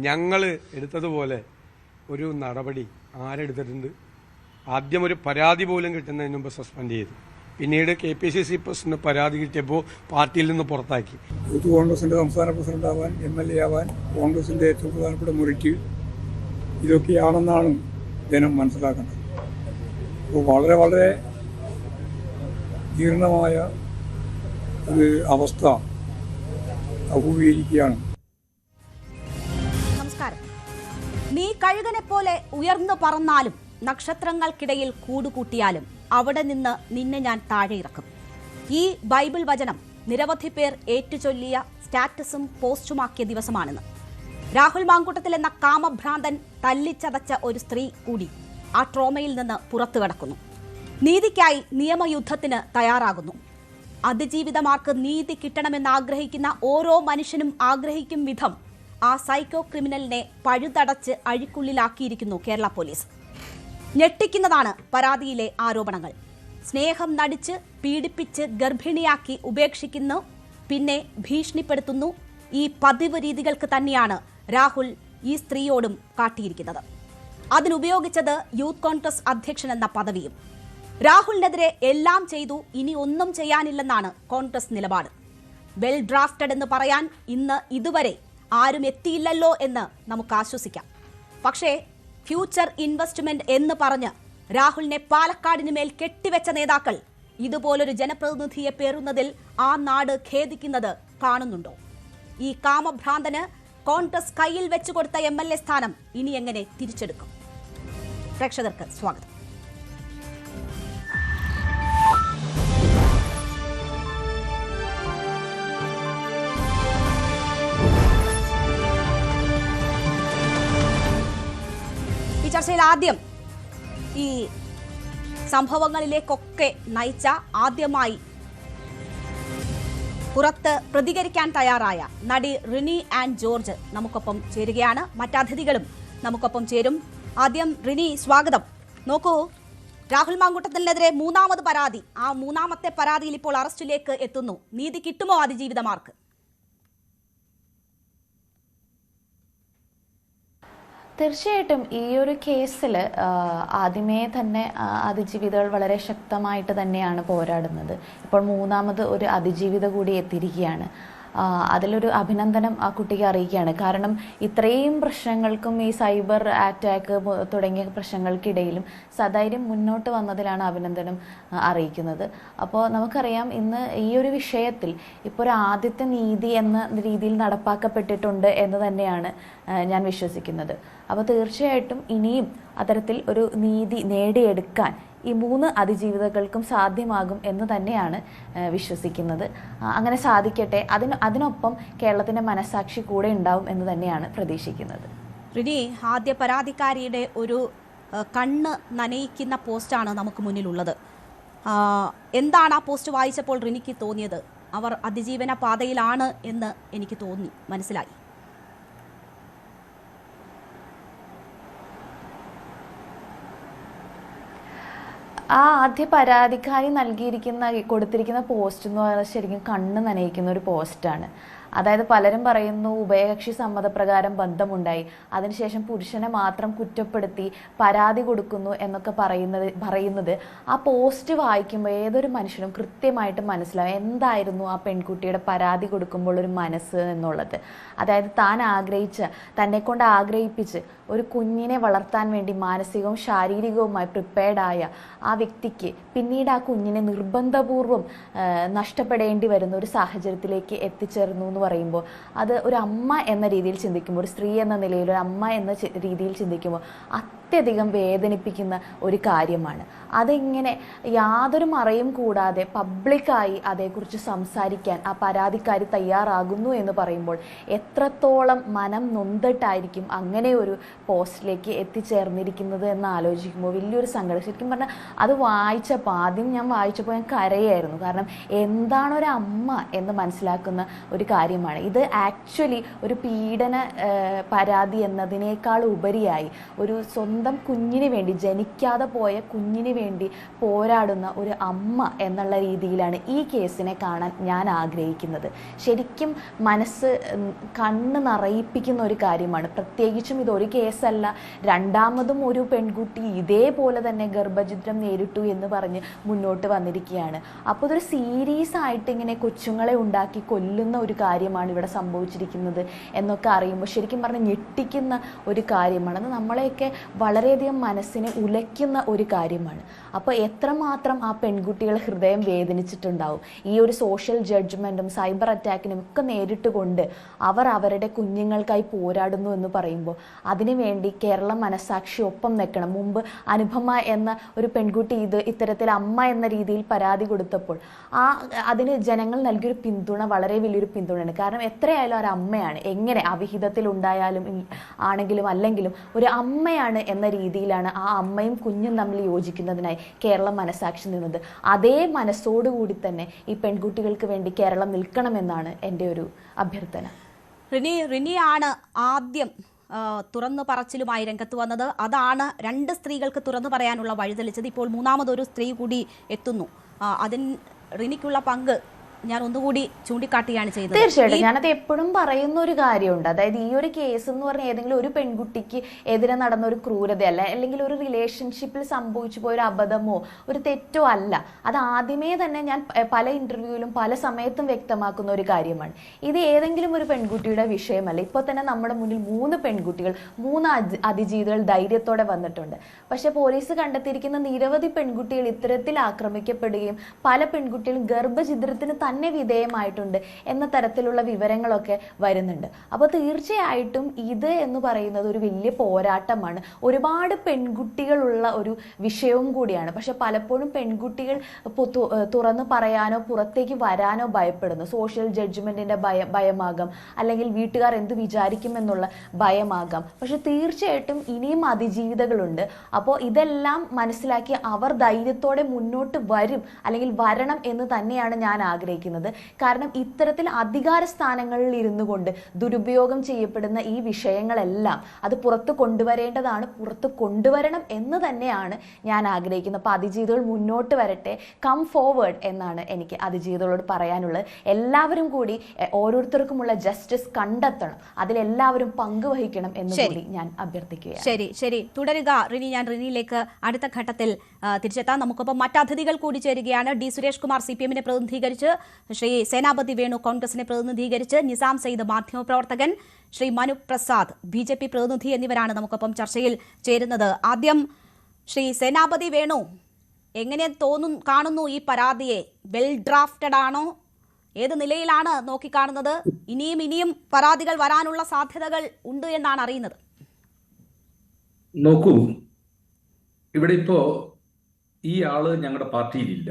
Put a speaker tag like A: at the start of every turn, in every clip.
A: ഞങ്ങൾ എടുത്തതുപോലെ ഒരു നടപടി ആരെടുത്തിട്ടുണ്ട്? ആദ്യം ഒരു പരാതി പോലും കിട്ടുന്നതിന് മുമ്പ് സസ്പെൻഡ് ചെയ്തു. പിന്നീട് KPCC പ്രസിഡന്റ് പരാതി കിട്ടിയപ്പോൾ പാർട്ടിയിൽ നിന്ന് പുറത്താക്കി.
B: യൂത്ത് കോൺഗ്രസിൻ്റെ സംസ്ഥാന പ്രസിഡന്റാവാൻ, MLA ആവാൻ കോൺഗ്രസിൻ്റെ ഏറ്റവും പ്രധാനപ്പെട്ട മുറിക്ക് ഇതൊക്കെയാണെന്നാണ് ജനം മനസ്സിലാക്കുന്നത്. അപ്പോൾ വളരെ വളരെ ജീർണമായ ഒരു അവസ്ഥ അഭിമുഖീകരിക്കുകയാണ്.
C: നമസ്കാരം. നീ കഴുകനെ പോലെ ഉയർന്നു പറന്നാലും നക്ഷത്രങ്ങൾക്കിടയിൽ കൂടുകൂട്ടിയാലും അവിടെ നിന്ന് നിന്നെ ഞാൻ താഴെ ഇറക്കും. ഈ ബൈബിൾ വചനം നിരവധി പേർ ഏറ്റുചൊല്ലിയ സ്റ്റാറ്റസും പോസ്റ്റുമാക്കിയ ദിവസമാണെന്ന്. രാഹുൽ മാങ്കൂട്ടത്തിൽ എന്ന കാമഭ്രാന്തൻ തല്ലിച്ചതച്ച ഒരു സ്ത്രീ കൂടി ആ ട്രോമയിൽ നിന്ന് പുറത്തു കടക്കുന്നു. നീതിക്കായി നിയമയുദ്ധത്തിന് തയ്യാറാകുന്നു. അതിജീവിതമാർക്ക് നീതി കിട്ടണമെന്ന് ആഗ്രഹിക്കുന്ന ഓരോ മനുഷ്യനും ആഗ്രഹിക്കും വിധം ആ സൈക്കോ ക്രിമിനലിനെ പഴുതടച്ച് അഴിക്കുള്ളിലാക്കിയിരിക്കുന്നു കേരള പോലീസ്. ഞെട്ടിക്കുന്നതാണ് പരാതിയിലെ ആരോപണങ്ങൾ. സ്നേഹം നടിച്ച് പീഡിപ്പിച്ച് ഗർഭിണിയാക്കി ഉപേക്ഷിക്കുന്നു, പിന്നെ ഭീഷണിപ്പെടുത്തുന്നു. ഈ പതിവ് രീതികൾക്ക് തന്നെയാണ് രാഹുൽ ഈ സ്ത്രീയോടും കാട്ടിയിരിക്കുന്നത്. അതിനുപയോഗിച്ചത് യൂത്ത് കോൺഗ്രസ് അധ്യക്ഷൻ എന്ന പദവിയും. രാഹുലിനെതിരെ എല്ലാം ചെയ്തു, ഇനി ഒന്നും ചെയ്യാനില്ലെന്നാണ് കോൺഗ്രസ് നിലപാട്. വെൽ ഡ്രാഫ്റ്റഡ് എന്ന് പറയാൻ ഇന്ന് ഇതുവരെ ആരും എത്തിയില്ലല്ലോ എന്ന് നമുക്ക് ആശ്വസിക്കാം. പക്ഷേ ഫ്യൂച്ചർ ഇൻവെസ്റ്റ്മെന്റ് എന്ന് പറഞ്ഞ് രാഹുലിനെ പാലക്കാടിന് മേൽ കെട്ടിവെച്ച നേതാക്കൾ ഇതുപോലൊരു ജനപ്രതിനിധിയെ പേറുന്നതിൽ ആ നാട് ഖേദിക്കുന്നത് കാണുന്നുണ്ടോ? ഈ കാമഭ്രാന്തന് കോൺഗ്രസ് കയ്യിൽ വെച്ചുകൊടുത്ത MLA സ്ഥാനം ഇനി എങ്ങനെ തിരിച്ചെടുക്കും? പ്രേക്ഷകർക്ക് സ്വാഗതം. ഈ ചർച്ചയിൽ ആദ്യം ഈ സംഭവങ്ങളിലേക്കൊക്കെ നയിച്ച, ആദ്യമായി പുറത്ത് പ്രതികരിക്കാൻ തയ്യാറായ നടി റിനി ആൻഡ് ജോർജ് നമുക്കൊപ്പം ചേരുകയാണ്. മറ്റതിഥികളും നമുക്കൊപ്പം ചേരും. ആദ്യം റിനി, സ്വാഗതം. നോക്കൂ, രാഹുൽ മാങ്കൂട്ടത്തിനെതിരെ മൂന്നാമത് പരാതി. ആ മൂന്നാമത്തെ പരാതിയിൽ ഇപ്പോൾ അറസ്റ്റിലേക്ക് എത്തുന്നു. നീതി കിട്ടുമോ അതിജീവിതമാർക്ക്?
D: തീർച്ചയായിട്ടും ഈ ഒരു കേസിൽ ആദ്യമേ തന്നെ അതിജീവിതകൾ വളരെ ശക്തമായിട്ട് തന്നെയാണ് പോരാടുന്നത്. ഇപ്പോൾ മൂന്നാമത് ഒരു അതിജീവിത കൂടി എത്തിയിരിക്കുകയാണ്. അതിലൊരു അഭിനന്ദനം ആ കുട്ടിക്ക് അറിയിക്കുകയാണ്. കാരണം ഇത്രയും പ്രശ്നങ്ങൾക്കും ഈ സൈബർ അറ്റാക്ക് തുടങ്ങിയ പ്രശ്നങ്ങൾക്കിടയിലും സധൈര്യം മുന്നോട്ട് വന്നതിലാണ് അഭിനന്ദനം അറിയിക്കുന്നത്. അപ്പോൾ നമുക്കറിയാം, ഇന്ന് ഈ ഒരു വിഷയത്തിൽ ഇപ്പോൾ ഒരു ആദ്യത്തെ നീതി എന്ന രീതിയിൽ നടപ്പാക്കപ്പെട്ടിട്ടുണ്ട് എന്ന് തന്നെയാണ് ഞാൻ വിശ്വസിക്കുന്നത്. അപ്പോൾ തീർച്ചയായിട്ടും ഇനിയും അത്തരത്തിൽ ഒരു നീതി നേടിയെടുക്കാൻ ഈ മൂന്ന് അതിജീവിതകൾക്കും സാധ്യമാകും എന്ന് തന്നെയാണ് വിശ്വസിക്കുന്നത്. അങ്ങനെ സാധിക്കട്ടെ. അതിനൊപ്പം കേരളത്തിൻ്റെ മനസാക്ഷി കൂടെ ഉണ്ടാവും എന്ന് തന്നെയാണ് പ്രതീക്ഷിക്കുന്നത്.
C: റിനി, ആദ്യ പരാതിക്കാരിയുടെ ഒരു കണ്ണ് നനയിക്കുന്ന പോസ്റ്റാണ് നമുക്ക് മുന്നിലുള്ളത്. എന്താണ് ആ പോസ്റ്റ് വായിച്ചപ്പോൾ റിനിക്ക് തോന്നിയത്? അവർ അതിജീവന പാതയിലാണ് എന്ന് എനിക്ക് തോന്നി, മനസ്സിലായി.
D: ആ ആദ്യ പരാതിക്കാരി കൊടുത്തിരിക്കുന്ന പോസ്റ്റ് എന്ന് പറയുന്നത് ശരിക്കും കണ്ണ് നനയിക്കുന്ന ഒരു പോസ്റ്റാണ്. അതായത് പലരും പറയുന്നു ഉഭയകക്ഷി സമ്മതപ്രകാരം ബന്ധമുണ്ടായി, അതിനുശേഷം പുരുഷനെ മാത്രം കുറ്റപ്പെടുത്തി പരാതി കൊടുക്കുന്നു എന്നൊക്കെ പറയുന്നത് ആ പോസ്റ്റ് വായിക്കുമ്പോൾ ഏതൊരു മനുഷ്യനും കൃത്യമായിട്ട് മനസ്സിലാവും എന്തായിരുന്നു ആ പെൺകുട്ടിയുടെ പരാതി കൊടുക്കുമ്പോൾ ഒരു മനസ്സ് എന്നുള്ളത്. അതായത് താൻ തന്നെ കൊണ്ട് ആഗ്രഹിപ്പിച്ച് ഒരു കുഞ്ഞിനെ വളർത്താൻ വേണ്ടി മാനസികവും ശാരീരികവുമായി പ്രിപ്പയർഡായ ആ വ്യക്തിക്ക് പിന്നീട് ആ കുഞ്ഞിനെ നിർബന്ധപൂർവം നഷ്ടപ്പെടേണ്ടി വരുന്ന ഒരു സാഹചര്യത്തിലേക്ക് എത്തിച്ചേർന്നു എന്ന് പറയുമ്പോൾ അത് ഒരു അമ്മ എന്ന രീതിയിൽ ചിന്തിക്കുമ്പോൾ, ഒരു സ്ത്രീ എന്ന നിലയിൽ ഒരു അമ്മ എന്ന രീതിയിൽ ചിന്തിക്കുമ്പോൾ അത്യധികം വേദനിപ്പിക്കുന്ന ഒരു കാര്യമാണ്. അതിങ്ങനെ യാതൊരു മറയും കൂടാതെ പബ്ലിക്കായി അതേക്കുറിച്ച് സംസാരിക്കാൻ ആ പരാതിക്കാരി തയ്യാറാകുന്നു എന്ന് പറയുമ്പോൾ എത്രത്തോളം മനം നൊന്തിട്ടായിരിക്കും അങ്ങനെ ഒരു പോസ്റ്റിലേക്ക് എത്തിച്ചേർന്നിരിക്കുന്നത് എന്ന് ആലോചിക്കുമ്പോൾ വലിയൊരു സങ്കടം. ശരിക്കും പറഞ്ഞാൽ അത് ആദ്യം ഞാൻ വായിച്ചപ്പോൾ ഞാൻ കരയായിരുന്നു. കാരണം എന്താണ് ഒരു അമ്മ എന്ന് മനസ്സിലാക്കുന്ന ഒരു കാര്യം കാര്യമാണ്. ഇത് ആക്ച്വലി ഒരു പീഡന പരാതി എന്നതിനേക്കാൾ ഉപരിയായി ഒരു സ്വന്തം കുഞ്ഞിന് വേണ്ടി, ജനിക്കാതെ പോയ കുഞ്ഞിന് വേണ്ടി പോരാടുന്ന ഒരു അമ്മ എന്നുള്ള രീതിയിലാണ് ഈ കേസിനെ കാണാൻ ഞാൻ ആഗ്രഹിക്കുന്നത്. ശരിക്കും മനസ്സ് കണ്ണ് നിറയിപ്പിക്കുന്ന ഒരു കാര്യമാണ്. പ്രത്യേകിച്ചും ഇതൊരു കേസല്ല, രണ്ടാമതും ഒരു പെൺകുട്ടി ഇതേപോലെ തന്നെ ഗർഭഛിദ്രം നേരിട്ടു എന്ന് പറഞ്ഞ് മുന്നോട്ട് വന്നിരിക്കുകയാണ്. അപ്പോൾ ഇതൊരു സീരീസ് ആയിട്ട് ഇങ്ങനെ കൊച്ചുങ്ങളെ ഉണ്ടാക്കി കൊല്ലുന്ന ഒരു കാര്യമാണ് ഇവിടെ സംഭവിച്ചിരിക്കുന്നത് എന്നൊക്കെ അറിയുമ്പോൾ ശരിക്കും പറഞ്ഞാൽ ഞെട്ടിക്കുന്ന ഒരു കാര്യമാണ്. അത് നമ്മളെയൊക്കെ വളരെയധികം മനസ്സിനെ ഉലയ്ക്കുന്ന ഒരു കാര്യമാണ്. അപ്പോൾ എത്രമാത്രം ആ പെൺകുട്ടികൾ ഹൃദയം വേദനിച്ചിട്ടുണ്ടാവും. ഈ ഒരു സോഷ്യൽ ജഡ്ജ്മെൻറ്റും സൈബർ അറ്റാക്കിനും ഒക്കെ നേരിട്ടുകൊണ്ട് അവർ അവരുടെ കുഞ്ഞുങ്ങൾക്കായി പോരാടുന്നു എന്ന് പറയുമ്പോൾ അതിനുവേണ്ടി കേരള മനസ്സാക്ഷി ഒപ്പം നിൽക്കണം. മുമ്പ് അനുപമ എന്ന ഒരു പെൺകുട്ടി ഇത്തരത്തിൽ അമ്മ എന്ന രീതിയിൽ പരാതി കൊടുത്തപ്പോൾ അതിന് ജനങ്ങൾ നൽകിയൊരു പിന്തുണ വളരെ വലിയൊരു പിന്തുണയാണ്. കാരണം എത്രയായാലും ഒരു അമ്മയാണ്, എങ്ങനെ അവിഹിതത്തിൽ ഉണ്ടായാലും ആണെങ്കിലും അല്ലെങ്കിലും ഒരു അമ്മയാണ് എന്ന രീതിയിലാണ് ആ അമ്മയും കുഞ്ഞും തമ്മിൽ യോജിക്കുന്നതിനായി കേരളം മനസ്സാക്ഷി നിന്നത്. അതേ മനസ്സോടുകൂടി തന്നെ ഈ പെൺകുട്ടികൾക്ക് വേണ്ടി കേരളം നിൽക്കണമെന്നാണ് എൻ്റെ ഒരു അഭ്യർത്ഥന.
C: റിനിയാണ് ആദ്യം തുറന്നു പറച്ചിലുമായി രംഗത്ത് വന്നത്. അതാണ് രണ്ട് സ്ത്രീകൾക്ക് തുറന്നു പറയാനുള്ള വഴിതെളിച്ചത്. ഇപ്പോൾ മൂന്നാമതൊരു സ്ത്രീ കൂടി എത്തുന്നു. റിനിക്കുള്ള പങ്ക് ഞാൻ ഒന്നുകൂടി ചൂണ്ടിക്കാട്ടുകയാണ് ചെയ്തത്.
D: തീർച്ചയായിട്ടും ഞാനത് എപ്പോഴും പറയുന്ന ഒരു കാര്യമുണ്ട്. അതായത് ഈ ഒരു കേസ് എന്ന് പറഞ്ഞാൽ ഏതെങ്കിലും ഒരു പെൺകുട്ടിക്ക് എതിരെ നടന്ന ഒരു ക്രൂരതയല്ല, അല്ലെങ്കിൽ ഒരു റിലേഷൻഷിപ്പിൽ സംഭവിച്ചു പോയ ഒരു അബദ്ധമോ ഒരു തെറ്റോ അല്ല. അത് ആദ്യമേ തന്നെ ഞാൻ പല ഇന്റർവ്യൂവിലും പല സമയത്തും വ്യക്തമാക്കുന്ന ഒരു കാര്യമാണ്. ഇത് ഏതെങ്കിലും ഒരു പെൺകുട്ടിയുടെ വിഷയമല്ല. ഇപ്പോൾ തന്നെ നമ്മുടെ മുന്നിൽ 3 പെൺകുട്ടികൾ, 3 അതിജീവിതകൾ ധൈര്യത്തോടെ വന്നിട്ടുണ്ട്. പക്ഷെ പോലീസ് കണ്ടെത്തിയിരിക്കുന്ന നിരവധി പെൺകുട്ടികൾ ഇത്തരത്തിൽ ആക്രമിക്കപ്പെടുകയും പല പെൺകുട്ടികളും ഗർഭഛിദ്രത്തിന് തന്നെ വിധേയമായിട്ടുണ്ട് എന്ന തരത്തിലുള്ള വിവരങ്ങളൊക്കെ വരുന്നുണ്ട്. അപ്പോൾ തീർച്ചയായിട്ടും ഇത് എന്ന് പറയുന്നത് ഒരു വലിയ പോരാട്ടമാണ്. ഒരുപാട് പെൺകുട്ടികളുള്ള ഒരു വിഷയവും കൂടിയാണ്. പക്ഷെ പലപ്പോഴും പെൺകുട്ടികൾ തുറന്നു പറയാനോ പുറത്തേക്ക് വരാനോ ഭയപ്പെടുന്നു. സോഷ്യൽ ജഡ്ജ്മെന്റിന്റെ ഭയമാകാം, അല്ലെങ്കിൽ വീട്ടുകാർ എന്ത് വിചാരിക്കുമെന്നുള്ള ഭയമാകാം. പക്ഷെ തീർച്ചയായിട്ടും ഇനിയും അതിജീവിതകളുണ്ട്. അപ്പോൾ ഇതെല്ലാം മനസ്സിലാക്കി അവർ ധൈര്യത്തോടെ മുന്നോട്ട് വരും, അല്ലെങ്കിൽ വരണം എന്ന് തന്നെയാണ് ഞാൻ ആഗ്രഹിക്കുന്നത്. കാരണം ഇത്തരത്തിൽ അധികാര സ്ഥാനങ്ങളിൽ ഇരുന്നു കൊണ്ട് ദുരുപയോഗം ചെയ്യപ്പെടുന്ന ഈ വിഷയങ്ങളെല്ലാം അത് പുറത്ത് കൊണ്ടുവരേണ്ടതാണ്, പുറത്ത് കൊണ്ടുവരണം എന്ന് തന്നെയാണ് ഞാൻ ആഗ്രഹിക്കുന്നത്. അപ്പോൾ അതിജീവിതകൾ മുന്നോട്ട് വരട്ടെ, കം ഫോർവേഡ് എന്നാണ് എനിക്ക് അതിജീവിതകളോട് പറയാനുള്ളത്. എല്ലാവരും കൂടി ഓരോരുത്തർക്കുമുള്ള ജസ്റ്റിസ് കണ്ടെത്തണം, അതിലെല്ലാവരും പങ്കുവഹിക്കണം എന്ന് കൂടി ഞാൻ അഭ്യർത്ഥിക്കുകയാണ്.
C: ശരി ശരി, തുടരുക റിനി. ഞാൻ റിനിയിലേക്ക് അടുത്ത ഘട്ടത്തിൽ തിരിച്ചെത്താം. നമുക്കൊപ്പം മറ്റതിഥികൾ കൂടി ചേരുകയാണ്. ഡി സുരേഷ് കുമാർ CPM-നെ പ്രതിനിധീകരിച്ച്, ശ്രീ സേനാപതി വേണു കോൺഗ്രസിനെ പ്രതിനിധീകരിച്ച്, നിസാം സയ്യിദ് മാധ്യമപ്രവർത്തകൻ, ശ്രീ മനു പ്രസാദ് BJP പ്രതിനിധി എന്നിവരാണ് നമുക്കൊപ്പം ചർച്ചയിൽ ചേരുന്നത്. ആദ്യം ശ്രീ സേനാപതി വേണു, എങ്ങനെ കാണുന്നു ഈ പരാതിയെ? വെൽ ഡ്രാഫ്റ്റഡ് ആണോ? ഏത് നിലയിലാണ് നോക്കിക്കാണുന്നത്? ഇനിയും പരാതികൾ വരാനുള്ള സാധ്യതകൾ ഉണ്ട് എന്നാണ് അറിയുന്നത്.
E: നോക്കൂ, ഇവിടെ ഇപ്പോ ഈ ആള് ഞങ്ങളുടെ പാർട്ടിയിലില്ല.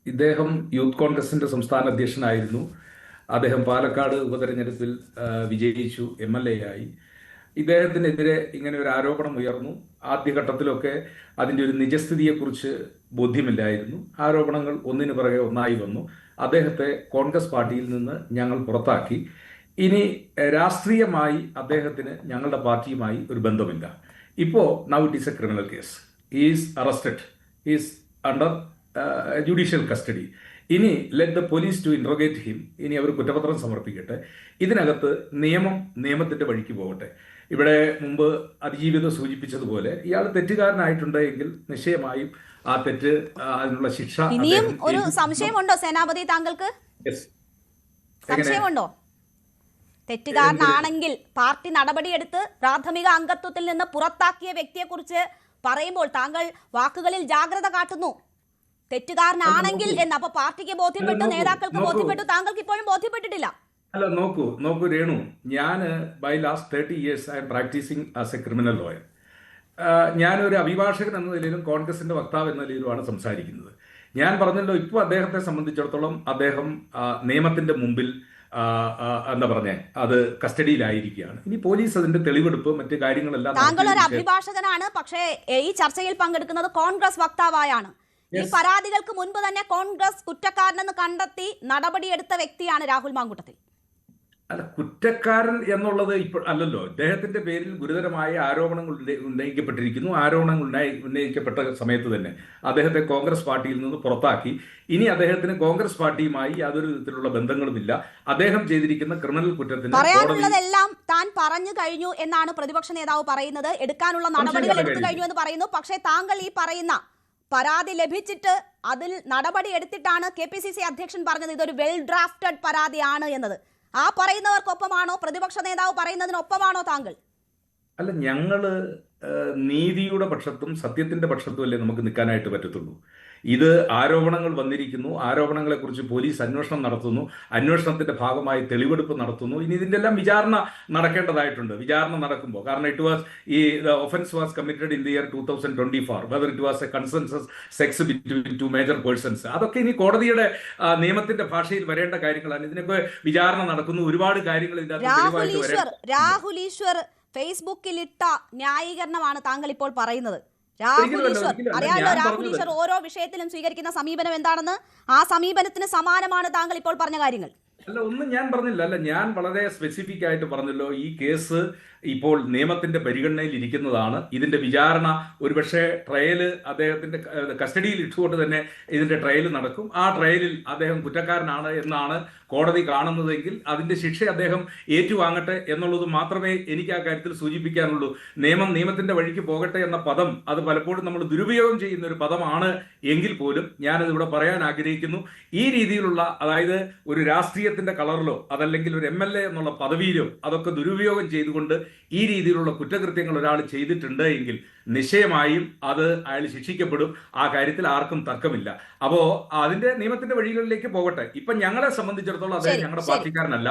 E: ഇദ്ദേഹം യൂത്ത് കോൺഗ്രസിന്റെ സംസ്ഥാന അധ്യക്ഷനായിരുന്നു. അദ്ദേഹം പാലക്കാട് ഉപതെരഞ്ഞെടുപ്പിൽ വിജയിച്ചു, MLA ആയി. ഇദ്ദേഹത്തിനെതിരെ ഇങ്ങനെ ഒരു ആരോപണം ഉയർന്നു. ആദ്യഘട്ടത്തിലൊക്കെ അതിൻ്റെ ഒരു നിജസ്ഥിതിയെക്കുറിച്ച് ബോധ്യമില്ലായിരുന്നു. ആരോപണങ്ങൾ ഒന്നിനു പിറകെ ഒന്നായി വന്നു. അദ്ദേഹത്തെ കോൺഗ്രസ് പാർട്ടിയിൽ നിന്ന് ഞങ്ങൾ പുറത്താക്കി. ഇനി രാഷ്ട്രീയമായി അദ്ദേഹത്തിന് ഞങ്ങളുടെ പാർട്ടിയുമായി ഒരു ബന്ധമില്ല. ഇപ്പോൾ now it is a criminal case. Is arrested, is under judicial custody. ഇനി let the police to interrogate him. ഇനി അവർ കുറ്റപത്രം സമർപ്പിക്കട്ടെ. ഇതിനകത്ത് നിയമത്തിന്റെ വഴിക്ക് പോകട്ടെ. ഇവിടെ മുമ്പ് അതിജീവിത സൂചിപ്പിച്ചതുപോലെ ഇയാൾ തെറ്റുകാരനായിട്ടുണ്ടെങ്കിൽ നിശ്ചയമായും ആ തെറ്റ്, അതിനുള്ള ശിക്ഷ.
C: ഇനിയും ഒരു സംശയമുണ്ടോ സേനാപതി താങ്കൾക്ക്? സംശയമുണ്ടോ? തെറ്റുകാരനാണെങ്കിൽ പാർട്ടി നടപടിയെടുത്ത് പ്രാഥമിക അംഗത്വത്തിൽ നിന്ന് പുറത്താക്കിയ വ്യക്തിയെക്കുറിച്ച് പറയുമ്പോൾ താങ്കൾ വാക്കുകളിൽ ജാഗ്രത കാട്ടുന്നു. തെറ്റുകാരനാണെങ്കിൽ എന്ന്. അപ്പൊ പാർട്ടിക്ക് ബോധ്യപ്പെട്ടു, നേതാക്കൾക്ക് ബോധ്യപ്പെട്ടു, താങ്കൾക്ക് ഇപ്പോഴും ബോധ്യപ്പെട്ടിട്ടില്ല.
E: അല്ല, നോക്കൂ രേണു, ഞാൻ by last 30 years I am practising as a criminal lawyer. ഞാനൊരു അഭിഭാഷകൻ എന്ന നിലയിലും കോൺഗ്രസിന്റെ വക്താവ് എന്ന നിലയിലുമാണ് സംസാരിക്കുന്നത്. ഞാൻ പറഞ്ഞല്ലോ, ഇപ്പോൾ അദ്ദേഹത്തെ സംബന്ധിച്ചിടത്തോളം അദ്ദേഹം നിയമത്തിന്റെ മുമ്പിൽ എന്താ പറഞ്ഞേ, അത് കസ്റ്റഡിയിലായിരിക്കുകയാണ്. ഇനി പോലീസ് അതിന്റെ തെളിവെടുപ്പ് മറ്റു കാര്യങ്ങളെല്ലാം.
C: താങ്കൾ ഒരു അഭിഭാഷകനാണ്, പക്ഷേ ഈ ചർച്ചയിൽ പങ്കെടുക്കുന്നത് കോൺഗ്രസ് വക്താവായാണ്. ഈ പരാതികൾക്ക് മുൻപ് തന്നെ കോൺഗ്രസ് കുറ്റക്കാരനെന്ന് കണ്ടെത്തി നടപടിയെടുത്ത വ്യക്തിയാണ് രാഹുൽ മാങ്കൂട്ടത്തിൽ.
E: അല്ല, കുറ്റക്കാരൻ എന്നുള്ളത് ഇപ്പോൾ അല്ലല്ലോ. ഇദ്ദേഹത്തിന്റെ പേരിൽ ഗുരുതരമായ ആരോപണങ്ങൾ ഉന്നയിക്കപ്പെട്ടിരിക്കുന്നു. ആരോപണങ്ങൾ ഉന്നയിക്കപ്പെട്ട സമയത്ത് തന്നെ അദ്ദേഹത്തെ കോൺഗ്രസ് പാർട്ടിയിൽ നിന്ന് പുറത്താക്കി. ഇനി അദ്ദേഹത്തിന് കോൺഗ്രസ് പാർട്ടിയുമായി യാതൊരു വിധത്തിലുള്ള ബന്ധങ്ങളുമില്ല. അദ്ദേഹം ചെയ്തിരിക്കുന്ന ക്രിമിനൽ കുറ്റത്തിന്
C: പറയാനുള്ളതെല്ലാം താൻ പറഞ്ഞു കഴിഞ്ഞു എന്നാണ് പ്രതിപക്ഷ നേതാവ് പറയുന്നത്. എടുക്കാനുള്ള നടപടികൾ എടുത്തു കഴിഞ്ഞു എന്ന് പറയുന്നു. പക്ഷേ താങ്കൾ ഈ പറയുന്ന പരാതി ലഭിച്ചിട്ട് അതിൽ നടപടി എടുത്തിട്ടാണ് KPCC അധ്യക്ഷൻ പറഞ്ഞത് ഇതൊരു വെൽ ഡ്രാഫ്റ്റഡ് പരാതിയാണ് എന്നത്. ആ പറയുന്നവർക്കൊപ്പമാണോ, പ്രതിപക്ഷ നേതാവ് പറയുന്നതിനൊപ്പമാണോ താങ്കൾ?
E: അല്ല, ഞങ്ങള് നീതിയുടെ പക്ഷത്തും സത്യത്തിന്റെ പക്ഷത്തും അല്ലേ നമുക്ക് നിൽക്കാനായിട്ട് പറ്റത്തുള്ളൂ. ഇത് ആരോപണങ്ങൾ വന്നിരിക്കുന്നു. ആരോപണങ്ങളെക്കുറിച്ച് പോലീസ് അന്വേഷണം നടത്തുന്നു. അന്വേഷണത്തിന്റെ ഭാഗമായി തെളിവെടുപ്പ് നടത്തുന്നു. ഇനി ഇതിന്റെ എല്ലാം വിചാരണ നടക്കേണ്ടതായിട്ടുണ്ട്. വിചാരണ നടക്കുമ്പോൾ, കാരണം offence was committed in the year 2024, whether it was a consensus sex between two major persons, അതൊക്കെ ഇനി കോടതിയുടെ നിയമത്തിന്റെ ഭാഷയിൽ വരേണ്ട കാര്യങ്ങളാണ്. ഇതിനൊക്കെ വിചാരണ നടക്കുന്നു. ഒരുപാട് കാര്യങ്ങൾ
C: രാഹുൽ ഈശ്വർ ഫേസ്ബുക്കിൽ ഇട്ട ന്യായീകരണമാണ് താങ്കൾ ഇപ്പോൾ പറയുന്നത്. രാഹുൽ ഈശ്വർ അറിയാലോ, രാഹുൽ ഈശ്വർ ഓരോ വിഷയത്തിലും സ്വീകരിക്കുന്ന സമീപനം എന്താണെന്ന്. ആ സമീപനത്തിന് സമാനമാണ് താങ്കൾ ഇപ്പോൾ പറഞ്ഞ കാര്യങ്ങൾ.
E: അല്ല, ഒന്നും ഞാൻ പറഞ്ഞില്ല. അല്ല, ഞാൻ വളരെ സ്പെസിഫിക് ആയിട്ട് പറഞ്ഞല്ലോ. ഈ കേസ് ഇപ്പോൾ നിയമത്തിന്റെ പരിഗണനയിൽ ഇരിക്കുന്നതാണ്. ഇതിന്റെ വിചാരണ ഒരുപക്ഷെ ട്രയല് അദ്ദേഹത്തിന്റെ കസ്റ്റഡിയിൽ ഇട്ടുകൊണ്ട് തന്നെ ഇതിന്റെ ട്രയൽ നടക്കും. ആ ട്രയലിൽ അദ്ദേഹം കുറ്റക്കാരനാണ് എന്നാണ് കോടതി കാണുന്നതെങ്കിൽ അതിന്റെ ശിക്ഷ അദ്ദേഹം ഏറ്റുവാങ്ങട്ടെ എന്നുള്ളത് മാത്രമേ എനിക്ക് ആ കാര്യത്തിൽ സൂചിപ്പിക്കാനുള്ളൂ. നിയമത്തിന്റെ വഴിക്ക് പോകട്ടെ എന്ന പദം അത് പലപ്പോഴും നമ്മൾ ദുരുപയോഗം ചെയ്യുന്ന ഒരു പദമാണ് എങ്കിൽ പോലും ഞാനത് ഇവിടെ പറയാൻ ആഗ്രഹിക്കുന്നു. ഈ രീതിയിലുള്ള, അതായത് ഒരു രാഷ്ട്രീയത്തിന്റെ കളറിലോ അതല്ലെങ്കിൽ ഒരു MLA എന്നുള്ള പദവിയിലോ അതൊക്കെ ദുരുപയോഗം ചെയ്തുകൊണ്ട് ഈ രീതിയിലുള്ള കുറ്റകൃത്യങ്ങൾ ഒരാൾ ചെയ്തിട്ടുണ്ട് എങ്കിൽ നിശ്ചയമായും അത് അയാൾ ശിക്ഷിക്കപ്പെടും. ആ കാര്യത്തിൽ ആർക്കും തർക്കമില്ല. അപ്പോ അതിന്റെ നിയമത്തിന്റെ വഴികളിലേക്ക് പോകട്ടെ. ഇപ്പൊ ഞങ്ങളെ സംബന്ധിച്ചിടത്തോളം അദ്ദേഹം ഞങ്ങളുടെ പാർട്ടിക്കാരനല്ല.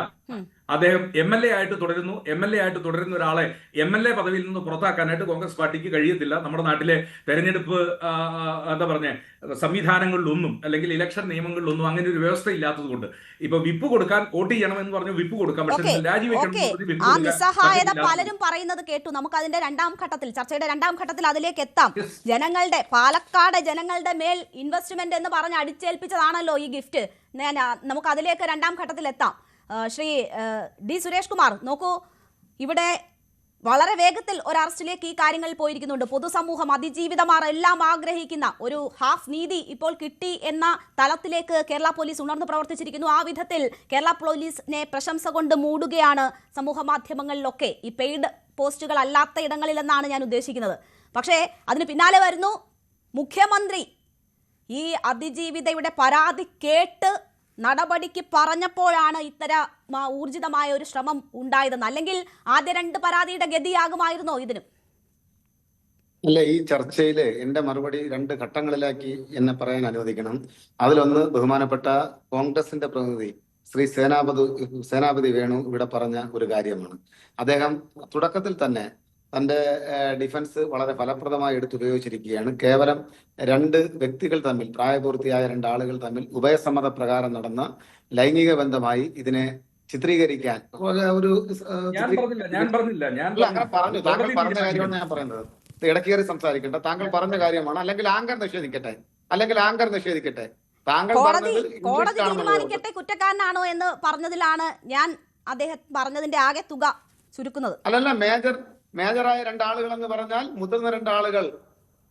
E: അദ്ദേഹം MLA ആയിട്ട് തുടരുന്നു. MLA ആയിട്ട് തുടരുന്ന ഒരാളെ MLA പദവിയിൽ നിന്ന് പുറത്താക്കാനായിട്ട് കോൺഗ്രസ് പാർട്ടിക്ക് കഴിയത്തില്ല. നമ്മുടെ നാട്ടിലെ തെരഞ്ഞെടുപ്പ് സംവിധാനങ്ങളിലൊന്നും അല്ലെങ്കിൽ ഇലക്ഷൻ നിയമങ്ങളിലൊന്നും അങ്ങനെ ഒരു വ്യവസ്ഥ ഇല്ലാത്തത് കൊണ്ട് ഇപ്പൊ വിപ്പ് കൊടുക്കാൻ, വോട്ട് ചെയ്യണമെന്ന് പറഞ്ഞു വിപ്പ് കൊടുക്കാം, പക്ഷേ
C: ആ നിസ്സഹായത പലരും പറയുന്നത് കേട്ടു. നമുക്ക് അതിന്റെ ചർച്ചയുടെ രണ്ടാം ഘട്ടത്തിൽ അതിലേക്ക് എത്താം. ജനങ്ങളുടെ, പാലക്കാട് ജനങ്ങളുടെ മേൽ ഇൻവെസ്റ്റ്മെന്റ് എന്ന് പറഞ്ഞ് അടിച്ചേൽപ്പിച്ചതാണല്ലോ ഈ ഗിഫ്റ്റ്. നമുക്ക് അതിലേക്ക് രണ്ടാം ഘട്ടത്തിൽ എത്താം. ശ്രീ D. സുരേഷ് കുമാർ, നോക്കൂ, ഇവിടെ വളരെ വേഗത്തിൽ ഒരു അറസ്റ്റിലേക്ക് ഈ കാര്യങ്ങൾ പോയിരിക്കുന്നുണ്ട്. പൊതുസമൂഹം, അതിജീവിതമാർ എല്ലാം ആഗ്രഹിക്കുന്ന ഒരു ഹാഫ് നീതി ഇപ്പോൾ കിട്ടി എന്ന തലത്തിലേക്ക് കേരള പോലീസ് ഉണർന്നു പ്രവർത്തിച്ചിരിക്കുന്നു. ആ വിധത്തിൽ കേരള പോലീസിനെ പ്രശംസ കൊണ്ട് മൂടുകയാണ് സമൂഹ മാധ്യമങ്ങളിലൊക്കെ, ഈ പെയ്ഡ് പോസ്റ്റുകൾ അല്ലാത്ത ഇടങ്ങളിലെന്നാണ് ഞാൻ ഉദ്ദേശിക്കുന്നത്. പക്ഷേ അതിന് പിന്നാലെ വരുന്നു മുഖ്യമന്ത്രി ഈ അതിജീവിതയുടെ പരാതി കേട്ട് നടപടിക്ക് പറഞ്ഞപ്പോഴാണ് ഇത്തരം ഊർജിതമായ ഒരു ശ്രമം ഉണ്ടായതെന്ന്. അല്ലെങ്കിൽ ആദ്യ 2 പരാതിയുടെ ഗതിയാകുമായിരുന്നോ ഇതിനും?
F: അല്ല, ഈ ചർച്ചയിൽ എന്റെ മറുപടി 2 ഘട്ടങ്ങളിലാക്കി എന്നെ പറയാൻ അനുവദിക്കണം. അതിലൊന്ന് ബഹുമാനപ്പെട്ട കോൺഗ്രസിന്റെ പ്രതിനിധി ശ്രീ സേനാപതി വേണു ഇവിടെ പറഞ്ഞ ഒരു കാര്യമാണ്. അദ്ദേഹം തുടക്കത്തിൽ തന്നെ തന്റെ ഡിഫൻസ് വളരെ ഫലപ്രദമായി എടുത്തുപയോഗിച്ചിരിക്കുകയാണ്. കേവലം 2 വ്യക്തികൾ തമ്മിൽ, പ്രായപൂർത്തിയായ 2 ആളുകൾ തമ്മിൽ ഉഭയസമ്മത പ്രകാരം നടന്ന ലൈംഗിക ബന്ധമായി ഇതിനെ ചിത്രീകരിക്കാൻ ഒരു പറഞ്ഞു. താങ്കൾ പറഞ്ഞ കാര്യമാണ് ഞാൻ പറയുന്നത്. ഇടയ്ക്ക് കയറി സംസാരിക്കട്ടെ. താങ്കൾ പറഞ്ഞ കാര്യമാണ്. അല്ലെങ്കിൽ ആങ്കർ നിഷേധിക്കട്ടെ. താങ്കൾ
C: കോടതി തീരുമാനിക്കട്ടെ കുറ്റക്കാരനാണോ എന്ന് പറഞ്ഞതിലാണ് ഞാൻ അദ്ദേഹം പറഞ്ഞതിന്റെ ആകെ തുക ചുരുക്കുന്നത്.
F: അല്ലല്ല, മേജറായ 2 ആളുകൾ എന്ന് പറഞ്ഞാൽ മുതിർന്ന 2 ആളുകൾ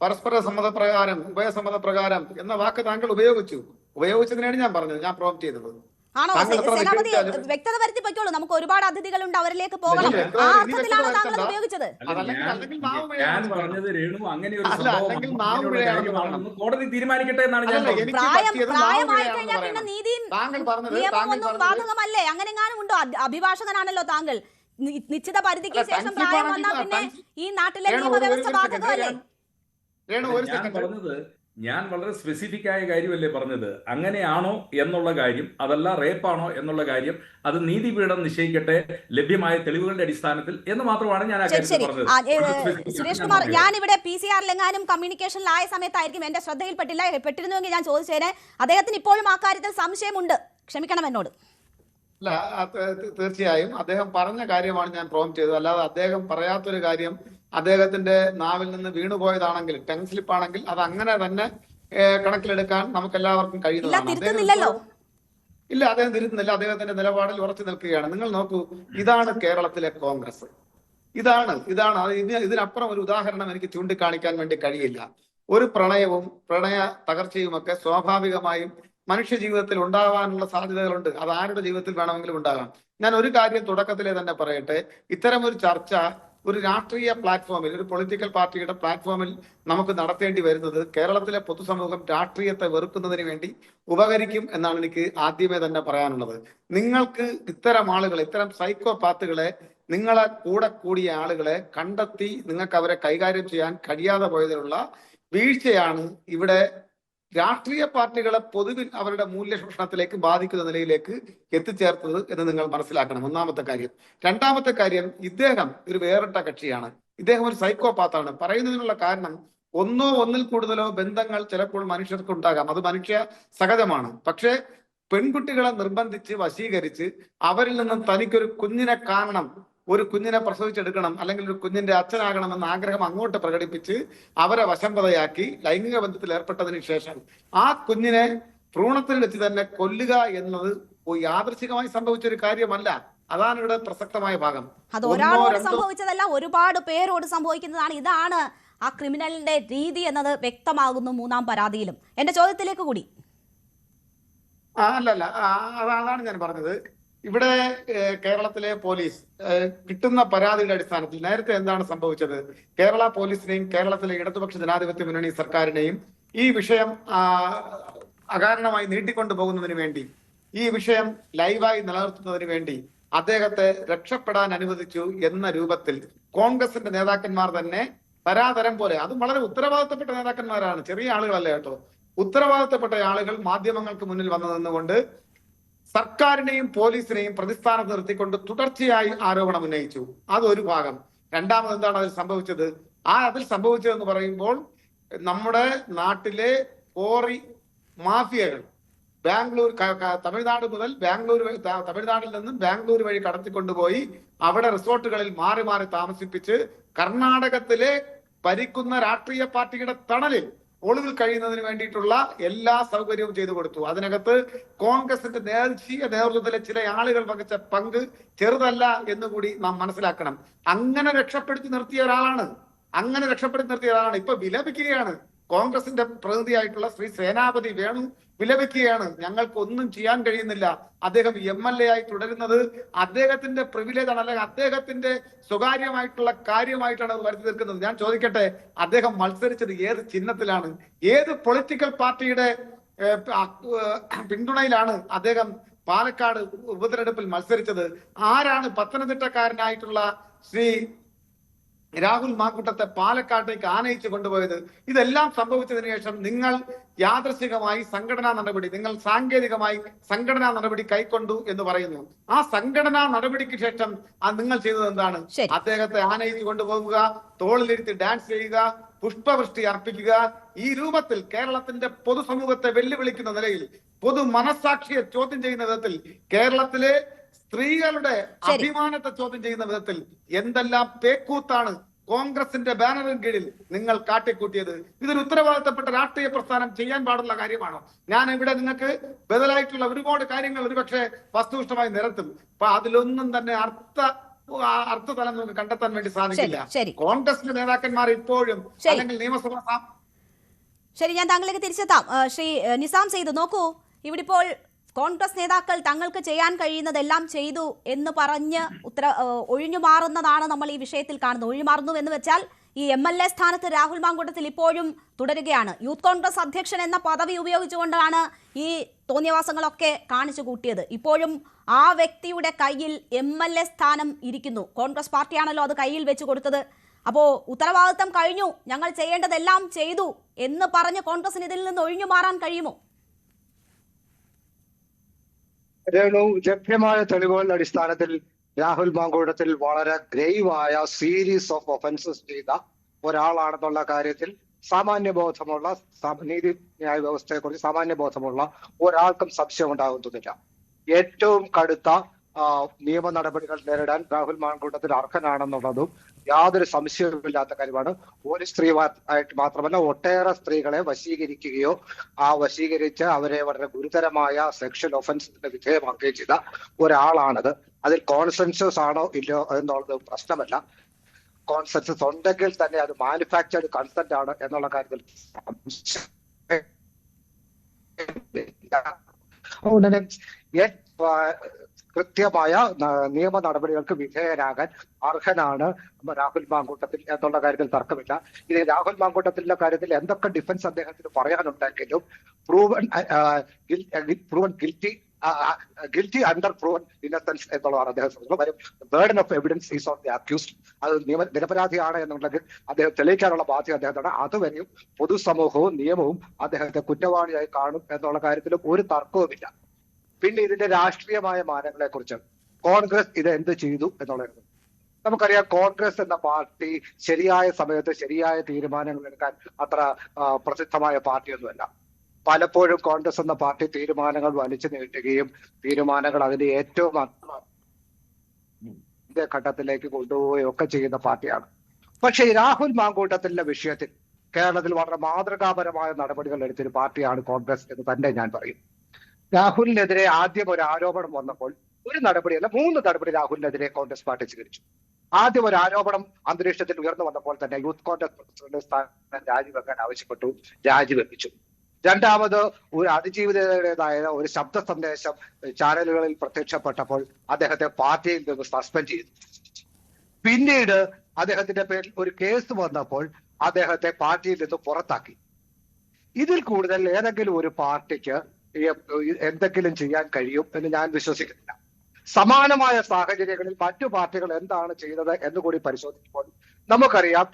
F: പരസ്പര സമ്മതപ്രകാരം, ഉഭയസമ്മതപ്രകാരം എന്ന വാക്ക് താങ്കൾ ഉപയോഗിച്ചതിനാണ് ഞാൻ പറഞ്ഞത്, ഞാൻ പ്രോംപ്റ്റ് ചെയ്തത്.
C: ആണോ? സേനാപതി വ്യക്തത വരുത്തി പറ്റുള്ളൂ. നമുക്ക് ഒരുപാട് അതിഥികളുണ്ട്, അവരിലേക്ക് പോകണം. ആ അർത്ഥത്തിലാണ് താങ്കൾ ഉപയോഗിച്ചത്.
E: കോടതി തീരുമാനിക്കട്ടെ എന്നാണ് ഞാൻ
C: പ്രായമായി കഴിഞ്ഞാൽ പിന്നെ നീതിയും നിയമമൊന്നും ബാധകമല്ലേ? അങ്ങനെ എങ്ങാനും ഉണ്ടോ? അഭിഭാഷകനാണല്ലോ താങ്കൾ. നിശ്ചിത പരിധിക്ക് ശേഷം പ്രായം വന്നാൽ പിന്നെ ഈ നാട്ടിലെ നിയമവ്യവസ്ഥ ബാധകമല്ലേ?
E: ഞാൻ വളരെ സ്പെസിഫിക് ആയ കാര്യമല്ലേ പറഞ്ഞത്. അങ്ങനെയാണോ എന്നുള്ള കാര്യം, അതല്ല റേപ്പാണോ എന്നുള്ള കാര്യം, അത് നീതിപീഠം നിശ്ചയിക്കട്ടെ ലഭ്യമായ തെളിവുകളുടെ അടിസ്ഥാനത്തിൽ എന്ന് മാത്രമാണ് ഞാൻ ആ കാര്യത്തിൽ പറഞ്ഞത്.
C: സുരേഷ് കുമാർ, ഞാനിവിടെ PCR എങ്ങാനും കമ്മ്യൂണിക്കേഷനിലായ സമയത്തായിരിക്കും എന്റെ പെട്ടിരുന്നുവെങ്കിൽ ഞാൻ ചോദിച്ചേനെ. അദ്ദേഹത്തിന് ഇപ്പോഴും ആ കാര്യത്തിൽ സംശയമുണ്ട്, ക്ഷമിക്കണം എന്നോട്.
F: അല്ല, തീർച്ചയായും അദ്ദേഹം പറഞ്ഞ കാര്യമാണ് ഞാൻ പ്രോംപ്റ്റ് ചെയ്തത്. അല്ലാതെ അദ്ദേഹം പറയാത്തൊരു കാര്യം അദ്ദേഹത്തിന്റെ നാവിൽ നിന്ന് വീണുപോയതാണെങ്കിൽ, ടങ് സ്ലിപ്പ് ആണെങ്കിൽ അത് അങ്ങനെ തന്നെ കണക്കിലെടുക്കാൻ നമുക്ക് എല്ലാവർക്കും കഴിയുന്നതാണ്. ഇല്ല, അദ്ദേഹം തിരുത്തുന്നില്ല. അദ്ദേഹത്തിന്റെ നിലപാടിൽ ഉറച്ചു നിൽക്കുകയാണ്. നിങ്ങൾ നോക്കൂ, ഇതാണ് കേരളത്തിലെ കോൺഗ്രസ്. ഇതാണ് ഇതിനപ്പുറം ഒരു ഉദാഹരണം എനിക്ക് ചൂണ്ടിക്കാണിക്കാൻ വേണ്ടി കഴിയില്ല. ഒരു പ്രണയ തകർച്ചയുമൊക്കെ സ്വാഭാവികമായും മനുഷ്യ ജീവിതത്തിൽ ഉണ്ടാകാനുള്ള സാധ്യതകളുണ്ട്. അത് ആരുടെ ജീവിതത്തിൽ വേണമെങ്കിലും ഉണ്ടാകാം. ഞാൻ ഒരു കാര്യം തുടക്കത്തിലെ തന്നെ പറയട്ടെ. ഇത്തരം ഒരു ചർച്ച ഒരു രാഷ്ട്രീയ പ്ലാറ്റ്ഫോമിൽ, ഒരു പൊളിറ്റിക്കൽ പാർട്ടിയുടെ പ്ലാറ്റ്ഫോമിൽ നമുക്ക് നടത്തേണ്ടി വരുന്നത് കേരളത്തിലെ പൊതുസമൂഹം രാഷ്ട്രീയത്തെ വെറുക്കുന്നതിന് വേണ്ടി ഉപകരിക്കും എന്നാണ് എനിക്ക് ആദ്യമേ തന്നെ പറയാനുള്ളത്. നിങ്ങൾക്ക് ഇത്തരം ആളുകളെ, ഇത്തരം സൈക്കോപാത്തുകളെ, നിങ്ങളെ കൂടെ കൂടിയ ആളുകളെ കണ്ടെത്തി നിങ്ങൾക്ക് അവരെ കൈകാര്യം ചെയ്യാൻ കഴിയാതെ പോയതിനുള്ള വീഴ്ചയാണ് ഇവിടെ രാഷ്ട്രീയ പാർട്ടികളെ പൊതുവിൽ അവരുടെ മൂല്യശോഷണത്തിലേക്ക് ബാധിക്കുന്ന നിലയിലേക്ക് എത്തിച്ചേർത്തത് എന്ന് നിങ്ങൾ മനസ്സിലാക്കണം. ഒന്നാമത്തെ കാര്യം. രണ്ടാമത്തെ കാര്യം, ഇദ്ദേഹം ഒരു വേറിട്ട കക്ഷിയാണ്. ഇദ്ദേഹം ഒരു സൈക്കോപാത്താണ്. പറയുന്നതിനുള്ള കാരണം, ഒന്നോ ഒന്നിൽ കൂടുതലോ ബന്ധങ്ങൾ ചിലപ്പോൾ മനുഷ്യർക്ക് ഉണ്ടാകാം. അത് മനുഷ്യ സഹജമാണ്. പക്ഷേ പെൺകുട്ടികളെ നിർബന്ധിച്ച് വശീകരിച്ച് അവരിൽ നിന്നും തനിക്കൊരു കുഞ്ഞിനെ കാണണം, ഒരു കുഞ്ഞിനെ പ്രസവിച്ചെടുക്കണം, അല്ലെങ്കിൽ ഒരു കുഞ്ഞിന്റെ അച്ഛനാകണമെന്ന ആഗ്രഹം അങ്ങോട്ട് പ്രകടിപ്പിച്ച് അവരെ വശംവദയാക്കി ലൈംഗിക ബന്ധത്തിൽ ഏർപ്പെട്ടതിന് ശേഷം ആ കുഞ്ഞിനെ ഭ്രൂണത്തിൽ വെച്ച് തന്നെ കൊല്ലുക എന്നത് യാദൃച്ഛികമായി സംഭവിച്ച ഒരു കാര്യമല്ല. അതാണ് ഇവിടെ പ്രസക്തമായ ഭാഗം.
C: അത് ഒരാളോട് സംഭവിച്ചതല്ല, ഒരുപാട് പേരോട് സംഭവിക്കുന്നതാണ്. ഇതാണ് ആ ക്രിമിനലിന്റെ രീതി എന്നത് വ്യക്തമാകുന്നു മൂന്നാം പരാതിയിലും. എന്റെ ചോദ്യത്തിലേക്ക് കൂടി
F: അല്ലല്ല, അതാണ് ഞാൻ പറഞ്ഞത്. ഇവിടെ കേരളത്തിലെ പോലീസ് കിട്ടുന്ന പരാതിയുടെ അടിസ്ഥാനത്തിൽ നേരത്തെ എന്താണ് സംഭവിച്ചത്? കേരള പോലീസിനെയും കേരളത്തിലെ ഇടതുപക്ഷ ജനാധിപത്യ മുന്നണി സർക്കാരിനെയും ഈ വിഷയം അകാരണമായി നീട്ടിക്കൊണ്ടു പോകുന്നതിന് വേണ്ടി, ഈ വിഷയം ലൈവായി നിലനിർത്തുന്നതിന് വേണ്ടി അദ്ദേഹത്തെ രക്ഷപ്പെടാൻ അനുവദിച്ചു എന്ന രൂപത്തിൽ കോൺഗ്രസിന്റെ നേതാക്കന്മാർ തന്നെ തരാതരം പോലെ, അതും വളരെ ഉത്തരവാദിത്തപ്പെട്ട നേതാക്കന്മാരാണ്, ചെറിയ ആളുകളല്ല കേട്ടോ, ഉത്തരവാദിത്തപ്പെട്ട ആളുകൾ മാധ്യമങ്ങൾക്ക് മുന്നിൽ വന്നു നിന്നുകൊണ്ട് സർക്കാരിനെയും പോലീസിനെയും പ്രതിസ്ഥാനത്ത് നിർത്തിക്കൊണ്ട് തുടർച്ചയായി ആരോപണം ഉന്നയിച്ചു. അതൊരു ഭാഗം. രണ്ടാമത് എന്താണ് അതിൽ സംഭവിച്ചത്? അതിൽ സംഭവിച്ചതെന്ന് പറയുമ്പോൾ നമ്മുടെ നാട്ടിലെ കോറി മാഫിയകൾ ബാംഗ്ലൂർ, തമിഴ്നാട് മുതൽ തമിഴ്നാട്ടിൽ നിന്നും ബാംഗ്ലൂർ വഴി കടത്തിക്കൊണ്ടുപോയി അവിടെ റിസോർട്ടുകളിൽ മാറി മാറി താമസിപ്പിച്ച് കർണാടകത്തിലെ ഭരിക്കുന്ന രാഷ്ട്രീയ പാർട്ടിയുടെ തണലിൽ ഒളിവിൽ കഴിയുന്നതിന് വേണ്ടിയിട്ടുള്ള എല്ലാ സൗകര്യവും ചെയ്തു കൊടുത്തു. അതിനകത്ത് കോൺഗ്രസിന്റെ ദേശീയ നേതൃത്വത്തിലെ ചില ആളുകൾ വഹിച്ച പങ്ക് ചെറുതല്ല എന്നുകൂടി നാം മനസ്സിലാക്കണം. അങ്ങനെ രക്ഷപ്പെടുത്തി നിർത്തിയ ഒരാളാണ്. ഇപ്പൊ വിലപിക്കുകയാണ്. കോൺഗ്രസിന്റെ പ്രതിനിധിയായിട്ടുള്ള ശ്രീ സേനാപതി വേണു വിലപിക്കുകയാണ്. ഞങ്ങൾക്ക് ഒന്നും ചെയ്യാൻ കഴിയുന്നില്ല. അദ്ദേഹം MLA ആയി തുടരുന്നത് അദ്ദേഹത്തിന്റെ പ്രിവിലേജ് ആണ്, അല്ലെങ്കിൽ അദ്ദേഹത്തിന്റെ സ്വകാര്യമായിട്ടുള്ള കാര്യമായിട്ടാണ് അത് വരുത്തി തീർക്കുന്നത്. ഞാൻ ചോദിക്കട്ടെ, അദ്ദേഹം മത്സരിച്ചത് ഏത് ചിഹ്നത്തിലാണ്? ഏത് പൊളിറ്റിക്കൽ പാർട്ടിയുടെ പിന്തുണയിലാണ് അദ്ദേഹം പാലക്കാട് ഉപതെരഞ്ഞെടുപ്പിൽ മത്സരിച്ചത്? ആരാണ് പത്തനംതിട്ടക്കാരനായിട്ടുള്ള ശ്രീ രാഹുൽ മാങ്കൂട്ടത്തെ പാലക്കാട്ടേക്ക് ആനയിച്ചു കൊണ്ടുപോയത്? ഇതെല്ലാം സംഭവിച്ചതിന് ശേഷം നിങ്ങൾ യാദൃശികമായി നിങ്ങൾ സാങ്കേതികമായി സംഘടനാ നടപടി കൈക്കൊണ്ടു എന്ന് പറയുന്നു. ആ സംഘടനാ നടപടിക്ക് ശേഷം നിങ്ങൾ ചെയ്തത് എന്താണ്? അദ്ദേഹത്തെ ആനയിച്ചു കൊണ്ടുപോകുക, തോളിലിരുത്തി ഡാൻസ് ചെയ്യുക, പുഷ്പവൃഷ്ടി അർപ്പിക്കുക. ഈ രൂപത്തിൽ കേരളത്തിന്റെ പൊതുസമൂഹത്തെ വെല്ലുവിളിക്കുന്ന നിലയിൽ, പൊതു മനസാക്ഷിയെ ചോദ്യം ചെയ്യുന്ന വിധത്തിൽ, കേരളത്തിലെ സ്ത്രീകളുടെ അഭിമാനത്തെ ചോദ്യം ചെയ്യുന്ന വിധത്തിൽ എന്തെല്ലാം പേക്കൂത്താണ് കോൺഗ്രസിന്റെ ബാനറിന് കീഴിൽ നിങ്ങൾ കാട്ടിക്കൂട്ടിയത്? ഇതൊരു ഉത്തരവാദിത്തപ്പെട്ട രാഷ്ട്രീയ പ്രസ്ഥാനം ചെയ്യാൻ പാടുള്ള കാര്യമാണോ? ഞാൻ ഇവിടെ നിങ്ങൾക്ക് ബദലായിട്ടുള്ള ഒരുപാട് കാര്യങ്ങൾ ഒരുപക്ഷെ വസ്തുനിഷ്ഠമായി നിരത്തും. അപ്പൊ അതിലൊന്നും തന്നെ അർത്ഥതലം നമുക്ക് കണ്ടെത്താൻ വേണ്ടി സാധിക്കില്ല. കോൺഗ്രസിന്റെ നേതാക്കന്മാർ ഇപ്പോഴും, അല്ലെങ്കിൽ നിയമസഭ.
C: ശരി, ഞാൻ താങ്കളിലേക്ക് തിരിച്ചെത്താം. ശ്രീ നിസാം സെയ്ദ്, നോക്കൂ, ഇവിടെ ഇപ്പോൾ കോൺഗ്രസ് നേതാക്കൾ തങ്ങൾക്ക് ചെയ്യാൻ കഴിയുന്നതെല്ലാം ചെയ്തു എന്ന് പറഞ്ഞ് ഒഴിഞ്ഞു മാറുന്നതാണ് നമ്മൾ ഈ വിഷയത്തിൽ കാണുന്നത്. ഒഴിഞ്ഞു മാറുന്നു എന്ന് വെച്ചാൽ ഈ MLA സ്ഥാനത്ത് രാഹുൽ മാങ്കൂട്ടത്തിൽ ഇപ്പോഴും തുടരുകയാണ്. യൂത്ത് കോൺഗ്രസ് അധ്യക്ഷൻ എന്ന പദവി ഉപയോഗിച്ചുകൊണ്ടാണ് ഈ തോന്നിയവാസങ്ങളൊക്കെ കാണിച്ചു കൂട്ടിയത്. ഇപ്പോഴും ആ വ്യക്തിയുടെ കയ്യിൽ MLA സ്ഥാനം ഇരിക്കുന്നു. കോൺഗ്രസ് പാർട്ടിയാണല്ലോ അത് കയ്യിൽ വെച്ച് കൊടുത്തത്. അപ്പോൾ ഉത്തരവാദിത്തം കഴിഞ്ഞു, ഞങ്ങൾ ചെയ്യേണ്ടതെല്ലാം ചെയ്തു എന്ന് പറഞ്ഞ് കോൺഗ്രസിന് ഇതിൽ നിന്ന് ഒഴിഞ്ഞു മാറാൻ കഴിയുമോ?
G: ലഭ്യമായ തെളിവുകളുടെ അടിസ്ഥാനത്തിൽ രാഹുൽ മാങ്കൂട്ടത്തിൽ വളരെ ഗ്രേവായ സീരീസ് ഓഫ് ഒഫൻസസ് ചെയ്ത ഒരാളാണെന്നുള്ള കാര്യത്തിൽ സാമാന്യബോധമുള്ള, നീതിന്യായ വ്യവസ്ഥയെക്കുറിച്ച് സാമാന്യബോധമുള്ള ഒരാൾക്കും സംശയം ഉണ്ടാകുന്നില്ല. ഏറ്റവും കടുത്ത നിയമ നടപടികൾ നേരിടാൻ രാഹുൽ മാങ്കൂട്ടത്തിൽ അർഹനാണെന്നുള്ളതും യാതൊരു സംശയവുമില്ലാത്ത കാര്യമാണ്. ഒരു സ്ത്രീ ആയിട്ട് മാത്രമല്ല, ഒട്ടേറെ സ്ത്രീകളെ വശീകരിക്കുകയോ വശീകരിച്ച് അവരെ വളരെ ഗുരുതരമായ സെക്ഷൽ ഒഫൻസിന് വിധേയമാക്കുകയോ ചെയ്ത ഒരാളാണത്. അതിൽ കോൺസെൻസസ് ആണോ ഇല്ലയോ എന്നുള്ളത് പ്രശ്നമല്ല. കോൺസെൻസസ് ഉണ്ടെങ്കിൽ തന്നെ അത് മാനുഫാക്ചർഡ് കൺസെന്റ് ആണ് എന്നുള്ള കാര്യത്തിൽ ഉടനെ കൃത്യമായ നിയമ നടപടികൾക്ക് വിധേയരാകാൻ അർഹനാണ് രാഹുൽ മാങ്കൂട്ടത്തിൽ എന്നുള്ള കാര്യത്തിൽ തർക്കമില്ല. ഇത് രാഹുൽ മാങ്കൂട്ടത്തിന്റെ കാര്യത്തിൽ എന്തൊക്കെ ഡിഫൻസ് അദ്ദേഹത്തിന് പറയാനുണ്ടെങ്കിലും proven guilty under proven innocence എന്നുള്ളതാണ് അദ്ദേഹം. Burden of evidence is on the accused. അത് നിരപരാധിയാണ് എന്നുണ്ടെങ്കിൽ അദ്ദേഹം തെളിയിക്കാനുള്ള ബാധ്യത അദ്ദേഹത്താണ്. അതുവരെയും പൊതുസമൂഹവും നിയമവും അദ്ദേഹത്തെ കുറ്റവാളിയായി കാണും എന്നുള്ള കാര്യത്തിലും ഒരു തർക്കവുമില്ല. പിന്നെ ഇതിന്റെ രാഷ്ട്രീയമായ മാനങ്ങളെ കുറിച്ച് കോൺഗ്രസ് ഇത് എന്ത് ചെയ്തു എന്നുള്ളത് നമുക്കറിയാം. കോൺഗ്രസ് എന്ന പാർട്ടി ശരിയായ സമയത്ത് ശരിയായ തീരുമാനങ്ങൾ എടുക്കാൻ അത്ര പ്രസിദ്ധമായ പാർട്ടിയൊന്നുമല്ല. പലപ്പോഴും കോൺഗ്രസ് എന്ന പാർട്ടി തീരുമാനങ്ങൾ വലിച്ചു നീട്ടുകയും തീരുമാനങ്ങൾ അതിന്റെ ഏറ്റവും ഘട്ടത്തിലേക്ക് കൊണ്ടുപോവുകയും ഒക്കെ ചെയ്യുന്ന പാർട്ടിയാണ്. പക്ഷേ രാഹുൽ മാങ്കൂട്ടത്തിന്റെ വിഷയത്തിൽ കേരളത്തിൽ വളരെ മാതൃകാപരമായ നടപടികൾ എടുത്തൊരു പാർട്ടിയാണ് കോൺഗ്രസ് എന്ന് തന്നെ ഞാൻ പറയും. രാഹുലിനെതിരെ ആദ്യം ഒരു ആരോപണം വന്നപ്പോൾ ഒരു നടപടിയല്ല 3 നടപടി രാഹുലിനെതിരെ കോൺഗ്രസ് പാർട്ടി സ്വീകരിച്ചു. ആദ്യം ഒരു ആരോപണം അന്തരീക്ഷത്തിൽ ഉയർന്നു വന്നപ്പോൾ തന്നെ യൂത്ത് കോൺഗ്രസ് പ്രസിഡന്റ് സ്ഥാനം രാജിവെക്കാൻ ആവശ്യപ്പെട്ടു, രാജിവെപ്പിച്ചു. രണ്ടാമത് ഒരു അതിജീവിതയുടേതായ ഒരു ശബ്ദ സന്ദേശം ചാനലുകളിൽ പ്രത്യക്ഷപ്പെട്ടപ്പോൾ അദ്ദേഹത്തെ പാർട്ടിയിൽ നിന്ന് സസ്പെൻഡ് ചെയ്തു. പിന്നീട് അദ്ദേഹത്തിന്റെ പേരിൽ ഒരു കേസ് വന്നപ്പോൾ അദ്ദേഹത്തെ പാർട്ടിയിൽ നിന്ന് പുറത്താക്കി. ഇതിൽ കൂടുതൽ ഏതെങ്കിലും ഒരു പാർട്ടിക്ക് എന്തെങ്കിലും ചെയ്യാൻ കഴിയും എന്ന് ഞാൻ വിശ്വസിക്കുന്നില്ല. സമാനമായ സാഹചര്യങ്ങളിൽ മറ്റു പാർട്ടികൾ എന്താണ് ചെയ്തത് എന്നുകൂടി പരിശോധിക്കുമ്പോൾ നമുക്കറിയാം.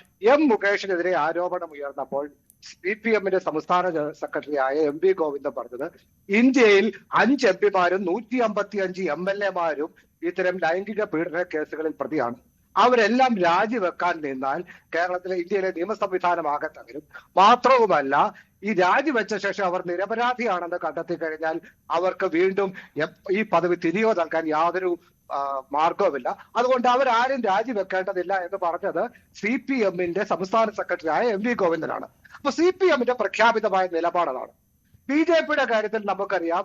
G: മുകേഷിനെതിരെ ആരോപണം ഉയർന്നപ്പോൾ CPM-ന്റെ സംസ്ഥാന ജനറൽ സെക്രട്ടറിയായ MV ഗോവിന്ദൻ പറഞ്ഞത് ഇന്ത്യയിൽ 5 MP-മാരും 155 MLA-മാരും ഇത്തരം ലൈംഗിക പീഡന കേസുകളിൽ പ്രതിയാണ്. അവരെല്ലാം രാജിവെക്കാൻ നിന്നാൽ ഇന്ത്യയിലെ നിയമ സംവിധാനമാകെ തകരും. മാത്രവുമല്ല, ഈ രാജിവെച്ച ശേഷം അവർ നിരപരാധിയാണെന്ന് കണ്ടെത്തി കഴിഞ്ഞാൽ അവർക്ക് വീണ്ടും ഈ പദവി തിരികെ നൽകാൻ യാതൊരു മാർഗവുമില്ല. അതുകൊണ്ട് അവരാരും രാജിവെക്കേണ്ടതില്ല എന്ന് പറഞ്ഞത് CPM-ന്റെ സംസ്ഥാന സെക്രട്ടറിയായ MV ഗോവിന്ദനാണ്. അപ്പൊ CPM-ന്റെ പ്രഖ്യാപിതമായ നിലപാടാണ്. BJP-യുടെ കാര്യത്തിൽ നമുക്കറിയാം.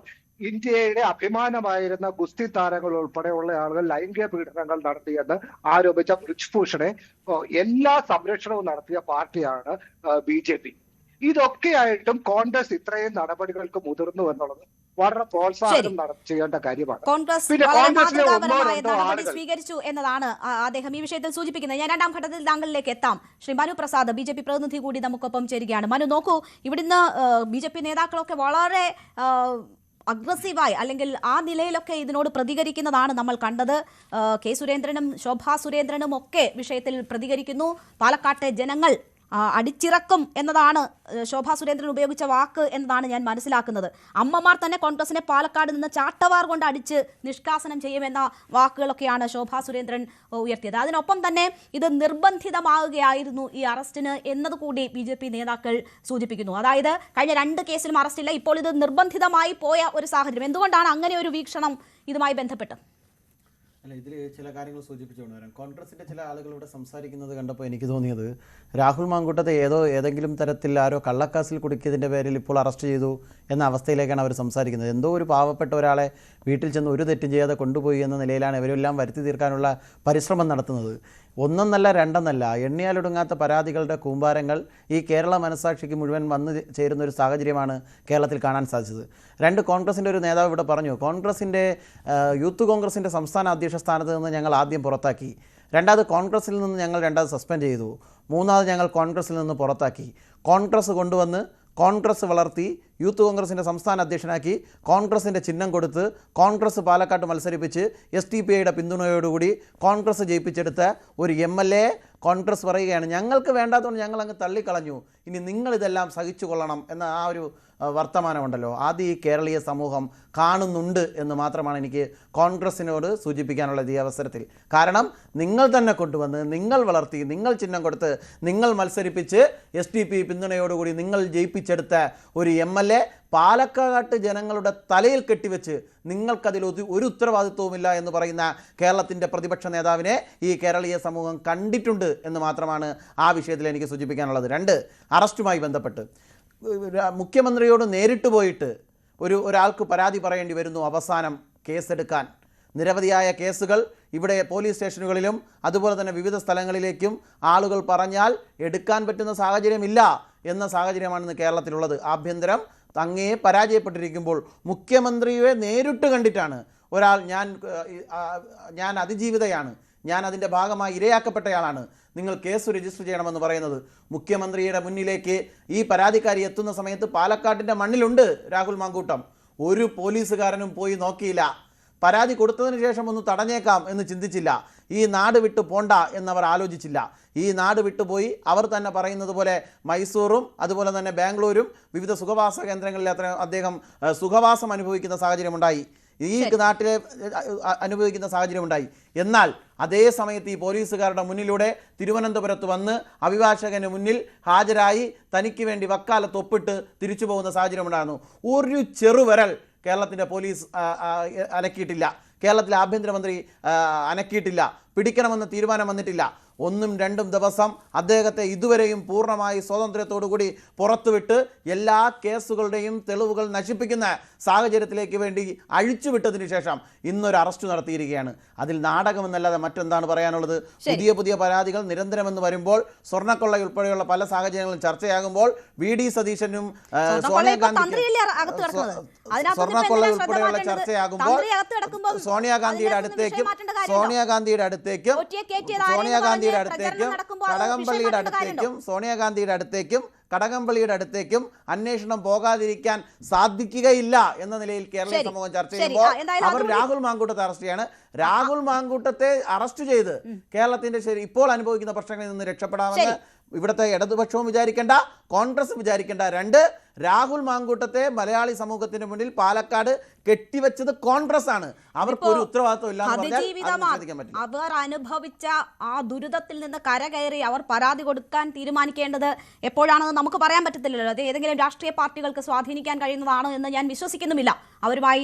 G: ഇന്ത്യയുടെ അഭിമാനമായിരുന്ന ഗുസ്തി താരങ്ങൾ ഉൾപ്പെടെയുള്ള ആളുകൾ ലൈംഗിക പീഡനങ്ങൾ നടത്തിയെന്ന് ആരോപിച്ച ബ്രിജ്ഭൂഷണെ എല്ലാ സംരക്ഷണവും നടത്തിയ പാർട്ടിയാണ് BJP. ഇതൊക്കെയായിട്ടും കോൺഗ്രസ് ഇത്രയും നടപടികൾക്ക് മുതിർന്നു എന്നുള്ളത് വളരെ പ്രോത്സാഹനം ചെയ്യേണ്ട കാര്യമാണ്.
C: കോൺഗ്രസ് മാതൃകാപരമായ നടപടി സ്വീകരിച്ചു എന്നതാണ് അദ്ദേഹം ഈ വിഷയത്തിൽ സൂചിപ്പിക്കുന്നത്. ഞാൻ രണ്ടാം ഘട്ടത്തിൽ താങ്കളിലേക്ക് എത്താം. ശ്രീ മനു പ്രസാദ്, BJP പ്രതിനിധി കൂടി നമുക്കൊപ്പം ചേരുകയാണ്. മനു, നോക്കൂ, ഇവിടുന്ന് BJP നേതാക്കളൊക്കെ വളരെ അഗ്രസീവായി അല്ലെങ്കിൽ ആ നിലയിലൊക്കെ ഇതിനോട് പ്രതികരിക്കുന്നതാണ് നമ്മൾ കണ്ടത്. കെ സുരേന്ദ്രനും ശോഭാ സുരേന്ദ്രനും ഒക്കെ വിഷയത്തിൽ പ്രതികരിക്കുന്നു. പാലക്കാട്ടെ ജനങ്ങൾ അടിച്ചിറക്കും എന്നതാണ് ശോഭാ സുരേന്ദ്രൻ ഉപയോഗിച്ച വാക്ക് എന്നതാണ് ഞാൻ മനസ്സിലാക്കുന്നത്. അമ്മമാർ തന്നെ കോൺഗ്രസിനെ പാലക്കാട് നിന്ന് ചാട്ടവാർ കൊണ്ട് അടിച്ച് നിഷ്കാസനം ചെയ്യുമെന്ന വാക്കുകളൊക്കെയാണ് ശോഭാ സുരേന്ദ്രൻ ഉയർത്തിയത്. അതിനൊപ്പം തന്നെ ഇത് നിർബന്ധിതമാവുകയായിരുന്നു ഈ അറസ്റ്റിന് എന്നതുകൂടി BJP നേതാക്കൾ സൂചിപ്പിക്കുന്നു. അതായത് കഴിഞ്ഞ 2 കേസിലും അറസ്റ്റില്ല, ഇപ്പോൾ ഇത് നിർബന്ധിതമായി പോയ ഒരു സാഹചര്യം. എന്തുകൊണ്ടാണ് അങ്ങനെ ഒരു വീക്ഷണം ഇതുമായി ബന്ധപ്പെട്ട്?
H: അല്ല, ഇതിൽ ചില കാര്യങ്ങൾ സൂചിപ്പിച്ചുകൊണ്ട് വരാം. കോൺഗ്രസിൻ്റെ ചില ആളുകൾ ഇവിടെ സംസാരിക്കുന്നത് കണ്ടപ്പോൾ എനിക്ക് തോന്നിയത് രാഹുൽ മാങ്കൂട്ടത്തെ ഏതെങ്കിലും തരത്തിൽ ആരോ കള്ളക്കാസിൽ കുടുക്കിയതിൻ്റെ പേരിൽ ഇപ്പോൾ അറസ്റ്റ് ചെയ്തു എന്ന അവസ്ഥയിലേക്കാണ് അവർ സംസാരിക്കുന്നത്. എന്തോ ഒരു പാവപ്പെട്ട ഒരാളെ വീട്ടിൽ ചെന്ന് ഒരു തെറ്റും ചെയ്യാതെ കൊണ്ടുപോയി എന്ന നിലയിലാണ് ഇവരെല്ലാം വരുത്തി തീർക്കാനുള്ള പരിശ്രമം നടത്തുന്നത്. ഒന്നല്ല രണ്ടെന്നല്ല, എണ്ണിയാലൊടുങ്ങാത്ത പരാതികളുടെ കൂമ്പാരങ്ങൾ ഈ കേരള മനസ്സാക്ഷിക്ക് മുഴുവൻ വന്നു ചേരുന്ന ഒരു സാഹചര്യമാണ് കേരളത്തിൽ കാണാൻ സാധിച്ചത്. 2 കോൺഗ്രസിൻ്റെ ഒരു നേതാവ് ഇവിടെ പറഞ്ഞു, യൂത്ത് കോൺഗ്രസിൻ്റെ സംസ്ഥാന അധ്യക്ഷ സ്ഥാനത്ത് നിന്ന് ഞങ്ങൾ ആദ്യം പുറത്താക്കി, രണ്ടാമത് കോൺഗ്രസിൽ നിന്ന് ഞങ്ങൾ സസ്പെൻഡ് ചെയ്തു, മൂന്നാമത് ഞങ്ങൾ കോൺഗ്രസിൽ നിന്ന് പുറത്താക്കി, കോൺഗ്രസ് കൊണ്ടുവന്ന് കോൺഗ്രസ് വളർത്തി യൂത്ത് കോൺഗ്രസിൻ്റെ സംസ്ഥാന അധ്യക്ഷനാക്കി, കോൺഗ്രസിൻ്റെ ചിഹ്നം കൊടുത്ത് കോൺഗ്രസ് പാലക്കാട്ട് മത്സരിപ്പിച്ച് SDPIയുടെ പിന്തുണയോടുകൂടി കോൺഗ്രസ് ജയിപ്പിച്ചെടുത്ത ഒരു MLA കോൺഗ്രസ് പറയുകയാണ് ഞങ്ങൾക്ക് വേണ്ടാത്തതുകൊണ്ട് ഞങ്ങൾ അങ്ങ് തള്ളിക്കളഞ്ഞു, ഇനി നിങ്ങളിതെല്ലാം സഹിച്ചു കൊള്ളണം എന്ന ആ ഒരു വർത്തമാനമുണ്ടല്ലോ, അത് ഈ കേരളീയ സമൂഹം കാണുന്നുണ്ട് എന്ന് മാത്രമാണ് എനിക്ക് കോൺഗ്രസിനോട് സൂചിപ്പിക്കാനുള്ളത് ഈ അവസരത്തിൽ. കാരണം നിങ്ങൾ തന്നെ കൊണ്ടുവന്ന്, നിങ്ങൾ വളർത്തി, നിങ്ങൾ ചിഹ്നം കൊടുത്ത്, നിങ്ങൾ മത്സരിപ്പിച്ച് SDPI പിന്തുണയോടുകൂടി നിങ്ങൾ ജയിപ്പിച്ചെടുത്ത ഒരു MLA MLA പാലക്കാട്ട് ജനങ്ങളുടെ തലയിൽ കെട്ടിവെച്ച് നിങ്ങൾക്കതിൽ ഒരു ഉത്തരവാദിത്വവുമില്ല എന്ന് പറയുന്ന കേരളത്തിൻ്റെ പ്രതിപക്ഷ നേതാവിനെ ഈ കേരളീയ സമൂഹം കണ്ടിട്ടുണ്ട് എന്ന് മാത്രമാണ് ആ വിഷയത്തിൽ എനിക്ക് സൂചിപ്പിക്കാനുള്ളത്. 2, അറസ്റ്റുമായി ബന്ധപ്പെട്ട് മുഖ്യമന്ത്രിയോട് നേരിട്ട് പോയിട്ട് ഒരാൾക്ക് പരാതി പറയേണ്ടി വരുന്നു അവസാനം കേസെടുക്കാൻ. നിരവധിയായ കേസുകൾ ഇവിടെ പോലീസ് സ്റ്റേഷനുകളിലും അതുപോലെ തന്നെ വിവിധ സ്ഥലങ്ങളിലേക്കും ആളുകൾ പറഞ്ഞാൽ എടുക്കാൻ പറ്റുന്ന സാഹചര്യമില്ല എന്ന സാഹചര്യമാണ് ഇന്ന് കേരളത്തിലുള്ളത്. ആഭ്യന്തരം അങ്ങേ പരാജയപ്പെട്ടിരിക്കുമ്പോൾ മുഖ്യമന്ത്രിയെ നേരിട്ട് കണ്ടിട്ടാണ് ഒരാൾ ഞാൻ അതിജീവിതയാണ്, ഞാൻ അതിൻ്റെ ഭാഗമായി ഇരയാക്കപ്പെട്ടയാളാണ്, നിങ്ങൾ കേസ് രജിസ്റ്റർ ചെയ്യണമെന്ന് പറയുന്നത്. മുഖ്യമന്ത്രിയുടെ മുന്നിലേക്ക് ഈ പരാതിക്കാരി എത്തുന്ന സമയത്ത് പാലക്കാട്ടിൻ്റെ മണ്ണിലുണ്ട് രാഹുൽ മാങ്കൂട്ടം. ഒരു പോലീസുകാരനും പോയി നോക്കിയില്ല. പരാതി കൊടുത്തതിന് ശേഷം ഒന്ന് തടഞ്ഞേക്കാം എന്ന് ചിന്തിച്ചില്ല. ഈ നാട് വിട്ടു പോണ്ട എന്നവർ ആലോചിച്ചില്ല. ഈ നാട് വിട്ടുപോയി അവർ തന്നെ പറയുന്നത് പോലെ മൈസൂറും അതുപോലെ തന്നെ ബാംഗ്ലൂരും വിവിധ സുഖവാസ കേന്ദ്രങ്ങളിൽ അദ്ദേഹം സുഖവാസം അനുഭവിക്കുന്ന സാഹചര്യമുണ്ടായി. ഈ നാട്ടിലെ അനുഭവിക്കുന്ന സാഹചര്യമുണ്ടായി. എന്നാൽ അതേ സമയത്ത് ഈ പോലീസുകാരുടെ മുന്നിലൂടെ തിരുവനന്തപുരത്ത് വന്ന് അഭിഭാഷകന് മുന്നിൽ ഹാജരായി തനിക്ക് വേണ്ടി വക്കാലത്ത് ഒപ്പിട്ട് തിരിച്ചു പോകുന്ന സാഹചര്യമുണ്ടായിരുന്നു. ഒരു ചെറുവിരൽ കേരളത്തിൻ്റെ പോലീസ് അനക്കിയിട്ടില്ല, കേരളത്തിലെ ആഭ്യന്തരമന്ത്രി അനക്കിയിട്ടില്ല, പിടിക്കണമെന്ന് തീരുമാനം വന്നിട്ടില്ല. 1, 2 ദിവസം അദ്ദേഹത്തെ ഇതുവരെയും പൂർണ്ണമായി സ്വാതന്ത്ര്യത്തോടുകൂടി പുറത്തുവിട്ട് എല്ലാ കേസുകളുടെയും തെളിവുകൾ നശിപ്പിക്കുന്ന സാഹചര്യത്തിലേക്ക് വേണ്ടി അഴിച്ചുവിട്ടതിന് ശേഷം ഇന്നൊരു അറസ്റ്റ് നടത്തിയിരിക്കുകയാണ്. അതിൽ നാടകമെന്നല്ലാതെ മറ്റെന്താണ് പറയാനുള്ളത്? പുതിയ പരാതികൾ നിരന്തരമെന്ന് വരുമ്പോൾ, സ്വർണ്ണക്കൊള്ള ഉൾപ്പെടെയുള്ള പല സാഹചര്യങ്ങളും ചർച്ചയാകുമ്പോൾ VD സതീശനും സ്വർണ്ണക്കൊള്ള ഉൾപ്പെടെയുള്ള ചർച്ചയാകുമ്പോൾ സോണിയാഗാന്ധിയുടെ അടുത്തേക്കും കടകംപള്ളിയുടെ അടുത്തേക്കും അന്വേഷണം പോകാതിരിക്കാൻ സാധിക്കുകയില്ല എന്ന നിലയിൽ കേരള സമൂഹം ചർച്ച ചെയ്യുമ്പോൾ അവർ രാഹുൽ മാങ്കൂട്ടത്തെ അറസ്റ്റ് ചെയ്യാണ്. രാഹുൽ മാങ്കൂട്ടത്തെ അറസ്റ്റ് ചെയ്ത് കേരളത്തിന്റെ ഇപ്പോൾ അനുഭവിക്കുന്ന പ്രശ്നങ്ങളിൽ നിന്ന് രക്ഷപ്പെടാമെന്ന് ഇവിടുത്തെ ഇടതുപക്ഷവും വിചാരിക്കേണ്ട, കോൺഗ്രസും വിചാരിക്കേണ്ട. 2, രാഹുൽ മാങ്കൂട്ടത്തെ മലയാളി സമൂഹത്തിന് മുന്നിൽ പാലക്കാട് കെട്ടിവെച്ചത് കോൺഗ്രസ് ആണ്. അവർക്ക് ഒരു ഉത്തരവാദിത്വം ഇല്ല.
C: അവർ അനുഭവിച്ച ആ ദുരിതത്തിൽ നിന്ന് കരകയറി അവർ പരാതി കൊടുക്കാൻ തീരുമാനിക്കേണ്ടത് എപ്പോഴാണെന്ന് നമുക്ക് പറയാൻ പറ്റത്തില്ലല്ലോ. അത് ഏതെങ്കിലും രാഷ്ട്രീയ പാർട്ടികൾക്ക് സ്വാധീനിക്കാൻ കഴിയുന്നതാണോ എന്ന് ഞാൻ വിശ്വസിക്കുന്നുമില്ല. അവരുമായി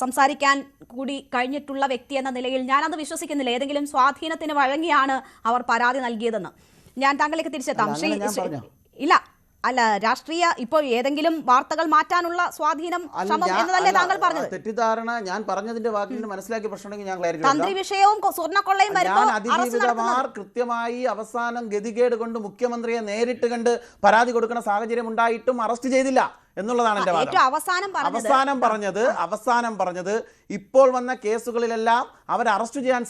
C: സംസാരിക്കാൻ കൂടി കഴിഞ്ഞിട്ടുള്ള വ്യക്തി എന്ന നിലയിൽ ഞാനത് വിശ്വസിക്കുന്നില്ല. ഏതെങ്കിലും സ്വാധീനത്തിന് വഴങ്ങിയാണ് അവർ പരാതി നൽകിയതെന്ന്. ഞാൻ താങ്കളിലേക്ക് തിരിച്ചെത്താം. ഇല്ല അല്ല, രാഷ്ട്രീയ ഇപ്പോൾ ഏതെങ്കിലും വാർത്തകൾ മാറ്റാനുള്ള സ്വാധീനം എന്നതല്ലേ താങ്കൾ പറഞ്ഞത്?
H: തെറ്റിദ്ധാരണ ഞാൻ പറഞ്ഞതിന്റെ വാക്കിൽ മനസ്സിലാക്കിയ പ്രശ്നമെങ്കിൽ ഞാൻ
C: തന്ത്രി വിഷയവും സ്വർണ്ണക്കൊള്ളയും
H: അതിജീവിതമാർ കൃത്യമായി അവസാനം ഗതികേട് കൊണ്ട് മുഖ്യമന്ത്രിയെ നേരിട്ട് കണ്ട് പരാതി കൊടുക്കുന്ന സാഹചര്യം ഉണ്ടായിട്ടും അറസ്റ്റ് ചെയ്തില്ല എന്നുള്ളതാണ് എന്റെ വാദം. അവസാനം പറഞ്ഞത് ഇപ്പോൾ വന്ന കേസുകളിലെല്ലാം അവർ അറസ്റ്റ് ചെയ്യാൻ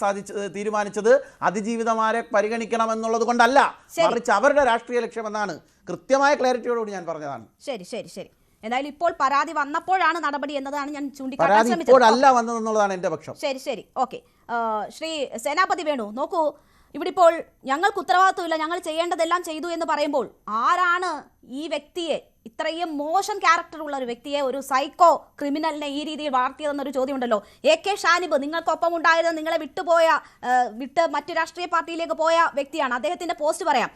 H: തീരുമാനിച്ചത് അതിജീവിതമാരെ പരിഗണിക്കണം എന്നുള്ളത് കൊണ്ടല്ല, മറിച്ച് അവരുടെ രാഷ്ട്രീയ ലക്ഷ്യമെന്നാണ് കൃത്യമായ ക്ലാരിറ്റിയോടുകൂടി ഞാൻ പറഞ്ഞതാണ്.
C: ശരി ശരി ശരി എന്തായാലും ഇപ്പോൾ പരാതി വന്നപ്പോഴാണ് നടപടി എന്നതാണ് ഞാൻ
H: ചൂണ്ടിക്കാട്ടാൻ ശ്രമിച്ചത്. വന്നതെന്നുള്ളതാണ് എന്റെ പക്ഷം.
C: ശരി ശരി ഓക്കെ. ശ്രീ സേനാപതി വേണു, നോക്കൂ, ഇവിടെ ഇപ്പോൾ ഞങ്ങൾക്ക് ഉത്തരവാദിത്വമില്ല, ഞങ്ങൾ ചെയ്യേണ്ടതെല്ലാം ചെയ്തു എന്ന് പറയുമ്പോൾ ആരാണ് ഈ വ്യക്തിയെ, ഇത്രയും മോശം ക്യാരക്ടർ ഉള്ള ഒരു വ്യക്തിയെ, ഒരു സൈക്കോ ക്രിമിനലിനെ ഈ രീതിയിൽ വളർത്തിയതെന്നൊരു ചോദ്യമുണ്ടല്ലോ. AK ഷാനിബ് നിങ്ങൾക്കൊപ്പം ഉണ്ടായിരുന്ന, നിങ്ങളെ വിട്ട് മറ്റു രാഷ്ട്രീയ പാർട്ടിയിലേക്ക് പോയ വ്യക്തിയാണ്. അദ്ദേഹത്തിന്റെ പോസ്റ്റ് പറയാം.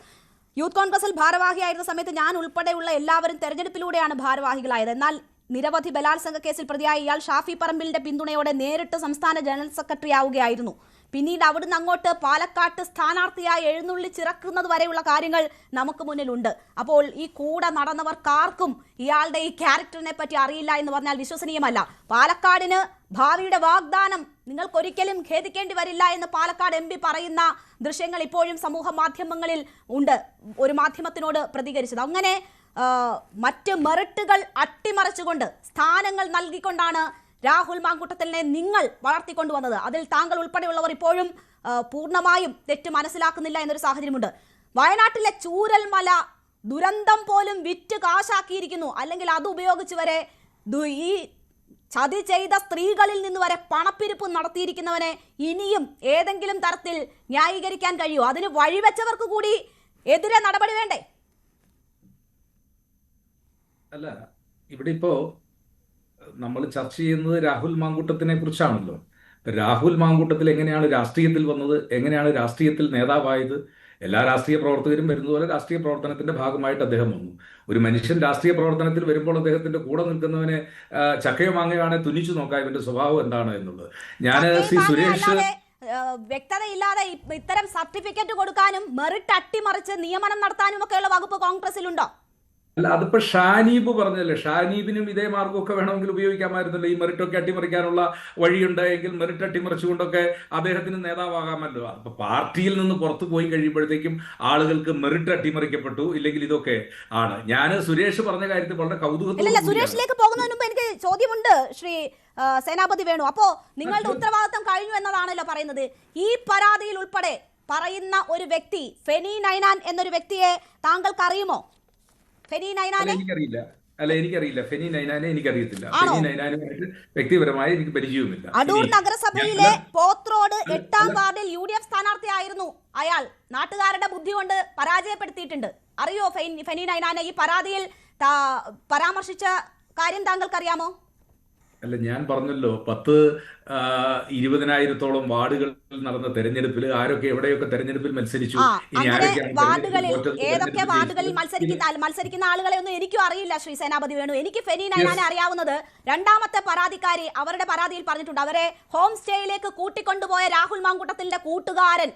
C: യൂത്ത് കോൺഗ്രസിൽ ഭാരവാഹിയായിരുന്ന സമയത്ത് ഞാൻ ഉൾപ്പെടെയുള്ള എല്ലാവരും തെരഞ്ഞെടുപ്പിലൂടെയാണ് ഭാരവാഹികളായത്. എന്നാൽ നിരവധി ബലാത്സംഗ കേസിൽ പ്രതിയായ ഇയാൾ ഷാഫി പറമ്പിലിന്റെ പിന്തുണയോടെ നേരിട്ട് സംസ്ഥാന ജനറൽ സെക്രട്ടറി ആവുകയായിരുന്നു. പിന്നീട് അവിടുന്ന് അങ്ങോട്ട് പാലക്കാട്ട് സ്ഥാനാർത്ഥിയായി എഴുന്നള്ളിച്ചിറക്കുന്നത് വരെയുള്ള കാര്യങ്ങൾ നമുക്ക് മുന്നിലുണ്ട്. അപ്പോൾ ഈ കൂടെ നടന്നവർക്കാർക്കും ഇയാളുടെ ഈ ക്യാരക്ടറിനെ പറ്റി അറിയില്ല എന്ന് പറഞ്ഞാൽ വിശ്വസനീയമല്ല. പാലക്കാടിന് ഭാവിയുടെ വാഗ്ദാനം നിങ്ങൾക്കൊരിക്കലും ഖേദിക്കേണ്ടി വരില്ല എന്ന് പാലക്കാട് MP പറയുന്ന ദൃശ്യങ്ങൾ ഇപ്പോഴും സമൂഹ മാധ്യമങ്ങളിൽ ഉണ്ട്. ഒരു മാധ്യമത്തിനോട് പ്രതികരിച്ചത് അങ്ങനെ മറ്റ് മെറിറ്റുകൾ അട്ടിമറിച്ചുകൊണ്ട് സ്ഥാനങ്ങൾ നൽകിക്കൊണ്ടാണ് രാഹുൽ മാങ്കൂട്ടത്തിലിനെ നിങ്ങൾ വളർത്തിക്കൊണ്ടുവന്നത്. അതിൽ താങ്കൾ ഉൾപ്പെടെയുള്ളവർ ഇപ്പോഴും പൂർണ്ണമായും തെറ്റ് മനസ്സിലാക്കുന്നില്ല എന്നൊരു സാഹചര്യമുണ്ട്. വയനാട്ടിലെ ചൂരൽമല ദുരന്തം പോലും വിറ്റ് കാശാക്കിയിരിക്കുന്നു. അല്ലെങ്കിൽ അത് ഉപയോഗിച്ച് വരെ ഈ ചതി ചെയ്ത സ്ത്രീകളിൽ നിന്ന് വരെ പണപ്പിരിപ്പ് നടത്തിയിരിക്കുന്നവനെ ഇനിയും ഏതെങ്കിലും തരത്തിൽ ന്യായീകരിക്കാൻ കഴിയുമോ? അതിന് വഴിവെച്ചവർക്ക് കൂടി എതിരെ നടപടി വേണ്ടേ?
E: അല്ല, ഇവിടെ ഇപ്പോ നമ്മൾ ചർച്ച ചെയ്യുന്നത് രാഹുൽ മാങ്കൂട്ടത്തിനെ കുറിച്ചാണല്ലോ. രാഹുൽ മാങ്കൂട്ടത്തിൽ എങ്ങനെയാണ് രാഷ്ട്രീയത്തിൽ വന്നത്, എങ്ങനെയാണ് രാഷ്ട്രീയത്തിൽ നേതാവായത്, എല്ലാ രാഷ്ട്രീയ പ്രവർത്തകരും വരുന്നതുപോലെ രാഷ്ട്രീയ പ്രവർത്തനത്തിന്റെ ഭാഗമായിട്ട് അദ്ദേഹം വന്നു. ഒരു മനുഷ്യൻ രാഷ്ട്രീയ പ്രവർത്തനത്തിൽ വരുമ്പോൾ അദ്ദേഹത്തിന്റെ കൂടെ നിൽക്കുന്നവനെ ചക്കയോ മാങ്ങയാണ് തുന്നിച്ചു നോക്കാം ഇവന്റെ സ്വഭാവം എന്താണ് എന്നുള്ളത്. ഞാൻ ശ്രീ സുരേഷ്
C: വ്യക്തതയില്ലാതെ ഇത്തരം സർട്ടിഫിക്കറ്റ് കൊടുക്കാനും മെറിറ്റ് അട്ടിമറിച്ച് നിയമനം നടത്താനും ഒക്കെയുള്ള വകുപ്പ് കോൺഗ്രസിലുണ്ടോ?
E: അല്ല, അതിപ്പോ ഷാനീബ് പറഞ്ഞല്ലേ, ഷാനീബിനും ഇതേ മാർഗമൊക്കെ വേണമെങ്കിൽ ഉപയോഗിക്കാമായിരുന്നല്ലോ. ഈ മെറിറ്റൊക്കെ അട്ടിമറിക്കാനുള്ള വഴിയുണ്ടായെങ്കിൽ മെറിറ്റ് അട്ടിമറിച്ചുകൊണ്ടൊക്കെ അദ്ദേഹത്തിന് നേതാവാകാമല്ലോ. അപ്പൊ പാർട്ടിയിൽ നിന്ന് പുറത്തു പോയി കഴിയുമ്പോഴത്തേക്കും ആളുകൾക്ക് മെറിറ്റ് അട്ടിമറിക്കപ്പെട്ടു ഇല്ലെങ്കിൽ ഇതൊക്കെ ആണ്. ഞാൻ സുരേഷ് പറഞ്ഞ കാര്യത്തിൽ വളരെ കൗതുകത്തോടെ
C: സുരേഷിലേക്ക് പോകുന്നതിന് മുമ്പ് എനിക്ക് ചോദ്യമുണ്ട് ശ്രീ സേനാപതി വേണു. അപ്പോ നിങ്ങളുടെ ഉത്തരവാദിത്തം കഴിഞ്ഞു എന്നതാണല്ലോ പറയുന്നത്. ഈ പരാതിയിൽ ഉൾപ്പെടെ പറയുന്ന ഒരു വ്യക്തി ഫെനി നൈനാൻ എന്നൊരു വ്യക്തിയെ താങ്കൾക്ക് അറിയുമോ? ഫെനി നൈനാനെ
E: എനിക്കറിയില്ല. ഫെനി നൈനാനെ എനിക്കറിയത്തില്ല. ഫെനി നൈനാനുമായിട്ട് വ്യക്തിപരമായി എനിക്ക് പരിചയവുമില്ല.
C: അടൂർ നഗരസഭയിലെ പോത്ത് 8ാം വാർഡിൽ UDF സ്ഥാനാർത്ഥിയായിരുന്നു അയാൾ. നാട്ടുകാരുടെ ബുദ്ധി കൊണ്ട് പരാജയപ്പെടുത്തിയിട്ടുണ്ട്. അറിയോ ഫെനി നൈനാനെ? ഈ പരാതിയിൽ പരാമർശിച്ച കാര്യം താങ്കൾക്കറിയാമോ?
E: അല്ല, ഞാൻ പറഞ്ഞല്ലോ 10-20,000-ഓളം വാർഡുകളിൽ നടന്ന തെരഞ്ഞെടുപ്പിൽ ആരൊക്കെ എവിടെയൊക്കെ തെരഞ്ഞെടുപ്പിൽ മത്സരിച്ചു.
C: വാർഡുകളിൽ ഏതൊക്കെ വാർഡുകളിൽ മത്സരിക്കുന്ന ആളുകളെ ഒന്നും എനിക്കും അറിയില്ല ശ്രീ സേനാപതി വേണു. എനിക്ക് ഫെനി നൈനാനെ അറിയാവുന്നത് രണ്ടാമത്തെ പരാതിക്കാരി അവരുടെ പരാതിയിൽ പറഞ്ഞിട്ടുണ്ട്. അവരെ ഹോം സ്റ്റേയിലേക്ക് കൂട്ടിക്കൊണ്ടുപോയ രാഹുൽ മാങ്കൂട്ടത്തിന്റെ കൂട്ടുകാരൻ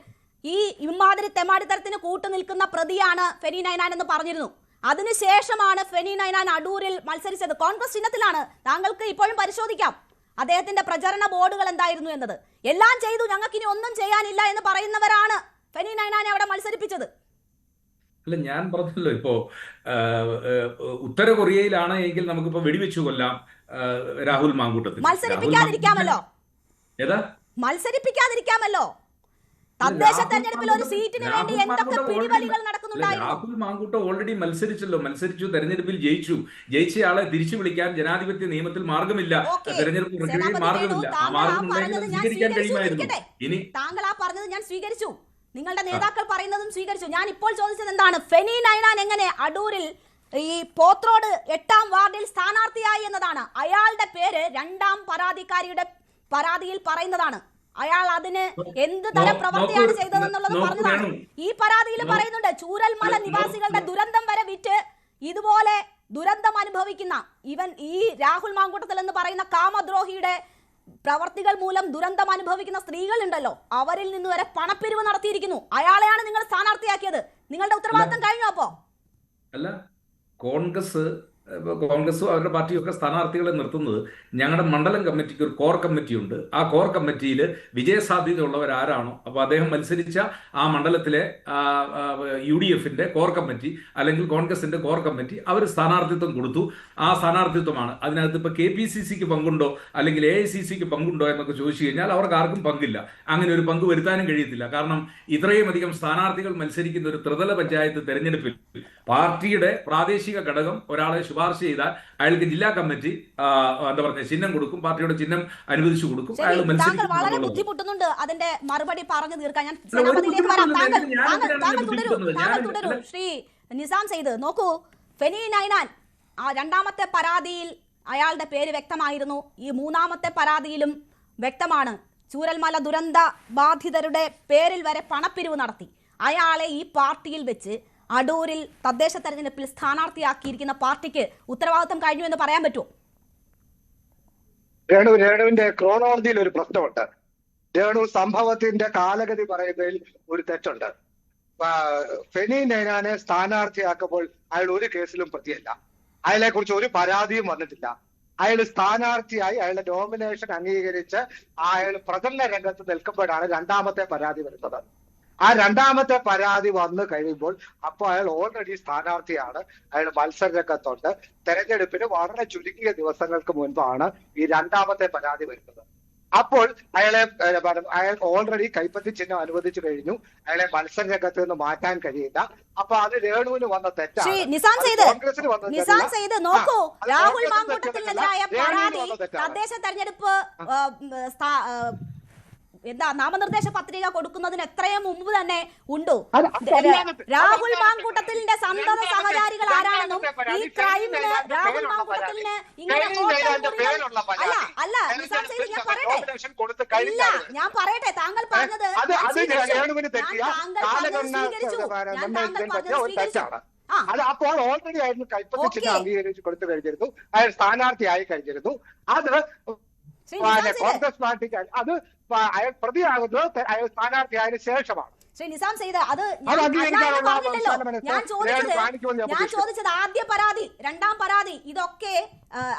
C: ഈ ഇമാതിരി തെമാടിത്തരത്തിന് കൂട്ടുനിൽക്കുന്ന പ്രതിയാണ് ഫെനി നൈനാൻ എന്ന് പറഞ്ഞിരുന്നു. അതിനുശേഷമാണ് ഫെനി നൈനാൻ അടൂരിൽ മത്സരിച്ചത്. കോൺഗ്രസ് ചിഹ്നത്തിലാണ്. താങ്കൾക്ക് ഇപ്പോഴും പരിശോധിക്കാം അദ്ദേഹത്തിന്റെ പ്രചരണ ബോർഡുകൾ എന്തായിരുന്നു എന്നത്. എല്ലാം ചെയ്തു, ഞങ്ങൾക്ക് ഇനി ഒന്നും ചെയ്യാനില്ല എന്ന് പറയുന്നവരാണ് ഫെനി നൈനാനെ അവിടെ മത്സരിപ്പിച്ചത്.
E: അല്ല, ഞാൻ പറഞ്ഞല്ലോ, ഇപ്പോ ഉത്തര കൊറിയയിലാണ് എങ്കിൽ നമുക്കിപ്പോ വെടിവെച്ചു കൊല്ലാം രാഹുൽ മാങ്കൂട്ടത്തിൽ.
C: മത്സരിപ്പിക്കാതിരിക്കാമല്ലോ.
E: ഏതാ
C: മത്സരിപ്പിക്കാതിരിക്കാമല്ലോ? തദ്ദേശ തെരഞ്ഞെടുപ്പിൽ ഒരു സീറ്റിന് വേണ്ടി എന്തൊക്കെ പിടിവലികൾ നടക്കുന്നുണ്ടായിരുന്നു.
E: രാഹുൽ മാങ്കൂട്ടം ഓൾറെഡി മത്സരിച്ചു, തെരഞ്ഞെടുപ്പിൽ ജയിച്ചയാളെ തിരിച്ചു വിളിക്കാൻ ജനാധിപത്യ നിയമത്തിൽ മാർഗമില്ല, തെരഞ്ഞെടുപ്പ് പ്രക്രിയയിൽ മാർഗമില്ല. ആ മാർഗം സ്വീകരിക്കാൻ കഴിയുമായിരുന്നു. ഇനി
C: താങ്കൾ ആ പറഞ്ഞത് ഞാൻ സ്വീകരിച്ചു, നിങ്ങളുടെ നേതാക്കൾ പറയുന്നതും സ്വീകരിച്ചു. ഞാൻ ഇപ്പോൾ ചോദിച്ചത് എന്താണ്, ഫെനി നൈനാൻ എങ്ങനെ അടൂരിൽ ഈ പോത്ത് 8ാം വാർഡിൽ സ്ഥാനാർത്ഥിയായി എന്നതാണ്. അയാളുടെ പേര് 2ാം പരാതിക്കാരിയുടെ പരാതിയിൽ പറയുന്നതാണ്. അയാൾ അതിന് എന്ത് തരം പ്രവൃത്തിയാണ് ചെയ്തതെന്നുള്ളത് പറഞ്ഞതാണ്. ഈ പരാതിയിൽ പറയുന്നുണ്ട് ചൂരൽമല നിവാസികളുടെ ദുരന്തം വരെ വിറ്റ് ഇതുപോലെ ദുരന്തം അനുഭവിക്കുന്ന ഈ രാഹുൽ മാങ്കൂട്ടത്തിൽ എന്ന് പറയുന്ന കാമദ്രോഹിയുടെ പ്രവർത്തികൾ മൂലം ദുരന്തം അനുഭവിക്കുന്ന സ്ത്രീകളുണ്ടല്ലോ, അവരിൽ നിന്ന് വരെ പണപ്പിരിവ് നടത്തിയിരിക്കുന്നു. അയാളെയാണ് നിങ്ങൾ സ്ഥാനാർത്ഥിയാക്കിയത്. നിങ്ങളുടെ ഉത്തരവാദിത്തം കഴിഞ്ഞു. അപ്പോ
E: അല്ല, കോൺഗ്രസും അവരുടെ പാർട്ടിയും ഒക്കെ സ്ഥാനാർത്ഥികളെ നിർത്തുന്നത് ഞങ്ങളുടെ മണ്ഡലം കമ്മിറ്റിക്ക് ഒരു കോർ കമ്മിറ്റി ഉണ്ട്. ആ കോർ കമ്മിറ്റിയിൽ വിജയസാധ്യത ഉള്ളവർ ആരാണോ, അപ്പോൾ അദ്ദേഹം മത്സരിച്ച ആ മണ്ഡലത്തിലെ UDFന്റെ കോർ കമ്മിറ്റി അല്ലെങ്കിൽ കോൺഗ്രസിന്റെ കോർ കമ്മിറ്റി അവർ സ്ഥാനാർത്ഥിത്വം കൊടുത്തു. ആ സ്ഥാനാർത്ഥിത്വമാണ്. അതിനകത്ത് ഇപ്പോൾ KPCCക്ക് പങ്കുണ്ടോ അല്ലെങ്കിൽ AICCക്ക് പങ്കുണ്ടോ എന്നൊക്കെ ചോദിച്ചു കഴിഞ്ഞാൽ അവർക്ക് ആർക്കും പങ്കില്ല. അങ്ങനെ ഒരു പങ്ക് വരുത്താനും കഴിയത്തില്ല. കാരണം ഇത്രയും അധികം സ്ഥാനാർത്ഥികൾ മത്സരിക്കുന്ന ഒരു ത്രിതല പഞ്ചായത്ത് തെരഞ്ഞെടുപ്പിൽ പാർട്ടിയുടെ പ്രാദേശിക ഘടകം ഒരാളെ ശുപാർശ ചെയ്താൽ അയാൾക്ക് ജില്ലാ കമ്മിറ്റി ചിഹ്നം കൊടുക്കും, പാർട്ടിയുടെ ചിഹ്നം അനുവദിച്ചു കൊടുക്കും. അയാൾ
C: വളരെ ബുദ്ധിമുട്ടുന്നുണ്ട് അതിന്റെ മറുപടി പറഞ്ഞു തീർക്കാൻ. ഞാൻ തുടരൂ ശ്രീ നിസാം സെയ്ദ്. നോക്കൂ, ഫെനി നൈനാൻ ആ 2ാമത്തെ പരാതിയിൽ അയാളുടെ പേര് വ്യക്തമായിരുന്നു. ഈ 3ാമത്തെ പരാതിയിലും വ്യക്തമാണ്. ചൂരൽമല ദുരന്ത ബാധിതരുടെ പേരിൽ വരെ പണപ്പിരിവ് നടത്തി. അയാളെ ഈ പാർട്ടിയിൽ വെച്ച് അടൂരിൽ തദ്ദേശ തെരഞ്ഞെടുപ്പിൽ സ്ഥാനാർത്ഥിയാക്കിയിരിക്കുന്ന പാർട്ടിക്ക് ഉത്തരവാദിത്തം കഴിഞ്ഞു എന്ന് പറയാൻ പറ്റുമോ?
G: രേണുവിന്റെ ക്രോണോളജിയിൽ ഒരു പ്രശ്നമുണ്ട്. രേണു സംഭവത്തിന്റെ കാലഗതി പറയുന്നതിൽ ഒരു തെറ്റുണ്ട്. ഫെനി നൈനാനെ സ്ഥാനാർത്ഥിയാക്കുമ്പോൾ അയാൾ ഒരു കേസിലും പ്രതിയല്ല. അയാളെ കുറിച്ച് ഒരു പരാതിയും വന്നിട്ടില്ല. അയാൾ സ്ഥാനാർത്ഥിയായി അയാളുടെ നോമിനേഷൻ അംഗീകരിച്ച് അയാൾ പ്രചരണ രംഗത്ത് നിൽക്കുമ്പോഴാണ് 2ാമത്തെ പരാതി വരുന്നത്. ആ 2ാമത്തെ പരാതി വന്നു കഴിയുമ്പോൾ അപ്പോൾ അയാൾ ഓൾറെഡി സ്ഥാനാർത്ഥിയാണ്. അയാൾ മത്സര രംഗത്തുണ്ട്. തെരഞ്ഞെടുപ്പിന് വളരെ ചുരുങ്ങിയ ദിവസങ്ങൾക്ക് മുൻപാണ് ഈ 2ാമത്തെ പരാതി വരുന്നത്. അപ്പോൾ അയാൾ ഓൾറെഡി കൈപ്പത്തി ചിഹ്നം അനുവദിച്ചു കഴിഞ്ഞു. അയാളെ മത്സര രംഗത്ത് നിന്ന് മാറ്റാൻ കഴിയില്ല. അപ്പൊ അത് രേണുവിന് വന്ന തെറ്റാണ്.
C: നോക്കൂ, രാഹുൽ മാങ്കൂട്ടത്തിനെതിരായ പരാതി തദ്ദേശ തെരഞ്ഞെടുപ്പ് എന്താ നാമനിർദ്ദേശ പത്രിക കൊടുക്കുന്നതിന് എത്രയും മുമ്പ് തന്നെ ഉണ്ടോ?
G: അത് ഒന്നാമത്തെ-
C: രാഹുൽ മാങ്കൂട്ടത്തിന്റെ സന്തത സഹചാരികൾ ആരാണെന്നും ഈ ക്രൈമിന് രാഹുൽ മാങ്കൂട്ടത്തിന് ഇങ്ങനെ അല്ല നിസാം സെയ്ദ് ഞാൻ പറയട്ടെ, ഇല്ല ഞാൻ പറയട്ടെ, താങ്കൾ പറഞ്ഞത്
G: അത് രേണുവിന് തെറ്റിയ അത് അപ്പോൾ ഓൾറെഡി ആയിരുന്നു കൈപ്പത്തി ചിഹ്നം അംഗീകരിച്ച് കൊടുത്തു കഴിഞ്ഞിരുന്നു, അയാൾ സ്ഥാനാർത്ഥിയായി കഴിഞ്ഞിരുന്നു. അത് കോൺഗ്രസ് പാർട്ടിക്ക് അത് അയാൾ പ്രതിയാകുന്നത് അയാൾ സ്ഥാനാർത്ഥിയായതിനു ശേഷമാണ്.
C: ശ്രീ നിസാം സെയ്ദ് അത് ഞാൻ ചോദിച്ചത് ആദ്യ പരാതി, രണ്ടാം പരാതി, ഇതൊക്കെ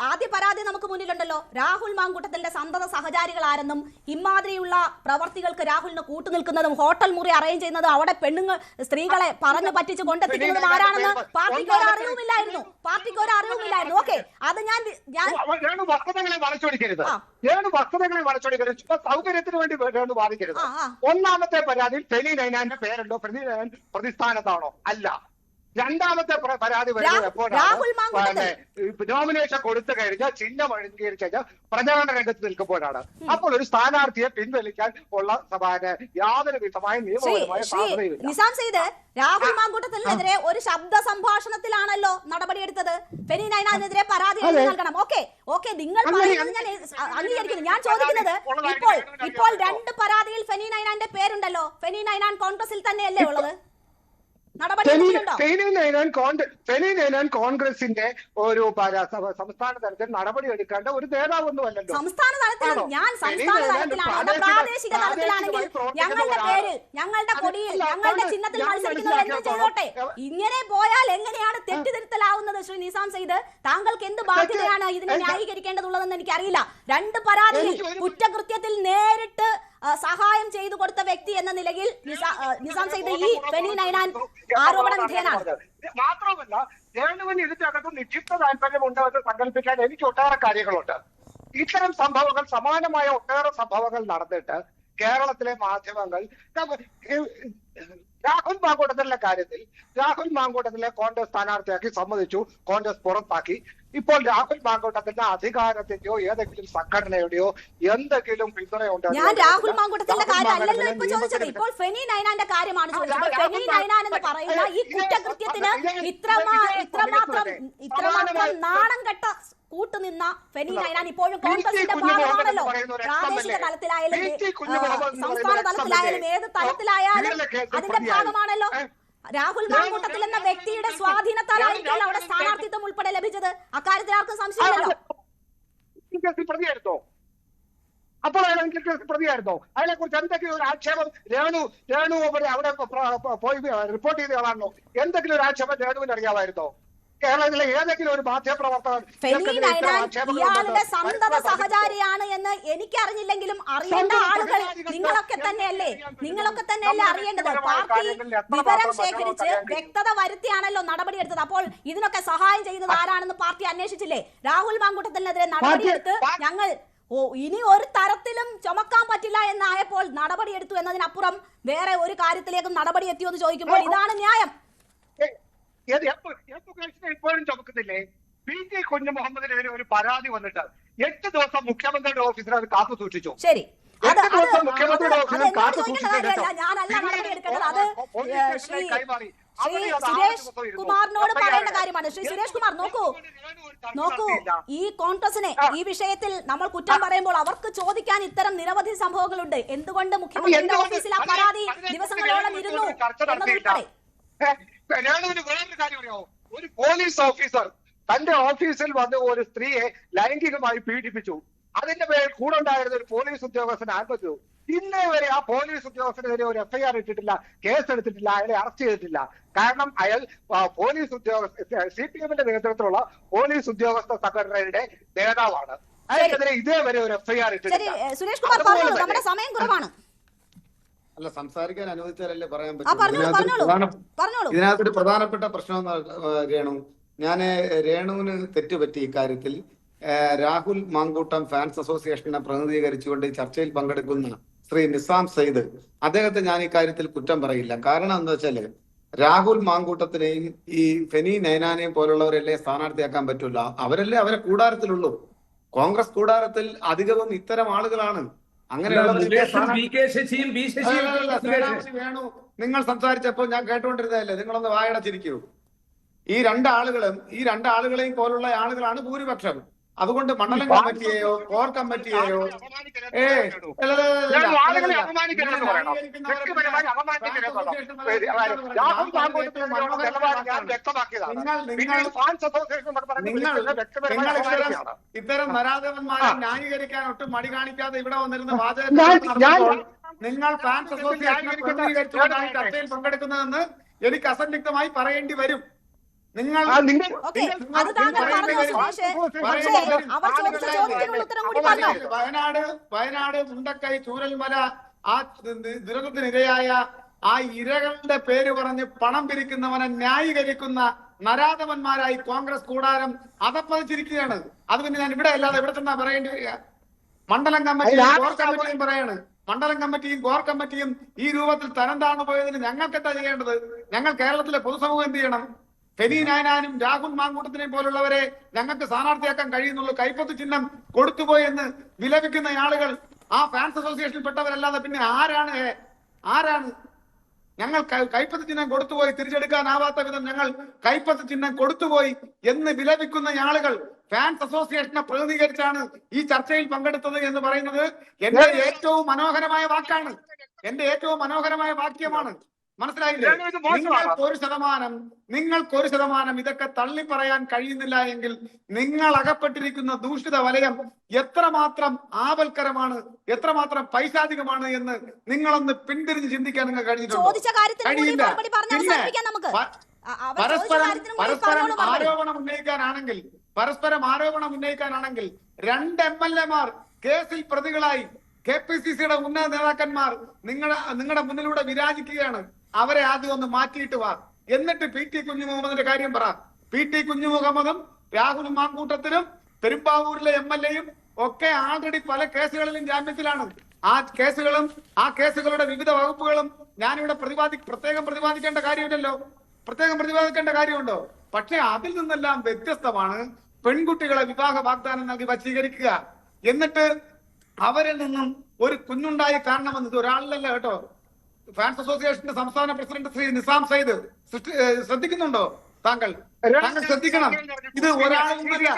C: ആദ്യ പരാതി നമുക്ക് മുന്നിലുണ്ടല്ലോ. രാഹുൽ മാങ്കൂട്ടത്തിന്റെ സന്തത സഹചാരികൾ ആരെന്നും ഇമാതിരിയുള്ള പ്രവർത്തികൾക്ക് രാഹുലിന് കൂട്ടുനിൽക്കുന്നതും ഹോട്ടൽ മുറി അറേഞ്ച് ചെയ്യുന്നതും അവിടെ പെണ്ണുങ്ങൾ സ്ത്രീകളെ പറഞ്ഞു പറ്റിച്ച് കൊണ്ടെത്തിക്കുന്നതും ആരാണെന്ന് പാർട്ടിക്ക് ഒരു അറിവുമില്ലായിരുന്നു. ഓക്കെ, അത് ഞാൻ
G: വസ്തുതകളെ വളച്ചൊടിക്കരുത്, വസ്തുതകളെ വളച്ചൊടിക്കരുത്, സൗകര്യത്തിന് വേണ്ടി വാദിക്കരുത്. ഒന്നാമത്തെ പരാതിയിൽ ഫെനി നൈനാന്റെ പേരുണ്ടോ? ഫെനി നൈനാൻ പ്രതിസ്ഥാനത്താണോ? അല്ല. രണ്ടാമത്തെ പരാതി വരുന്നത് എപ്പോഴാണ്? നോമിനേഷൻ കൊടുത്തു കഴിഞ്ഞാൽ ചിഹ്നം അംഗീകരിച്ചു കഴിഞ്ഞാൽ പ്രചാരണ രംഗത്ത് നിൽക്കുമ്പോഴാണ്. അപ്പോൾ ഒരു സ്ഥാനാർത്ഥിയെ പിൻവലിക്കാൻ ഉള്ള യാതൊരു വിധമായ നിയമപരമായ സാധ്യതയില്ല.
C: നിസാം സെയ്ദ്, രാഹുൽ മാങ്കൂട്ടത്തിനെതിരെ ഒരു ശബ്ദ സംഭാഷണത്തിലാണല്ലോ നടപടിയെടുത്തത്. ഫെനി നൈനാനെതിരെ പരാതി നൽകണം. ഓക്കെ നിങ്ങൾ പറയുന്നത് ഞാൻ അംഗീകരിക്കുന്നു. ഞാൻ ചോദിക്കുന്നത് ഇപ്പോൾ 2 പരാതിയിൽ ഫെനി നൈനാന്റെ പേരുണ്ടല്ലോ. ഫെനി നൈനാൻ കോൺഗ്രസിൽ തന്നെയല്ലേ ഉള്ളത്?
G: ഫെനി നൈനാൻ കോൺഗ്രസിന്റെ ഒരു സംസ്ഥാന തലത്തിൽ നടപടി എടുക്കേണ്ട ഒരു നേതാവൊന്നും അല്ലല്ലോ.
C: സംസ്ഥാന തലത്തിൽ പ്രാദേശിക തലത്തിലാണെങ്കിൽ ഞങ്ങളുടെ പേരിൽ, ഞങ്ങളുടെ കൊടിയിൽ, ഞങ്ങളുടെ ചിഹ്നത്തിൽ മത്സരിക്കുന്നത് എന്ത് ചെയ്തോട്ടെ. ഇങ്ങനെ പോയാൽ എങ്ങനെയാണ് തെറ്റിദ്ധരുത്തലാവുന്നത്? ശ്രീ നിസാം സെയ്ദ്, താങ്കൾക്ക് എന്ത് ബാധ്യതയാണ് ഇതിനെ ന്യായീകരിക്കേണ്ടതുള്ളതെന്ന് എനിക്കറിയില്ല. 2 പരാതിയിൽ കുറ്റകൃത്യത്തിൽ നേരിട്ട് സഹായം ചെയ്തു കൊടുത്ത വ്യക്തി എന്ന നിലയിൽ നിസാം സെയ്ദ് ഈ ഫെനി നൈനാൻ ആരോപണ വിധേയനാണ്.
G: മാത്രമല്ല, രേണുവിന് ഇതിനകത്ത് നിക്ഷിപ്ത താല്പര്യമുണ്ടോ എന്ന് സങ്കല്പിക്കാൻ എനിക്ക് ഒട്ടേറെ കാര്യങ്ങളുണ്ട്. ഇത്തരം സംഭവങ്ങൾ, സമാനമായ ഒട്ടേറെ സംഭവങ്ങൾ നടന്നിട്ട് കേരളത്തിലെ മാധ്യമങ്ങൾ രാഹുൽ മാങ്കൂട്ടത്തിന്റെ കാര്യത്തിൽ രാഹുൽ മാങ്കൂട്ടത്തിലെ കോൺഗ്രസ് സ്ഥാനാർത്ഥിയാക്കി സമ്മതിച്ചു, കോൺഗ്രസ് പുറത്താക്കി. ഇപ്പോൾ രാഹുൽ മാങ്കൂട്ടത്തിന്റെ അധികാരത്തിന്റെയോ ഏതെങ്കിലും സംഘടനയുടെയോ എന്തെങ്കിലും പിന്തുണയുണ്ടോ?
C: ഞാൻ രാഹുൽ മാങ്കൂട്ടത്തിന്റെ കാര്യമല്ലല്ലോ ഇപ്പൊ ചോദിച്ചത്, ഇപ്പോൾ ഫെനി നൈനാന്റെ കാര്യമാണ് ചോദിച്ചത്. ഫെനി നൈനാൻ എന്ന് പറയുന്ന ഈ കുറ്റകൃത്യത്തിന് ഇത്രമാത്രം നാണം കെട്ട കൂട്ടുനിന്ന ഫെനി നൈനാൻ ഇപ്പോഴും കോൺഗ്രസിന്റെ ഭാഗമാണല്ലോ. പ്രാദേശിക തലത്തിലായാലും സംസ്ഥാന തലത്തിലായാലും ഏത് തലത്തിലായാലും അതിന്റെ ഭാഗമാണല്ലോ. രാഹുൽ മാങ്കൂട്ടത്തിൽ എന്ന വ്യക്തിയുടെ സ്വാധീനത്താലായിരിക്കും അവിടെ സ്ഥാനാർത്ഥിത്വം ഉൾപ്പെടെ ലഭിച്ചത്. അക്കാര്യത്തിൽ ആർക്കും സംശയമില്ലല്ലോ.
G: പ്രതിയായിരുന്നോ? അപ്പോൾ പ്രതിയായിരുന്നോ? അതിനെ കുറിച്ച് എന്തെങ്കിലും ഒരു ആക്ഷേപം രേണു അവിടെ പോയി റിപ്പോർട്ട് ചെയ്ത ആളാണോ? എന്തെങ്കിലും ഒരു ആക്ഷേപം രേണുവിന് അറിയാമായിരുന്നോ? കേരളത്തിലെ ഏതെങ്കിലും ഒരു മാധ്യമപ്രവർത്തകൻ
C: ഇയാളുടെ സന്തത സഹചാരിയാണ് എന്ന് എനിക്കറിഞ്ഞില്ലെങ്കിലും അറിയേണ്ട ആളുകൾ നിങ്ങളൊക്കെ തന്നെയല്ലേ അറിയേണ്ടത്. പാർട്ടി വിവരം ശേഖരിച്ച് വ്യക്തത വരുത്തിയാണല്ലോ നടപടിയെടുത്തത്. അപ്പോൾ ഇതിനൊക്കെ സഹായം ചെയ്യുന്നത് ആരാണെന്ന് പാർട്ടി അന്വേഷിച്ചില്ലേ? രാഹുൽ മാങ്കൂട്ടത്തിനെതിരെ നടപടിയെടുത്ത് ഞങ്ങൾ ഇനി ഒരു തരത്തിലും ചുമക്കാൻ പറ്റില്ല എന്നായപ്പോൾ നടപടിയെടുത്തു എന്നതിനപ്പുറം വേറെ ഒരു കാര്യത്തിലേക്കും നടപടി എത്തിയോ എന്ന് ചോദിക്കുമ്പോൾ ഇതാണ് ന്യായം.
G: ഇപ്പോഴും ചുമക്കുന്നില്ലേ? പി.ടി. കുഞ്ഞു മുഹമ്മദിനെതിരെ ഒരു പരാതി വന്നിട്ട് 8 ദിവസം മുഖ്യമന്ത്രിയുടെ ഓഫീസിൽ അത് കാത്തു സൂക്ഷിച്ചു.
C: ശരി,
G: മുഖ്യമന്ത്രിയുടെ ഓഫീസിൽ കാത്തു
C: സുരേഷ് കുമാറിനോട് പറയേണ്ട കാര്യമാണ്. ശ്രീ സുരേഷ് കുമാർ, നോക്കൂ, ഈ കോൺഗ്രസിനെ ഈ വിഷയത്തിൽ നമ്മൾ കുറ്റം പറയുമ്പോൾ അവർക്ക് ചോദിക്കാൻ ഇത്തരം നിരവധി സംഭവങ്ങളുണ്ട്. എന്തുകൊണ്ട് മുഖ്യമന്ത്രിയുടെ ഓഫീസിൽ ആ പരാതി ദിവസങ്ങളോളം ഇരുന്നു എന്നതുൾപ്പെടെ.
G: വേറൊരു കാര്യം അറിയാമോ? ഒരു പോലീസ് ഓഫീസർ തന്റെ ഓഫീസിൽ വന്ന് ഒരു സ്ത്രീയെ ലൈംഗികമായി പീഡിപ്പിച്ചു. അതിന്റെ പേരിൽ കൂടെ ഉണ്ടായിരുന്ന ഒരു പോലീസ് ഉദ്യോഗസ്ഥൻ ആത്മഹത്യ ചെയ്തു. ഇന്നേ വരെ ആ പോലീസ് ഉദ്യോഗസ്ഥനെതിരെ ഒരു FIR ഇട്ടിട്ടില്ല, കേസെടുത്തിട്ടില്ല, അയാളെ അറസ്റ്റ് ചെയ്തിട്ടില്ല. കാരണം അയാൾ പോലീസ് ഉദ്യോഗസ്ഥ CPM-ന്റെ നേതൃത്വത്തിലുള്ള പോലീസ് ഉദ്യോഗസ്ഥ സംഘടനയുടെ നേതാവാണ്. അയാൾക്കെതിരെ ഇതേവരെ ഒരു FIR ഇട്ടിട്ടില്ല.
F: അല്ല, സംസാരിക്കാൻ അനുവദിച്ചാലല്ലേ പറയാൻ പറ്റും. ഇതിനകത്തൊരു പ്രധാനപ്പെട്ട പ്രശ്നം രേണുവിന് തെറ്റുപറ്റി ഇക്കാര്യത്തിൽ. രാഹുൽ മാങ്കൂട്ടം ഫാൻസ് അസോസിയേഷനെ പ്രതിനിധീകരിച്ചുകൊണ്ട് ഈ ചർച്ചയിൽ പങ്കെടുക്കുന്ന ശ്രീ നിസാം സെയ്ദ്, അദ്ദേഹത്തെ ഞാൻ ഇക്കാര്യത്തിൽ കുറ്റം പറയില്ല. കാരണം എന്താ വെച്ചാല് രാഹുൽ മാങ്കൂട്ടത്തിനെയും ഈ ഫെനി നൈനാനെയും പോലുള്ളവരല്ലേ സ്ഥാനാർത്ഥിയാക്കാൻ പറ്റൂല. അവരല്ലേ അവരെ കൂടാരത്തിലുള്ളൂ. കോൺഗ്രസ് കൂടാരത്തിൽ അധികവും ഇത്തരം ആളുകളാണ്. അങ്ങനെയുള്ളവരുടെ
E: വി കെ ശശിയും ബി ശശിയും
F: സേനാപതി വേണു നിങ്ങൾ സംസാരിച്ചപ്പോൾ ഞാൻ കേട്ടുകൊണ്ടിരുന്നതല്ലേ? നിങ്ങളൊന്ന് വായടച്ചിരിക്കൂ. ഈ രണ്ടാളുകളെയും പോലുള്ള ആളുകളാണ് ഭൂരിപക്ഷം. അതുകൊണ്ട് മണ്ഡലം കമ്മിറ്റിയെയോ കോർ കമ്മിറ്റിയെയോ ഇത്തരം നരാധവന്മാരെ ന്യായീകരിക്കാൻ ഒട്ടും മടി കാണിക്കാതെ ഇവിടെ വന്നിരുന്ന വാചകം നിങ്ങൾ ഫാൻസ് അസോസിയേഷനെ പ്രതിനിധീകരിച്ചുകൊണ്ടാണ് ചർച്ചയിൽ പങ്കെടുക്കുന്നതെന്ന് എനിക്ക് അസന്നിഗ്ധമായി പറയേണ്ടി വരും. വയനാട് മുണ്ടക്കൈ ചൂരൽമല ആ ദുരന്തത്തിനിരയായ ആ ഇരകളുടെ പേര് പറഞ്ഞ് പണം പിരിക്കുന്നവനെ ന്യായീകരിക്കുന്ന നരാധവന്മാരായി കോൺഗ്രസ് കൂടാരം അതപ്പതിച്ചിരിക്കുകയാണ്. അത് പിന്നെ ഞാൻ ഇവിടെ അല്ലാതെ എവിടെ തന്നെ പറയേണ്ടി വരിക? മണ്ഡലം കമ്മിറ്റിയും കോർ കമ്മിറ്റിയും പറയാണ്. മണ്ഡലം കമ്മിറ്റിയും കോർ കമ്മിറ്റിയും ഈ രൂപത്തിൽ തരം താഴ്ന്നു പോയതിന് ഞങ്ങൾക്ക് എന്താ ചെയ്യേണ്ടത്? ഞങ്ങൾ കേരളത്തിലെ പൊതുസമൂഹം എന്ത് ചെയ്യണം? ഫെനി നായനാനും രാഹുൽ മാങ്കൂട്ടത്തിനെയും പോലുള്ളവരെ ഞങ്ങൾക്ക് സ്ഥാനാർത്ഥിയാക്കാൻ കഴിയുന്നുള്ളൂ, കൈപ്പത്ത് ചിഹ്നം കൊടുത്തുപോയി എന്ന് വിലപിക്കുന്ന ആളുകൾ ആ ഫാൻസ് അസോസിയേഷനിൽ പെട്ടവരല്ലാതെ പിന്നെ ആരാണ്? ഞങ്ങൾ കൈപ്പത്ത് ചിഹ്നം കൊടുത്തുപോയി, തിരിച്ചെടുക്കാനാവാത്ത വിധം ഞങ്ങൾ കൈപ്പത്ത് ചിഹ്നം കൊടുത്തുപോയി എന്ന് വിലപിക്കുന്ന ആളുകൾ ഫാൻസ് അസോസിയേഷനെ പ്രതിനിധീകരിച്ചാണ് ഈ ചർച്ചയിൽ പങ്കെടുത്തത് എന്ന് പറയുന്നത് എന്റെ ഏറ്റവും മനോഹരമായ വാക്കാണ്, എന്റെ ഏറ്റവും മനോഹരമായ വാക്യമാണ്. മനസ്സിലായില്ലേ? നിങ്ങൾക്കൊരു ശതമാനം ഇതൊക്കെ തള്ളി പറയാൻ കഴിയുന്നില്ല എങ്കിൽ നിങ്ങൾ അകപ്പെട്ടിരിക്കുന്ന ദൂഷിത വലയം എത്രമാത്രം ആപൽക്കരമാണ്, എത്രമാത്രം പൈശാചികമാണ് എന്ന് നിങ്ങളൊന്ന് പിന്തിരിഞ്ഞ് ചിന്തിക്കാൻ നിങ്ങൾ കഴിഞ്ഞിട്ടുണ്ടോ? കഴിയില്ല. പരസ്പരം ആരോപണം ഉന്നയിക്കാനാണെങ്കിൽ 2 MLA-മാർ കേസിൽ പ്രതികളായി KPCCയുടെ ഉന്നത നേതാക്കന്മാർ നിങ്ങളുടെ മുന്നിലൂടെ വിരാജിക്കുകയാണ്. അവരെ ആദ്യം ഒന്ന് മാറ്റിയിട്ട് വാ. എന്നിട്ട് PT കുഞ്ഞുമുഹമ്മദിന്റെ കാര്യം പറ. PT കുഞ്ഞുമുഹമ്മദും രാഹുൽ മാങ്കൂട്ടത്തിലും പെരുമ്പാവൂരിലെ MLA-യും ഒക്കെ ആൾറെഡി പല കേസുകളിലും ജാമ്യത്തിലാണ്. ആ കേസുകളുടെ വിവിധ വകുപ്പുകളും ഞാനിവിടെ പ്രത്യേകം പ്രതിപാദിക്കേണ്ട കാര്യമുണ്ടോ? പക്ഷെ അതിൽ നിന്നെല്ലാം വ്യത്യസ്തമാണ് പെൺകുട്ടികളെ വിവാഹ വാഗ്ദാനം നൽകി വശീകരിക്കുക. എന്നിട്ട് അവരിൽ നിന്നും ഒരു കുഞ്ഞുണ്ടായി കാണണമെന്ന് ഇത് ഒരാളിലല്ല കേട്ടോ. ഫാൻസ് അസോസിയേഷന്റെ സംസ്ഥാന പ്രസിഡന്റ് ശ്രീ നിസാം സയ്യിദ് ശ്രദ്ധിക്കുന്നുണ്ടോ? താങ്കൾ ശ്രദ്ധിക്കണം. ഇത് ഒരാളൊന്നുമല്ല.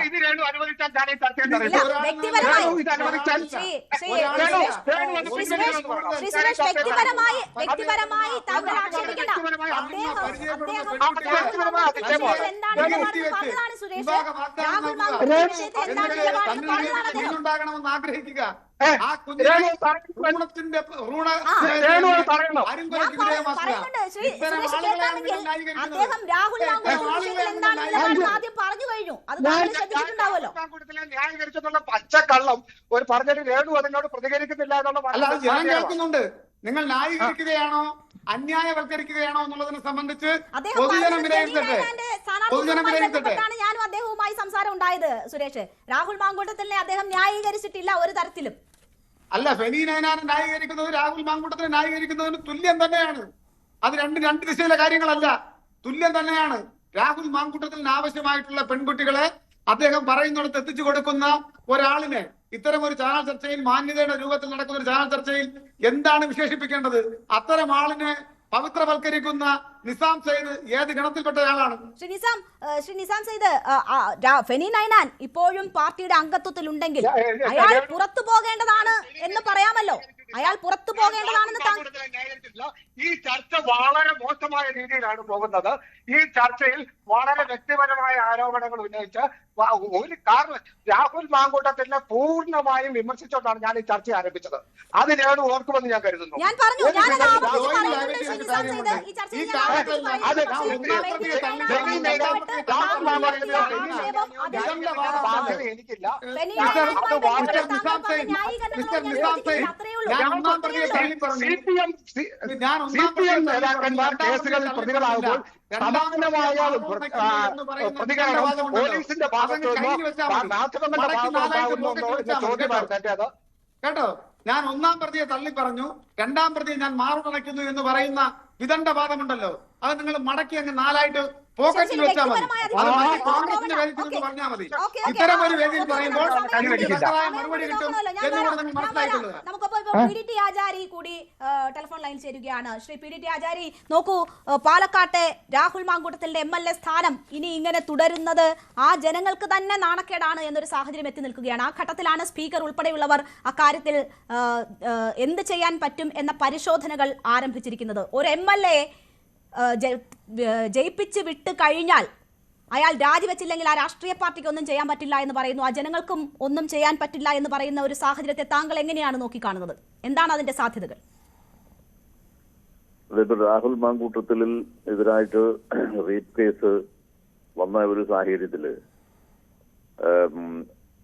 C: വ്യക്തിപരമായി താങ്കൾ ആക്ഷേപിക്കണ്ട.
F: ഉണ്ടാകണമെന്ന് ആഗ്രഹിക്കുക. ആ കുഞ്ഞിന്റെ
C: അദ്ദേഹം രാഹുൽ ആദ്യം പറഞ്ഞു കഴിഞ്ഞു. അത് ശ്രദ്ധിച്ചിട്ടുണ്ടാവുമല്ലോ.
G: ന്യായീകരിച്ചിട്ടുള്ള പച്ചക്കള്ളം ഒരു പറഞ്ഞിട്ട് രേണു അതിനോട് പ്രതികരിക്കുന്നില്ല എന്നുള്ള
F: ജനം കേൾക്കുന്നുണ്ട്. നിങ്ങൾ ന്യായീകരിക്കുകയാണോ അന്യായവൽക്കരിക്കുകയാണോ എന്നുള്ളതിനെ സംബന്ധിച്ച് പൊതുജനം വിലയിരുത്തട്ടെ.
C: ഞാനും അദ്ദേഹവുമായി സംസാരം ഉണ്ടായത് സുരേഷ്. രാഹുൽ മാങ്കൂട്ടത്തിനെ അദ്ദേഹം ന്യായീകരിച്ചിട്ടില്ല ഒരു തരത്തിലും.
F: അല്ല, ഫെനി നയനാനെ ന്യായീകരിക്കുന്നത് രാഹുൽ മാങ്കൂട്ടത്തിനെ ന്യായീകരിക്കുന്നതിന് തുല്യം തന്നെയാണ്. അത് രണ്ട് ദിശയിലെ കാര്യങ്ങളല്ല, തുല്യം തന്നെയാണ്. രാഹുൽ മാങ്കൂട്ടത്തിന് ആവശ്യമായിട്ടുള്ള പെൺകുട്ടികളെ അദ്ദേഹം പറയുന്നിടത്ത് എത്തിച്ചു കൊടുക്കുന്ന ഒരാളിനെ ഇത്തരം ഒരു ചാനൽ ചർച്ചയിൽ, മാന്യതയുടെ രൂപത്തിൽ നടക്കുന്ന ഒരു ചാനൽ ചർച്ചയിൽ എന്താണ് വിശേഷിപ്പിക്കേണ്ടത്? അത്തരം ആളിനെ പവിത്രവൽക്കരിക്കുന്ന നിസാം സയ്യിദ് ഏത് ഗണത്തിൽപ്പെട്ടയാളാണ്?
C: ശ്രീ നിസാം സയ്യിദ്, ഫെനി നൈനാൻ ഇപ്പോഴും പാർട്ടിയുടെ അംഗത്വത്തിലുണ്ടെങ്കിൽ അയാൾ പുറത്തു പോകേണ്ടതാണ് എന്ന് പറയാമല്ലോ. അയാൾ പുറത്തു പോകേണ്ടതാണെന്ന്
G: ഈ ചർച്ച വളരെ മോശമായ രീതിയിലാണ് പോകുന്നത്. ഈ ചർച്ചയിൽ വളരെ വ്യക്തിപരമായ ആരോപണങ്ങൾ ഉന്നയിച്ച് ഒരു കാരണം രാഹുൽ മാങ്കൂട്ടത്തിനെ പൂർണ്ണമായും വിമർശിച്ചുകൊണ്ടാണ് ഞാൻ ഈ ചർച്ച ആരംഭിച്ചത്. അതിനാണ് ഓർക്കുമെന്ന് ഞാൻ കരുതുന്നു. എനിക്കില്ല. CPM നേതാക്കന്മാർ കേസുകളിൽ പ്രതികളാകുമ്പോൾ സമാനമായ പ്രതികരണം പോലീസിന്റെ ഭാഗത്തു നിന്നോ മാധ്യമങ്ങളുടെ ഭാഗത്തുനിന്നോ ചോദ്യമായിരുന്നു എന്റെ അത്.
F: കേട്ടോ, ഞാൻ 1-ാം പ്രതിയെ തള്ളി പറഞ്ഞു, 2-ാം പ്രതിയെ ഞാൻ മാറുണയ്ക്കുന്നു എന്ന് പറയുന്ന വിദണ്ഡവാദമുണ്ടല്ലോ, അത് നിങ്ങൾ മടക്കി അങ്ങ് 4ആയിട്ട് പോക്കറ്റിൽ വെച്ചാൽ മതി. കോൺഗ്രസിന്റെ വേദിയിൽ പറഞ്ഞാൽ മതി. ഇത്തരം ഒരു വേദിയിൽ പറയുമ്പോൾ മറുപടി കിട്ടും എന്നുകൂടെ നിങ്ങൾ മനസ്സിലായിട്ടുള്ളത്.
C: നമുക്ക് PDT ആചാരി കൂടി ടെലിഫോൺ ലൈനിൽ ചേരുകയാണ്. ശ്രീ PDT ആചാരി, നോക്കൂ, പാലക്കാട്ടെ രാഹുൽ മാങ്കൂട്ടത്തിന്റെ MLA സ്ഥാനം ഇനി ഇങ്ങനെ തുടരുന്നത് ആ ജനങ്ങൾക്ക് തന്നെ നാണക്കേടാണ് എന്നൊരു സാഹചര്യം എത്തി നിൽക്കുകയാണ്. ആ ഘട്ടത്തിലാണ് സ്പീക്കർ ഉൾപ്പെടെയുള്ളവർ അക്കാര്യത്തിൽ എന്ത് ചെയ്യാൻ പറ്റും എന്ന പരിശോധനകൾ ആരംഭിച്ചിരിക്കുന്നത്. ഒരു MLA ജയിപ്പിച്ച് വിട്ട് കഴിഞ്ഞാൽ അയാൾ രാജിവെച്ചില്ലെങ്കിൽ ആ രാഷ്ട്രീയ പാർട്ടിക്ക് ഒന്നും ചെയ്യാൻ പറ്റില്ല എന്ന് പറയുന്നു, ആ ജനങ്ങൾക്കും ഒന്നും ചെയ്യാൻ പറ്റില്ല എന്ന് പറയുന്ന ഒരു സാഹചര്യത്തെ താങ്കൾ എങ്ങനെയാണ് നോക്കിക്കാണുന്നത്? എന്താണ് അതിന്റെ സാധ്യതകൾ?
I: രാഹുൽ മാങ്കൂട്ടത്തിൽ എതിരായിട്ട് റേപ്പ് കേസ് വന്ന ഒരു സാഹചര്യത്തില്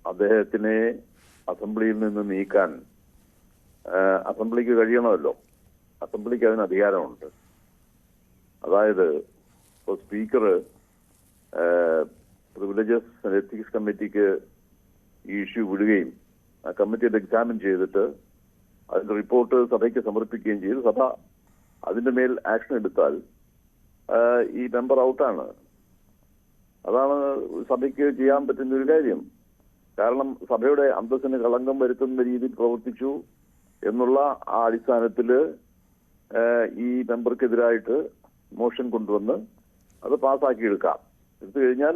I: അദ്ദേഹത്തിനെ അസംബ്ലിയിൽ നിന്ന് നീക്കാൻ അസംബ്ലിക്ക് കഴിയണമല്ലോ. അസംബ്ലിക്ക് അതിന് അധികാരമുണ്ട്. അതായത് ഇപ്പോൾ സ്പീക്കർ പ്രിവിലേജസ് ആൻഡ് എത്തിക്സ് കമ്മിറ്റിക്ക് ഈ ഇഷ്യൂ വിടുകയും ആ കമ്മിറ്റി അത് എക്സാമിൻ ചെയ്തിട്ട് അതിന്റെ റിപ്പോർട്ട് സഭയ്ക്ക് സമർപ്പിക്കുകയും ചെയ്തു. സഭ അതിന്റെ മേൽ ആക്ഷൻ എടുത്താൽ ഈ മെമ്പർ ഔട്ടാണ്. അതാണ് സഭയ്ക്ക് ചെയ്യാൻ പറ്റുന്ന ഒരു കാര്യം. കാരണം സഭയുടെ അന്തസ്സിന് കളങ്കം വരുത്തുന്ന രീതിയിൽ പ്രവർത്തിച്ചു എന്നുള്ള ആ അടിസ്ഥാനത്തിൽ ഈ മെമ്പർക്കെതിരായിട്ട് മോഷൻ കൊണ്ടുവന്ന് അത് പാസ്സാക്കിയെടുക്കാം. എടുത്തു കഴിഞ്ഞാൽ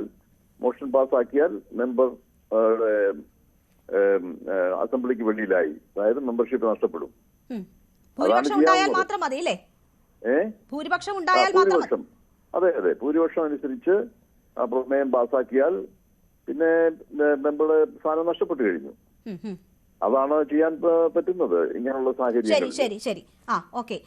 I: മോഷൻ പാസ്സാക്കിയാൽ മെമ്പർ അസംബ്ലിക്ക് വെളിയിലായി, അതായത് മെമ്പർഷിപ്പ് നഷ്ടപ്പെടും.
C: ഭൂരിപക്ഷം ഉണ്ടായാൽ മാത്രം മതി അല്ലേ? ഭൂരിപക്ഷം ഉണ്ടായാൽ മാത്രം.
I: അതെ അതെ, ഭൂരിപക്ഷം അനുസരിച്ച് ആ പ്രമേയം പാസ്സാക്കിയാൽ പിന്നെ മെമ്പറുടെ സ്ഥാനം നഷ്ടപ്പെട്ടു കഴിഞ്ഞു. അതാണ് ചെയ്യാൻ പറ്റുന്നത് ഇങ്ങനെയുള്ള സാഹചര്യം.
C: ശരി ശരി ശരി ഓക്കെ,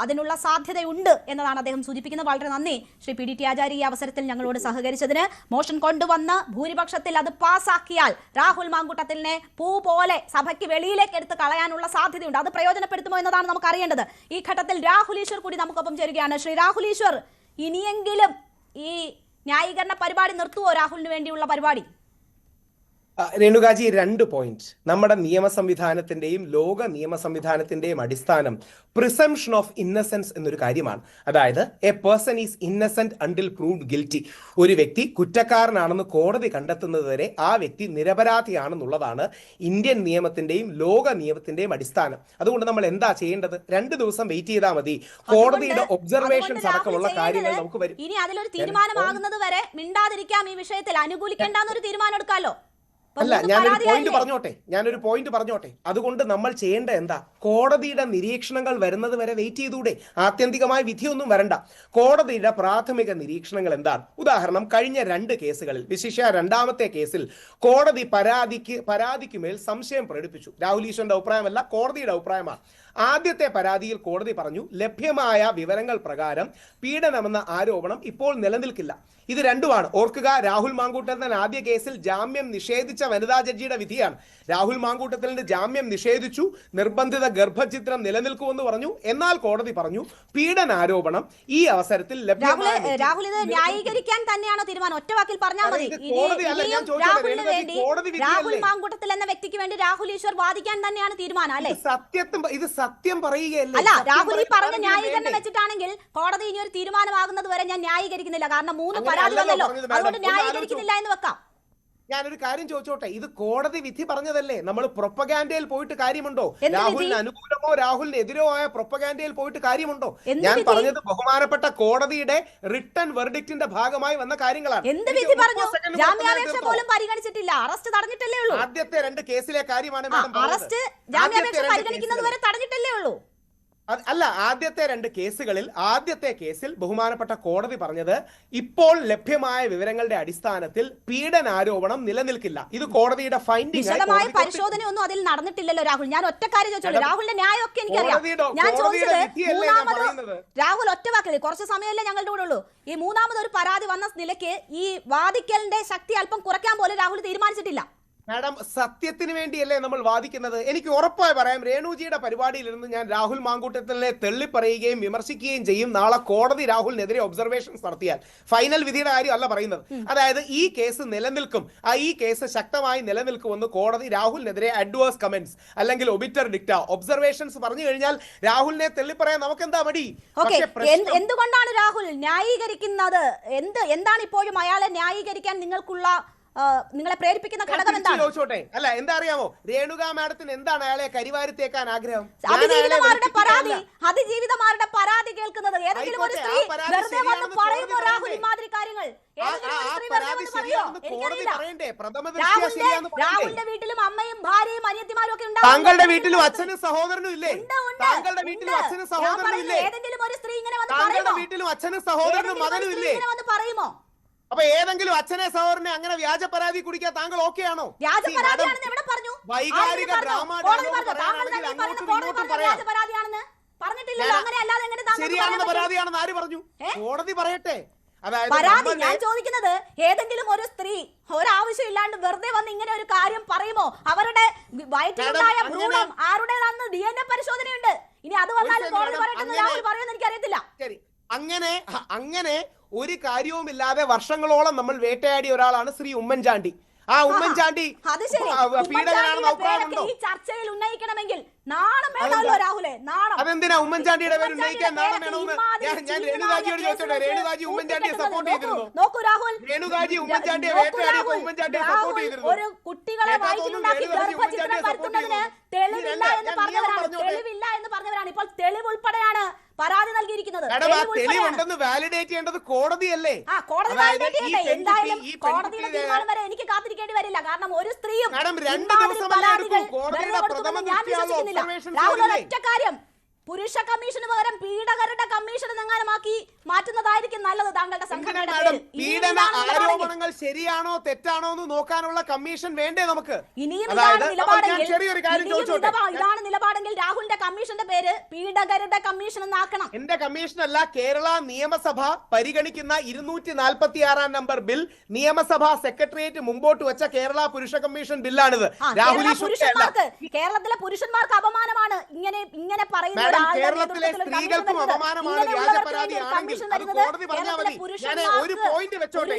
C: അതിനുള്ള സാധ്യതയുണ്ട് എന്നതാണ് അദ്ദേഹം സൂചിപ്പിക്കുന്നത്. വളരെ നന്ദി ശ്രീ PDT ആചാരി ഈ അവസരത്തിൽ ഞങ്ങളോട് സഹകരിച്ചതിന്. മോഷൻ കൊണ്ടുവന്ന് ഭൂരിപക്ഷത്തിൽ അത് പാസ്സാക്കിയാൽ രാഹുൽ മാങ്കൂട്ടത്തിലിനെ പൂ പോലെ സഭയ്ക്ക് വെളിയിലേക്ക് എടുത്ത് കളയാനുള്ള സാധ്യതയുണ്ട്. അത് പ്രയോജനപ്പെടുത്തുമോ എന്നതാണ് നമുക്ക് അറിയേണ്ടത്. ഈ ഘട്ടത്തിൽ രാഹുൽ ഈശ്വർ കൂടി നമുക്കൊപ്പം ചേരുകയാണ്. ശ്രീ രാഹുൽ ഈശ്വർ, ഇനിയെങ്കിലും ഈ ന്യായീകരണ പരിപാടി നിർത്തുവോ? രാഹുലിന് വേണ്ടിയുള്ള പരിപാടി?
J: രേണുകാജി, 2 പോയിന്റ്. നമ്മുടെ നിയമ സംവിധാനത്തിന്റെയും ലോക നിയമ സംവിധാനത്തിന്റെയും അടിസ്ഥാനം പ്രിസംപ്ഷൻ ഓഫ് ഇന്നസെൻസ് എന്നൊരു കാര്യമാണ്. അതായത് A person is Innocent until proved guilty. ഒരു വ്യക്തി കുറ്റക്കാരനാണെന്ന് കോടതി കണ്ടെത്തുന്നത് വരെ ആ വ്യക്തി നിരപരാധിയാണെന്നുള്ളതാണ് ഇന്ത്യൻ നിയമത്തിന്റെയും ലോക നിയമത്തിന്റെയും അടിസ്ഥാനം. അതുകൊണ്ട് നമ്മൾ എന്താ ചെയ്യേണ്ടത്? 2 ദിവസം വെയിറ്റ് ചെയ്താൽ മതി. കോടതിയുടെ ഒബ്സർവേഷൻസ് അടക്കമുള്ള കാര്യങ്ങൾ നമുക്ക് വരും.
C: ഇനി അതിലൊരു തീരുമാനമാകുന്നത് വരെ മിണ്ടാതിരിക്കാം, ഈ വിഷയത്തിൽ അനുകൂലിക്കേണ്ടെന്നൊരു തീരുമാനം എടുക്കാമല്ലോ.
J: അല്ല, ഞാനൊരു പോയിന്റ് പറഞ്ഞോട്ടെ. അതുകൊണ്ട് നമ്മൾ ചെയ്യേണ്ട എന്താ? കോടതിയുടെ നിരീക്ഷണങ്ങൾ വരുന്നത് വരെ വെയിറ്റ് ചെയ്തൂടെ? ആത്യന്തികമായ വിധിയൊന്നും വരണ്ട. കോടതിയുടെ പ്രാഥമിക നിരീക്ഷണങ്ങൾ എന്താണ്? ഉദാഹരണം, കഴിഞ്ഞ 2 കേസുകളിൽ, വിശേഷ 2ാമത്തെ കേസിൽ കോടതി പരാതിക്കുമേൽ സംശയം പ്രകടിപ്പിച്ചു. രാഹുൽ ഈശ്വറിന്റെ അഭിപ്രായമല്ല, കോടതിയുടെ അഭിപ്രായമാണ്. ആദ്യത്തെ പരാതിയിൽ കോടതി പറഞ്ഞു, ലഭ്യമായ വിവരങ്ങൾ പ്രകാരം പീഡനമെന്ന ആരോപണം ഇപ്പോൾ നിലനിൽക്കില്ല. ഇത് രണ്ടുമാണ്. ഓർക്കുക, രാഹുൽ മാങ്കൂട്ടത്തിൽ ആദ്യ കേസിൽ ജാമ്യം നിഷേധിച്ച വനിതാ ജഡ്ജിയുടെ വിധിയാണ്. രാഹുൽ മാങ്കൂട്ടത്തലിന്റെ ജാമ്യം നിഷേധിച്ചു, നിർബന്ധിത ഗർഭചിത്രം നിലനിൽക്കുമെന്ന് പറഞ്ഞു. എന്നാൽ കോടതി പറഞ്ഞു പീഡനാരോപണം ഈ അവസരത്തിൽ
C: രാഹുൽ ഇത് ന്യായീകരിക്കാൻ തന്നെയാണോ തീരുമാനം? ഒറ്റ വാക്കിൽ പറഞ്ഞാൽ മതി. രാഹുൽ മാങ്കൂട്ടത്തിൽ എന്ന വ്യക്തിക്ക് വേണ്ടി രാഹുൽ ഈശ്വർ വാദിക്കാൻ തന്നെയാണ് തീരുമാനം അല്ലേ?
J: ഇത് സത്യം പറയുകയല്ല.
C: അല്ല, രാഹുൽ ഈ പറഞ്ഞ ന്യായീകരണം വെച്ചിട്ടാണെങ്കിൽ കോടതി ഇനി ഒരു തീരുമാനമാകുന്നത് വരെ ഞാൻ ന്യായീകരിക്കുന്നില്ല. കാരണം 3 പരാതി വന്നല്ലോ, അതുകൊണ്ട് ന്യായീകരിക്കുന്നില്ല എന്ന് വെക്കാം.
J: ഞാനൊരു കാര്യം ചോദിച്ചോട്ടെ, ഇത് കോടതി വിധി പറഞ്ഞതല്ലേ? നമ്മൾ പ്രൊപ്പഗാൻഡയിൽ പോയിട്ട് കാര്യമുണ്ടോ? രാഹുലിന് അനുകൂലമോ രാഹുലിനെതിരോ ആയ പ്രൊപ്പഗാൻഡയിൽ പോയിട്ട് കാര്യമുണ്ടോ? ഞാൻ പറഞ്ഞത് ബഹുമാനപ്പെട്ട കോടതിയുടെ റിട്ടൺ വെർഡിക്റ്റിന്റെ ഭാഗമായി വന്ന കാര്യങ്ങളാണ്.
C: എന്ത് വിധി പറഞ്ഞു? ജാമ്യാപേക്ഷ പോലും പരിഗണിച്ചിട്ടില്ല, അറസ്റ്റ് തടഞ്ഞിട്ടല്ലേ ഉള്ളൂ.
J: ആദ്യത്തെ 2 കേസിലെ കാര്യമാണ്.
C: അറസ്റ്റ് ജാമ്യാപേക്ഷ പരിഗണിക്കുന്നത് വരെ തടഞ്ഞിട്ടല്ലേ ഉള്ളൂ.
J: അല്ല, ആദ്യത്തെ 2 കേസുകളിൽ ആദ്യത്തെ കേസിൽ ബഹുമാനപ്പെട്ട കോടതി പറഞ്ഞത് ഇപ്പോൾ ലഭ്യമായ വിവരങ്ങളുടെ അടിസ്ഥാനത്തിൽ പീഡനാരോപണം നിലനിൽക്കില്ല. ഇത് കോടതിയുടെ ഫൈൻഡിംഗ്.
C: വിശദമായ പരിശോധനയൊന്നും അതിൽ നടന്നിട്ടില്ലല്ലോ രാഹുൽ. ഞാൻ ഒറ്റ കാര്യം ചോദിച്ചോളൂ, രാഹുലിന്റെ ന്യായമൊക്കെ എനിക്കറിയാം. ഞാൻ ചോദിച്ചത് രാഹുൽ ഒറ്റ വാക്കിൽ, കുറച്ച് സമയമല്ലേ ഞങ്ങളുടെ കൂടെ ഉള്ളൂ. ഈ 3ാമതൊരു പരാതി വന്ന നിലയ്ക്ക് ഈ വാദിക്കലിന്റെ ശക്തി അല്പം കുറയ്ക്കാൻ പോലും രാഹുൽ തീരുമാനിച്ചിട്ടില്ല.
J: മാഡം, സത്യത്തിന് വേണ്ടിയല്ലേ നമ്മൾ വാദിക്കുന്നത്? എനിക്ക് ഉറപ്പായി പറയാം, രേണുജിയുടെ പരിപാടിയിൽ ഇരുന്ന് ഞാൻ രാഹുൽ മാങ്കൂട്ടത്തിനെ തള്ളിപ്പറയുകയും വിമർശിക്കുകയും ചെയ്യും. നാളെ കോടതി രാഹുലിനെതിരെ ഒബ്സർവേഷൻസ് നടത്തിയാൽ. ഫൈനൽ വിധിയുടെ കാര്യം അല്ല പറയുന്നത്. അതായത് ഈ കേസ് നിലനിൽക്കും, ഈ കേസ് ശക്തമായി നിലനിൽക്കുമെന്ന് കോടതി രാഹുലിനെതിരെ അഡ്വേഴ്സ് കമന്റ്സ് അല്ലെങ്കിൽ ഒബിറ്റർ ഡിക്റ്റ ഒബ്സർവേഷൻസ് പറഞ്ഞു കഴിഞ്ഞാൽ രാഹുലിനെ തള്ളിപ്പറയാൻ നമുക്കെന്താ മടി?
C: എന്തുകൊണ്ടാണ് രാഹുൽ ന്യായീകരിക്കുന്നത്? എന്താണ് ഇപ്പോഴും അയാളെ ന്യായീകരിക്കാൻ നിങ്ങൾക്കുള്ള നിങ്ങളെ പ്രേരിപ്പിക്കുന്ന ഘടകം എന്താണ്?
J: ചോദിച്ചോട്ടെ, അല്ല എന്താ അറിയാമോ, രേണുക മാഡത്തിന് എന്താണ് അയാളെ കരിവാരിത്തേക്കാൻ ആഗ്രഹം?
C: അതിജീവിതമാരുടെ പരാതി കേൾക്കുന്നത് ഏതെങ്കിലും ഒരു സ്ത്രീ വെറുതെ വന്ന് പറയുമോ രാഹുൽ ഇമാതിരി കാര്യങ്ങൾ? രാഹുലിന്റെ വീട്ടിലും അമ്മയും ഭാര്യയും അനിയത്തിമാരും ഒക്കെ ഉണ്ടാവും.
J: താങ്കളുടെ വീട്ടിലും അച്ഛനും സഹോദരനും ഇല്ലേ? താങ്കളുടെ വീട്ടിലും അച്ഛനും സഹോദരനും ഇല്ലേ?
C: ഏതെങ്കിലും ഒരു സ്ത്രീ ഇങ്ങനെ വന്ന്
J: താങ്കളുടെ വീട്ടിലും അച്ഛനും സഹോദരനും മകനും ഇല്ലേ?
C: പറയുമോ?
J: അപ്പൊ ഏതെങ്കിലും അച്ഛനെ സഹോദരനെ അങ്ങനെ വ്യാജ പരാതി കുടിക്കാൻ താങ്കൾ ഓക്കെ ആണോ? വൈകാരിക ഡ്രാമ ശരിയാണെന്ന പരാതിയാണെന്ന് ആര് പറഞ്ഞു? കോടതി പറയട്ടെ.
C: പരാതി ഞാൻ ചോദിക്കുന്നത്, ഏതെങ്കിലും ഒരു സ്ത്രീ ഒരാവശ്യമില്ലാണ്ട് വെറുതെ വന്ന് ഇങ്ങനെ ഒരു കാര്യം പറയുമോ? അവരുടെ വയറ്റിലുണ്ടായ ഭ്രൂണം ആരുടേതാണെന്ന് DNA പരിശോധനയുണ്ട്. ഇനി അത് വന്നാലും കോടതി പറയട്ടെന്ന് രാഹുൽ പറയുമെന്ന് എനിക്കറിയത്തില്ല.
J: ശരി, അങ്ങനെ ഒരു കാര്യവുമില്ലാതെ വർഷങ്ങളോളം നമ്മൾ വേട്ടയാടിയ ഒരാളാണ് ശ്രീ ഉമ്മൻചാണ്ടി. ആ ഉമ്മൻചാണ്ടി
C: പീഡകനാണെന്ന് ഈ ചർച്ചയിൽ ഉന്നയിക്കണമെങ്കിൽ നാണം വേണമല്ലോ രാഹുലെ, നാണം.
J: അതെന്തിനാ ഉമ്മൻചാണ്ടിയുടെ പേര് ഉന്നയിക്കാൻ നാണം വേണമെന്ന് ഞാൻ രേണുകാജിയോട് ചോദിച്ചോട്ടെ. രേണുകാജി ഉമ്മൻചാണ്ടിയെ സപ്പോർട്ട് ചെയ്തിരുന്നു.
C: നോക്കൂ രാഹുൽ,
J: രേണുകാജി ഉമ്മൻചാണ്ടിയെ വേട്ടയാടിയപ്പോൾ ഉമ്മൻചാണ്ടിയെ സപ്പോർട്ട് ചെയ്തിരുന്നു.
C: ഒരു കുട്ടികളെ വയറ്റിലുണ്ടാക്കി ഗർഭചിത്രം വരുത്തുന്നതിന് തെളിവില്ല എന്ന് പറഞ്ഞവരാണ് ഇപ്പോൾ തെളിവ് ഉൾപ്പെടെയാണ് പരാതി നൽകിയിരിക്കുന്നത്.
J: തെളിവുണ്ടെന്ന് വാലിഡേറ്റ് ചെയ്യേണ്ടത് കോടതിയല്ലേ?
C: കോടതി വാലിഡേറ്റ് ചെയ്യട്ടെ. എന്തായാലും കോടതിയുടെ തീരുമാനം വരെ എനിക്ക് കാത്തിരിക്കേണ്ടി വരില്ല. കാരണം ഒരു സ്ത്രീയും ഒറ്റ കാര്യം, പുരുഷ കമ്മീഷന് പകരം പീഡകരുടെ കമ്മീഷൻ എങ്ങാനുമാക്കി മാറ്റുന്നതായിരിക്കും നല്ലത്. താങ്കളുടെ സംഘടനയുടെ
J: പീഡന ആരോപണങ്ങൾ ശരിയാണോ തെറ്റാണോ എന്ന് നോക്കാനുള്ള കമ്മീഷൻ വേണ്ടേ നമുക്ക്?
C: ഇനിയും ഇതാണ് നിലപാടെങ്കിൽ രാഹുലിന്റെ കമ്മീഷന്റെ പേര് പീഡകരുടെ കമ്മീഷൻ എന്നാക്കണം.
J: എന്റെ കമ്മീഷനല്ല, കേരള നിയമസഭ പരിഗണിക്കുന്ന 246 നമ്പർ ബിൽ നിയമസഭാ സെക്രട്ടേറിയറ്റ് മുമ്പോട്ട് വെച്ച കേരള പുരുഷ കമ്മീഷൻ ബില്ലാണിത്.
C: കേരളത്തിലെ പുരുഷന്മാർക്ക് അപമാനമാണ് ഇങ്ങനെ പറയുന്നത്.
J: കേരളത്തിലെ സ്ത്രീകൾക്കും അപമാനമാണ് വ്യാജ പരാതിയാണെങ്കിൽ. അത് കോടതി പറഞ്ഞാൽ മതി. ഞാൻ ഒരു പോയിന്റ് വെച്ചോട്ടെ,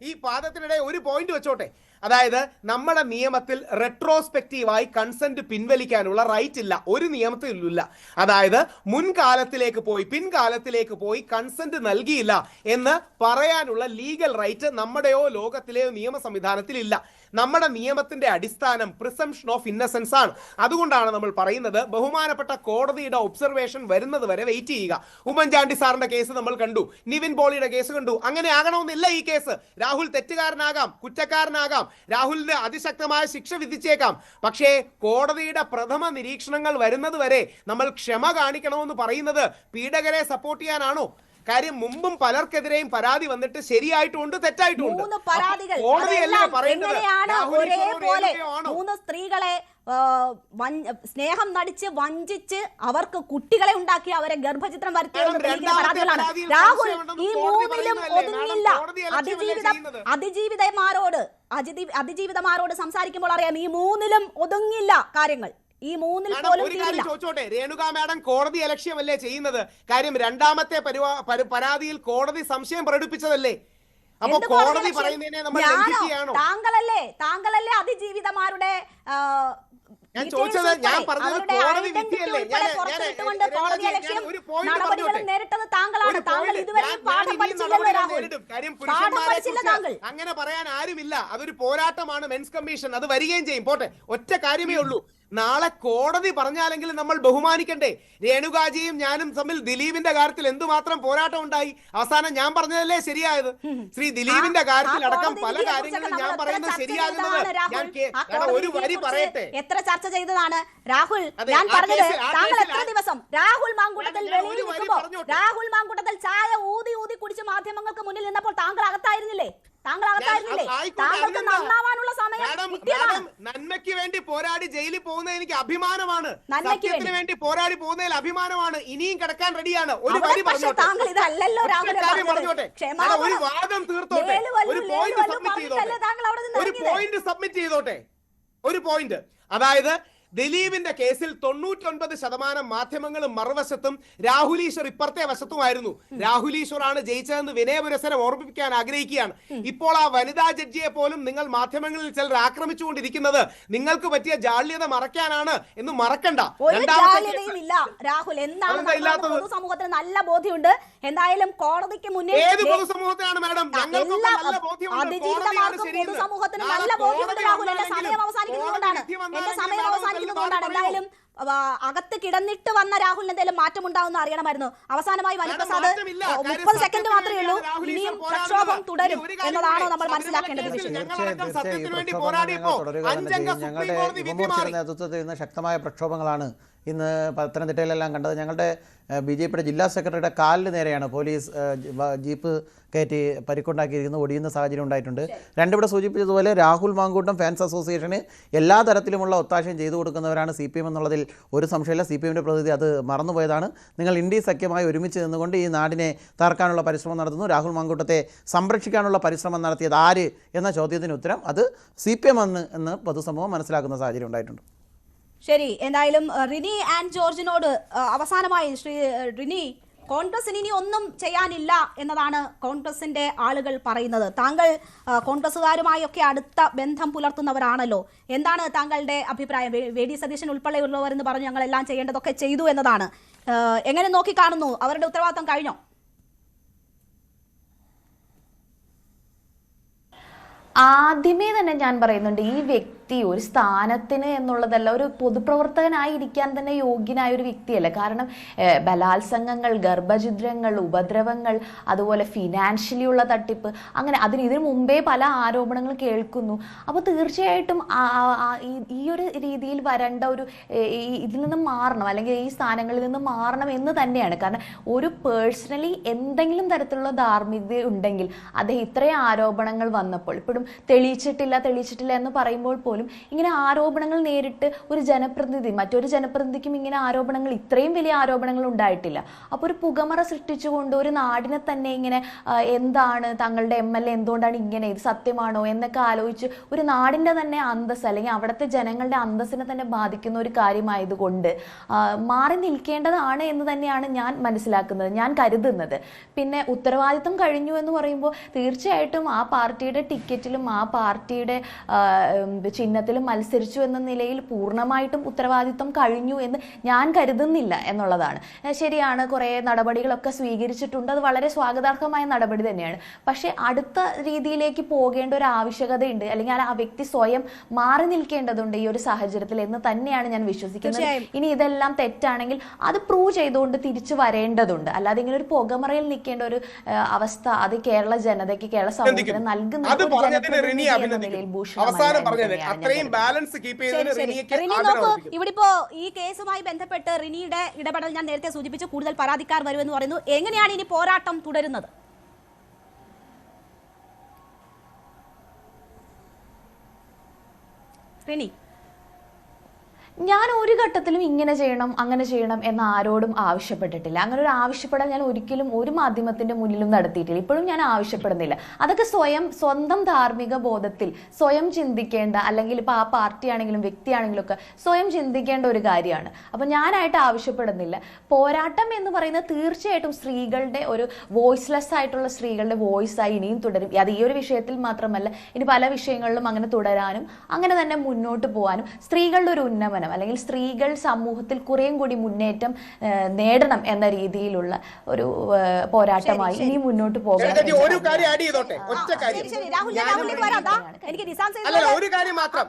J: ഈ വാദത്തിനിടെ ഒരു പോയിന്റ് വെച്ചോട്ടെ. അതായത് നമ്മുടെ നിയമത്തിൽ റെട്രോസ്പെക്റ്റീവായി കൺസെന്റ് പിൻവലിക്കാനുള്ള റൈറ്റ് ഇല്ല, ഒരു നിയമത്തിലില്ല. അതായത് മുൻകാലത്തിലേക്ക് പോയി പിൻകാലത്തിലേക്ക് പോയി കൺസെന്റ് നൽകിയില്ല എന്ന് പറയാനുള്ള ലീഗൽ റൈറ്റ് നമ്മുടെയോ ലോകത്തിലെയോ നിയമ സംവിധാനത്തിൽ ഇല്ല. നമ്മുടെ നിയമത്തിന്റെ അടിസ്ഥാനം പ്രിസംപ്ഷൻ ഓഫ് ഇന്നസെൻസ് ആണ്. അതുകൊണ്ടാണ് നമ്മൾ പറയുന്നത് ബഹുമാനപ്പെട്ട കോടതിയുടെ ഒബ്സർവേഷൻ വരുന്നത് വരെ വെയിറ്റ് ചെയ്യുക. ഉമ്മൻചാണ്ടി സാറിന്റെ കേസ് നമ്മൾ കണ്ടു, നിവിൻ പോളിയുടെ കേസ് കണ്ടു. അങ്ങനെ ആകണമെന്നില്ല ഈ കേസ്. രാഹുൽ തെറ്റുകാരനാകാം, കുറ്റക്കാരനാകാം, രാഹുലിന് അതിശക്തമായ ശിക്ഷ വിധിച്ചേക്കാം. പക്ഷേ കോടതിയുടെ പ്രഥമ നിരീക്ഷണങ്ങൾ വരുന്നത് വരെ നമ്മൾ ക്ഷമ കാണിക്കണമെന്ന് പറയുന്നത് പീഡകരെ സപ്പോർട്ട് ചെയ്യാനാണോ? കാര്യം മുമ്പും പലർക്കെതിരെയും പരാതി വന്നിട്ട് ശരിയായിട്ടുണ്ട് തെറ്റായിട്ടുണ്ട്.
C: മൂന്ന് സ്ത്രീകളെ സ്നേഹം നടിച്ച് വഞ്ചിച്ച് അവർക്ക് കുട്ടികളെ ഉണ്ടാക്കി അവരെ ഗർഭചിത്രം വരുത്തിയ പരാതികളാണ്. രാഹുൽ ഈ മൂന്നിലും ഒതുങ്ങില്ല. അതിജീവിതമാരോട് സംസാരിക്കുമ്പോൾ അറിയാം, ഈ മൂന്നിലും ഒതുങ്ങില്ല കാര്യങ്ങൾ. ഈ മൂന്നിൽ പോലും
J: ചോദിച്ചോട്ടെ, രേണുക മാഡം കോടതി അലക്ഷ്യമല്ലേ ചെയ്യുന്നത്? കാര്യം രണ്ടാമത്തെ പരാതിയിൽ കോടതി സംശയം പ്രകടിപ്പിച്ചതല്ലേ? അപ്പൊ കോടതി പറയുന്നതിനെ നമ്മൾ ലംഘിക്കുകയാണോ?
C: താങ്കളല്ലേ അതിജീവിതമാരുടെ
J: ഞാൻ ചോദിച്ചത്, ഞാൻ പറഞ്ഞത് കോടതി വിധിയല്ലേ? കാര്യം പുരുഷന്മാരെ അങ്ങനെ പറയാൻ ആരുമില്ല. അതൊരു പോരാട്ടമാണ് മെൻസ് കമ്മീഷൻ, അത് വരികയും ചെയ്യും. പോട്ടെ, ഒറ്റ കാര്യമേ ഉള്ളൂ, നാളെ കോടതി പറഞ്ഞാലെങ്കിലും നമ്മൾ ബഹുമാനിക്കണ്ടേ? രേണുകാജിയും ഞാനും തമ്മിൽ ദിലീപിന്റെ കാര്യത്തിൽ എന്തുമാത്രം പോരാട്ടം ഉണ്ടായി. അവസാനം ഞാൻ പറഞ്ഞതല്ലേ ശരിയായത്? ശ്രീ ദിലീപിന്റെ കാര്യത്തിൽ അടക്കം പല കാര്യങ്ങളും ഞാൻ പറയുന്നത് ശരിയാകുന്നത് ഞാൻ ഒരു വരി പറയട്ടെ.
C: എത്ര ചർച്ച ചെയ്തതാണ് രാഹുൽ? ഞാൻ പറഞ്ഞത് താങ്കൾ എത്ര ദിവസം രാഹുൽ മാങ്കൂട്ടത്തിൽ രാഹുൽ മാങ്കൂട്ടത്തിൽ ചായ ഊതി ഊതി കുടിച്ച് മാധ്യമങ്ങൾക്ക് മുന്നിൽ നിന്നപ്പോൾ താങ്കൾ അകത്തായിരുന്നില്ലേ? താങ്കൾക്ക് നന്നാവാനുള്ള സമയം കിട്ടിയതാണ്.
J: നന്മയ്ക്ക് വേണ്ടി പോരാടി ജയിലിൽ പോകുന്നത് എനിക്ക് അഭിമാനമാണ്. സത്യത്തിന് വേണ്ടി പോരാടി പോകുന്നതിൽ അഭിമാനമാണ്. ഇനിയും കിടക്കാൻ റെഡിയാണ്. ഒരു വരി പറഞ്ഞോട്ടെ, ഒരു വാദം തീർത്തോട്ടെ, ഒരു പോയിന്റ് സബ്മിറ്റ് ചെയ്തോട്ടെ, ഒരു പോയിന്റ്. അതായത് ദിലീപിന്റെ കേസിൽ 99% മാധ്യമങ്ങളും മറുവശത്തും രാഹുൽ ഈശ്വർ ഇപ്പുറത്തെ വശത്തുമായിരുന്നു. രാഹുൽ ഈശ്വറാണ് ജയിച്ചതെന്ന് വിനയപുരസരം ഓർമ്മിപ്പിക്കാൻ ആഗ്രഹിക്കുകയാണ്. ഇപ്പോൾ ആ വനിതാ ജഡ്ജിയെ പോലും നിങ്ങൾ മാധ്യമങ്ങളിൽ ചിലർ ആക്രമിച്ചുകൊണ്ടിരിക്കുന്നത് നിങ്ങൾക്ക് പറ്റിയ ജാള്യത മറയ്ക്കാനാണ് എന്ന് മറക്കണ്ട.
C: രാഹുൽ എന്താണ് പൊതുസമൂഹത്തിന് നല്ല ബോധ്യമുണ്ട്. എന്തായാലും കോടതിക്ക് മുന്നേ
J: ഏത് പൊതുസമൂഹത്തിനാണ് മാഡം?
C: പൊതുസമൂഹത്തിന് നല്ല ബോധ്യമുണ്ട് രാഹുൽ. എന്റെ സമയം അവസാനിക്കുന്നതുകൊണ്ടാണ് എന്തായാലും അകത്ത് കിടന്നിട്ട് വന്ന രാഹുലിന് എന്തെങ്കിലും മാറ്റം ഉണ്ടാവുമെന്ന് അറിയണമായിരുന്നു. അവസാനമായി വനിപ്രസാദ് 30 സെക്കൻഡ് മാത്രമേ ഉള്ളൂ. ഇനിയും പ്രക്ഷോഭം തുടരും എന്നതാണോ നമ്മൾ മനസ്സിലാക്കേണ്ടത്?
H: ഞങ്ങളുടെ യുവമോർച്ചയുടെ നേതൃത്വത്തിൽ ഇന്ന് ശക്തമായ പ്രക്ഷോഭങ്ങളാണ് ഇന്ന് പത്തനംതിട്ടയിലെല്ലാം കണ്ടത്. ഞങ്ങളുടെ BJPയുടെ ജില്ലാ സെക്രട്ടറിയുടെ കാലിന് നേരെയാണ് പോലീസ് ജീപ്പ് കയറ്റി പരിക്കുണ്ടാക്കിയിരിക്കുന്നത്. ഒടിയുന്ന സാഹചര്യം ഉണ്ടായിട്ടുണ്ട്. രണ്ടിവിടെ സൂചിപ്പിച്ചതുപോലെ രാഹുൽ മാങ്കൂട്ടം ഫാൻസ് അസോസിയേഷന് എല്ലാ തരത്തിലുമുള്ള ഒത്താശയും ചെയ്തു കൊടുക്കുന്നവരാണ് CPM എന്നുള്ളതിൽ ഒരു സംശയമില്ല. CPMൻ്റെ പ്രതിനിധി അത് മറന്നുപോയതാണ്. നിങ്ങൾ ഇന്ത്യ സഖ്യമായി ഒരുമിച്ച് നിന്നുകൊണ്ട് ഈ നാടിനെ തകർക്കാനുള്ള പരിശ്രമം നടത്തുന്നു. രാഹുൽ മാങ്കൂട്ടത്തെ സംരക്ഷിക്കാനുള്ള പരിശ്രമം നടത്തിയത് ആര് എന്ന ചോദ്യത്തിന് ഉത്തരം അത് CPM എന്ന് പൊതുസമൂഹം മനസ്സിലാക്കുന്ന സാഹചര്യം ഉണ്ടായിട്ടുണ്ട്.
C: ശരി, എന്തായാലും റിനി ആൻഡ് ജോർജിനോട് അവസാനമായി റിനി, കോൺഗ്രസിന് ഇനി ഒന്നും ചെയ്യാനില്ല എന്നതാണ് കോൺഗ്രസിന്റെ ആളുകൾ പറയുന്നത്. താങ്കൾ കോൺഗ്രസുകാരുമായൊക്കെ അടുത്ത ബന്ധം പുലർത്തുന്നവരാണല്ലോ. എന്താണ് താങ്കളുടെ അഭിപ്രായം? VD സതീശൻ ഉൾപ്പെടെയുള്ളവരെന്ന് പറഞ്ഞു ഞങ്ങളെല്ലാം ചെയ്യേണ്ടതൊക്കെ ചെയ്തു എന്നതാണ്. എങ്ങനെ നോക്കിക്കാണുന്നു? അവരുടെ ഉത്തരവാദിത്തം കഴിഞ്ഞോ?
D: ആദ്യമേ തന്നെ ഞാൻ പറയുന്നുണ്ട്, ഈ വ്യക്തി ഒരു സ്ഥാനത്തിന് എന്നുള്ളതല്ല, ഒരു പൊതുപ്രവർത്തകനായിരിക്കാൻ തന്നെ യോഗ്യനായ ഒരു വ്യക്തിയല്ല. കാരണം ബലാത്സംഗങ്ങൾ, ഗർഭഛിദ്രങ്ങൾ, ഉപദ്രവങ്ങൾ, അതുപോലെ ഫിനാൻഷ്യലി ഉള്ള തട്ടിപ്പ്, അങ്ങനെ ഇതിനു മുമ്പേ പല ആരോപണങ്ങൾ കേൾക്കുന്നു. അപ്പോൾ തീർച്ചയായിട്ടും ഈ ഒരു രീതിയിൽ വരേണ്ട ഒരു ഇതിൽ നിന്ന് മാറണം, അല്ലെങ്കിൽ ഈ സ്ഥാനങ്ങളിൽ നിന്ന് മാറണം എന്ന് തന്നെയാണ്. കാരണം ഒരു പേഴ്സണലി എന്തെങ്കിലും തരത്തിലുള്ള ധാർമ്മികത ഉണ്ടെങ്കിൽ അദ്ദേഹം ഇത്രയും ആരോപണങ്ങൾ വന്നപ്പോൾ ഇപ്പോഴും തെളിയിച്ചിട്ടില്ല എന്ന് പറയുമ്പോൾ പോലും ഇങ്ങനെ ആരോപണങ്ങൾ നേരിട്ട് ഒരു ജനപ്രതിനിധി മറ്റൊരു ജനപ്രതിനിധിക്കും ഇങ്ങനെ ആരോപണങ്ങൾ, ഇത്രയും വലിയ ആരോപണങ്ങൾ ഉണ്ടായിട്ടില്ല. അപ്പോൾ ഒരു പുകമറ സൃഷ്ടിച്ചുകൊണ്ട് ഒരു നാടിനെ തന്നെ ഇങ്ങനെ എന്താണ് താങ്കളുടെ MLA എന്തുകൊണ്ടാണ് ഇങ്ങനെ, ഇത് സത്യമാണോ എന്നൊക്കെ ആലോചിച്ച് ഒരു നാടിൻ്റെ തന്നെ അന്തസ് അല്ലെങ്കിൽ അവിടുത്തെ ജനങ്ങളുടെ അന്തസ്സിനെ തന്നെ ബാധിക്കുന്ന ഒരു കാര്യമായതുകൊണ്ട് മാറി നിൽക്കേണ്ടതാണ് എന്ന് തന്നെയാണ് ഞാൻ മനസ്സിലാക്കുന്നത്, ഞാൻ കരുതുന്നത്. പിന്നെ ഉത്തരവാദിത്തം കഴിഞ്ഞു എന്ന് പറയുമ്പോൾ തീർച്ചയായിട്ടും ആ പാർട്ടിയുടെ ടിക്കറ്റിലും ആ പാർട്ടിയുടെ ചിഹ്നത്തിലും മത്സരിച്ചു എന്ന നിലയിൽ പൂർണ്ണമായിട്ടും ഉത്തരവാദിത്വം കഴിഞ്ഞു എന്ന് ഞാൻ കരുതുന്നില്ല എന്നുള്ളതാണ്. ശരിയാണ്, കുറേ നടപടികളൊക്കെ സ്വീകരിച്ചിട്ടുണ്ട്, അത് വളരെ സ്വാഗതാർഹമായ നടപടി തന്നെയാണ്. പക്ഷേ അടുത്ത രീതിയിലേക്ക് പോകേണ്ട ഒരു ആവശ്യകതയുണ്ട്, അല്ലെങ്കിൽ ആ വ്യക്തി സ്വയം മാറി നിൽക്കേണ്ടതുണ്ട് ഈ ഒരു സാഹചര്യത്തിൽ എന്ന് തന്നെയാണ് ഞാൻ വിശ്വസിക്കുന്നത്. ഇനി ഇതെല്ലാം തെറ്റാണെങ്കിൽ അത് പ്രൂവ് ചെയ്തുകൊണ്ട് തിരിച്ചു വരേണ്ടതുണ്ട്. അല്ലാതെ ഇങ്ങനെ ഒരു പുകമറയിൽ നിൽക്കേണ്ട ഒരു അവസ്ഥ അത് കേരള ജനതയ്ക്ക്, കേരള സമൂഹത്തിന് നൽകുന്ന
C: ഇവിടിപ്പോ ഈ കേസുമായി ബന്ധപ്പെട്ട് റിനിയുടെ ഇടപെടൽ ഞാൻ നേരത്തെ സൂചിപ്പിച്ചു, കൂടുതൽ പരാതിക്കാർ വരുമെന്ന് പറയുന്നു. എങ്ങനെയാണ് ഇനി പോരാട്ടം തുടരുന്നത്? റിനി,
D: ഞാൻ ഒരു ഘട്ടത്തിലും ഇങ്ങനെ ചെയ്യണം അങ്ങനെ ചെയ്യണം എന്ന് ആരോടും ആവശ്യപ്പെട്ടിട്ടില്ല. അങ്ങനെ ഒരു ആവശ്യപ്പെടാൻ ഞാൻ ഒരിക്കലും ഒരു മാധ്യമത്തിന്റെ മുന്നിലും നടത്തിയിട്ടില്ല. ഇപ്പോഴും ഞാൻ ആവശ്യപ്പെടുന്നില്ല. അതൊക്കെ സ്വന്തം ധാർമ്മിക ബോധത്തിൽ സ്വയം ചിന്തിക്കേണ്ട, അല്ലെങ്കിൽ ഇപ്പോൾ ആ പാർട്ടിയാണെങ്കിലും വ്യക്തിയാണെങ്കിലും ഒക്കെ സ്വയം ചിന്തിക്കേണ്ട ഒരു കാര്യമാണ്. അപ്പം ഞാനായിട്ട് ആവശ്യപ്പെടുന്നില്ല. പോരാട്ടം എന്ന് പറയുന്നത് തീർച്ചയായിട്ടും സ്ത്രീകളുടെ ഒരു വോയിസ്ലെസ് ആയിട്ടുള്ള സ്ത്രീകളുടെ വോയിസായി ഇനിയും തുടരും. അത് ഈ ഒരു വിഷയത്തിൽ മാത്രമല്ല, ഇനി പല വിഷയങ്ങളിലും അങ്ങനെ തുടരാനും അങ്ങനെ തന്നെ മുന്നോട്ട് പോകാനും സ്ത്രീകളുടെ ഒരു ഉന്നമനം അല്ലെങ്കിൽ സ്ത്രീകൾ സമൂഹത്തിൽ കുറേയും കൂടി മുന്നേറ്റം നേടണം എന്ന രീതിയിലുള്ള ഒരു പോരാട്ടമായി ഇനി മുന്നോട്ട് പോകണം.
J: ഒരു കാര്യം ആഡ് ചെയ്തോട്ടെ, ഒറ്റ കാര്യം. ഒരു കാര്യം മാത്രം.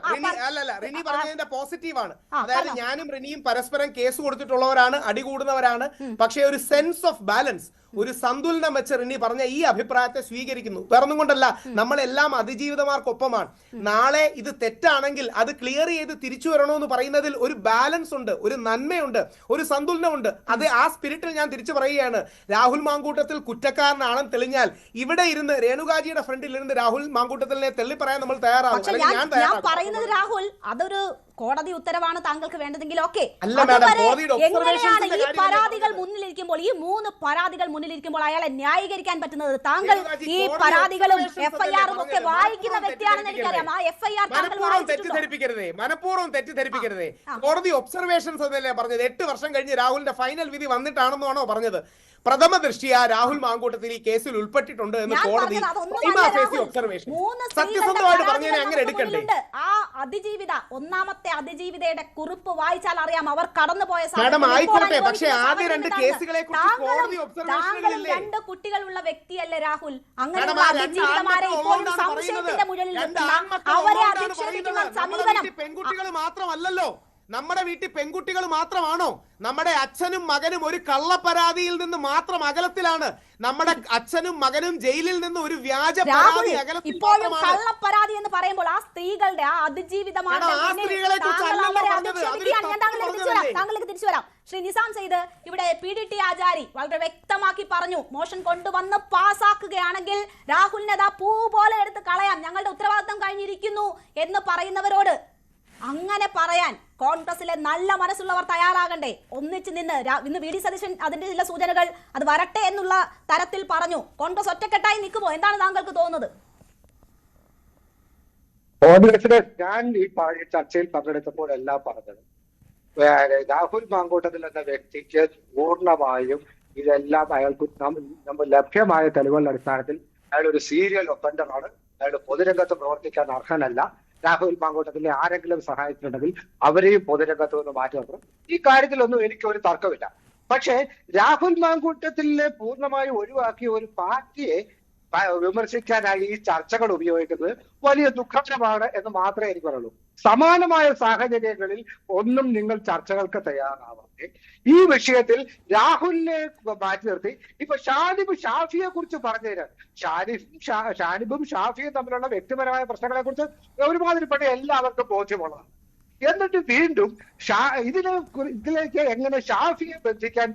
J: റിനി പറഞ്ഞതിന്റെ പോസിറ്റീവാണ്. അതായത് ഞാനും റിനിയും പരസ്പരം കേസ് കൊടുത്തിട്ടുള്ളവരാണ്, അടികൂടുന്നവരാണ്. പക്ഷേ ഒരു സെൻസ് ഓഫ് ബാലൻസ്, ഒരു സന്തുലനം വെച്ച് റിനി പറഞ്ഞ ഈ അഭിപ്രായത്തെ സ്വീകരിക്കുന്നു. വേറൊന്നും കൊണ്ടല്ല, നമ്മളെല്ലാം അതിജീവിതമാർക്കൊപ്പമാണ്. നാളെ ഇത് തെറ്റാണെങ്കിൽ അത് ക്ലിയർ ചെയ്ത് തിരിച്ചു വരണമെന്ന് പറയുന്നതിൽ ഒരു ബാലൻസ് ഉണ്ട്, ഒരു നന്മയുണ്ട്, ഒരു സന്തുലനമുണ്ട്. അത് ആ സ്പിരിറ്റിൽ ഞാൻ തിരിച്ചു പറയുകയാണ്. രാഹുൽ മാങ്കൂട്ടത്തിൽ കുറ്റക്കാരനാണെന്ന് തെളിഞ്ഞാൽ ഇവിടെ ഇരുന്ന് രേണുകാജിയുടെ ഫ്രണ്ടിൽ ഇരുന്ന് രാഹുൽ മാങ്കൂട്ടത്തിനെ തെള്ളി പറയാൻ നമ്മൾ തയ്യാറാകും.
C: ഞാൻ പറയുന്നത് രാഹുൽ, അതൊരു കോടതി ഉത്തരവാണ് താങ്കൾക്ക് വേണ്ടതെങ്കിൽ ഓക്കെ.
J: അല്ല മാഡം,
C: എങ്ങനെയാണ് ഈ പരാതികൾ മുന്നിലിരിക്കുമ്പോൾ, ഈ 3 പരാതികൾ മുന്നിലിരിക്കുമ്പോൾ അയാളെ ന്യായീകരിക്കാൻ പറ്റുന്നത്? താങ്കൾ ഈ പരാതികളും FIR-ഉം ഒക്കെ വായിക്കുന്ന വ്യക്തിയാണെന്ന് എനിക്കറിയാം. ആ FIR താങ്കൾ
J: മനഃപൂർവ്വം തെറ്റിദ്ധരിപ്പിക്കരുതേ. കോടതി ഒബ്സർവേഷൻസ് എന്നല്ലേ പറഞ്ഞത്? 8 വർഷം കഴിഞ്ഞ് രാഹുലിന്റെ ഫൈനൽ വിധി വന്നിട്ടാണെന്നാണോ പറഞ്ഞത്? പ്രഥമ ദൃഷ്ടിയ രാഹുൽ മാങ്കൂട്ടത്തിൽ ഈ കേസിൽ ഉൾപ്പെട്ടിട്ടുണ്ട് എന്ന് കോടതി ഒബ്സർവേഷൻ സത്യസന്ധമായിട്ട് പറഞ്ഞതിനെ അങ്ങനെ എടുക്കണ്ടേ?
C: ആ അതിജീവിത, ഒന്നാമത്തെ അതിജീവിതയുടെ കുറിപ്പ് വായിച്ചാൽ അറിയാം അവർ കടന്നുപോയ.
J: മാഡം ആയിക്കോട്ടെ, പക്ഷേ ആദ്യ 2 കേസുകളെ കുറിച്ച് കോടതി ഒബ്സർവേഷനുകളില്ലേ?
C: 2 കുട്ടികളുള്ള വ്യക്തിയല്ലേ രാഹുൽ? അങ്ങനെയുള്ള അതിജീവിതമാരെ ഇപ്പോഴും സംശയത്തിന്റെ മുകളിൽ അവരെ അധിക്ഷേപിക്കുന്ന സമീപനം.
J: പെൺകുട്ടികൾ മാത്രമല്ലല്ലോ, നമ്മുടെ വീട്ടിൽ പെൺകുട്ടികൾ മാത്രമാണോ? നമ്മുടെ അച്ഛനും മകനും ഒരു കള്ളപ്പരാതിയിൽ നിന്ന് മാത്രം അകലത്തിലാണ്. നമ്മുടെ അച്ഛനും മകനും ജയിലിൽ നിന്ന് ഒരു വ്യാജ പരാതി അകലത്തിൽ.
C: ഇപ്പോഴും കള്ളപ്പരാതി എന്ന് പറയുമ്പോൾ ആ സ്ത്രീകളുടെ, ആ അതിജീവിതമാരുടെ താങ്കളിലേക്ക് തിരിച്ചു വരാം. ശ്രീ നിസാം സെയ്ദ്, ഇവിടെ PDT ആചാരി വളരെ വ്യക്തമാക്കി പറഞ്ഞു, മോഷൻ കൊണ്ടുവന്ന് പാസാക്കുകയാണെങ്കിൽ രാഹുലിനെ പൂ പോലെ എടുത്ത് കളയാം, ഞങ്ങളുടെ ഉത്തരവാദിത്തം കഴിഞ്ഞിരിക്കുന്നു എന്ന് പറയുന്നവരോട് അങ്ങനെ പറയാൻ കോൺഗ്രസിലെ നല്ല മനസ്സുള്ളവർ തയ്യാറാകണ്ടേ? ഒന്നിച്ച് നിന്ന് ഇന്ന് VD സതീശൻ അതിന്റെ ചില സൂചനകൾ അത് വരട്ടെ എന്നുള്ള തരത്തിൽ പറഞ്ഞു. കോൺഗ്രസ് ഒറ്റക്കെട്ടായി നിൽക്കുമോ? എന്താണ് താങ്കൾക്ക് തോന്നുന്നത്?
G: കോൺഗ്രസിലെ ഞാൻ ഈ ചർച്ചയിൽ പങ്കെടുത്തപ്പോഴെല്ലാം പറഞ്ഞത്, രാഹുൽ മാങ്കൂട്ടത്തിൽ എന്ന വ്യക്തിക്ക് പൂർണ്ണമായും ഇതെല്ലാം അയാൾക്ക് ലഭ്യമായ തെളിവുകളുടെ അടിസ്ഥാനത്തിൽ അയാൾ ഒരു സീരിയൽ ഒഫൻഡറാണ്. അയാൾ പൊതുരംഗത്ത് പ്രവർത്തിക്കാൻ അർഹനല്ല. രാഹുൽ മാങ്കൂട്ടത്തിലെ ആരെങ്കിലും സഹായിച്ചിട്ടുണ്ടെങ്കിൽ അവരെയും പൊതുരംഗത്ത് നിന്ന് മാറ്റി നിർത്തണം. ഈ കാര്യത്തിലൊന്നും എനിക്കൊരു തർക്കമില്ല. പക്ഷേ രാഹുൽ മാങ്കൂട്ടത്തിലെ പൂർണ്ണമായി ഒഴിവാക്കിയ ഒരു പാർട്ടിയെ വിമർശിക്കാനായി ഈ ചർച്ചകൾ ഉപയോഗിക്കുന്നത് വലിയ ദുഃഖകരമാണ് എന്ന് മാത്രമേ എനിക്ക് പറയുള്ളൂ. സമാനമായ സാഹചര്യങ്ങളിൽ ഒന്നും നിങ്ങൾ ചർച്ചകൾക്ക് തയ്യാറാവാതെ ഈ വിഷയത്തിൽ രാഹുലിനെ മാറ്റി നിർത്തി ഇപ്പൊ ഷാനിബ് കുറിച്ച് പറഞ്ഞുതരാൻ, ഷാനിബും ഷാഫിയും തമ്മിലുള്ള വ്യക്തിപരമായ പ്രശ്നങ്ങളെ കുറിച്ച് ഒരുമാതിരിപ്പെട്ട എല്ലാവർക്കും ബോധ്യമുള്ളതാണ്. എന്നിട്ട് വീണ്ടും ഇതിലേക്ക് എങ്ങനെ ഷാഫിയെ ബന്ധിപ്പിക്കാൻ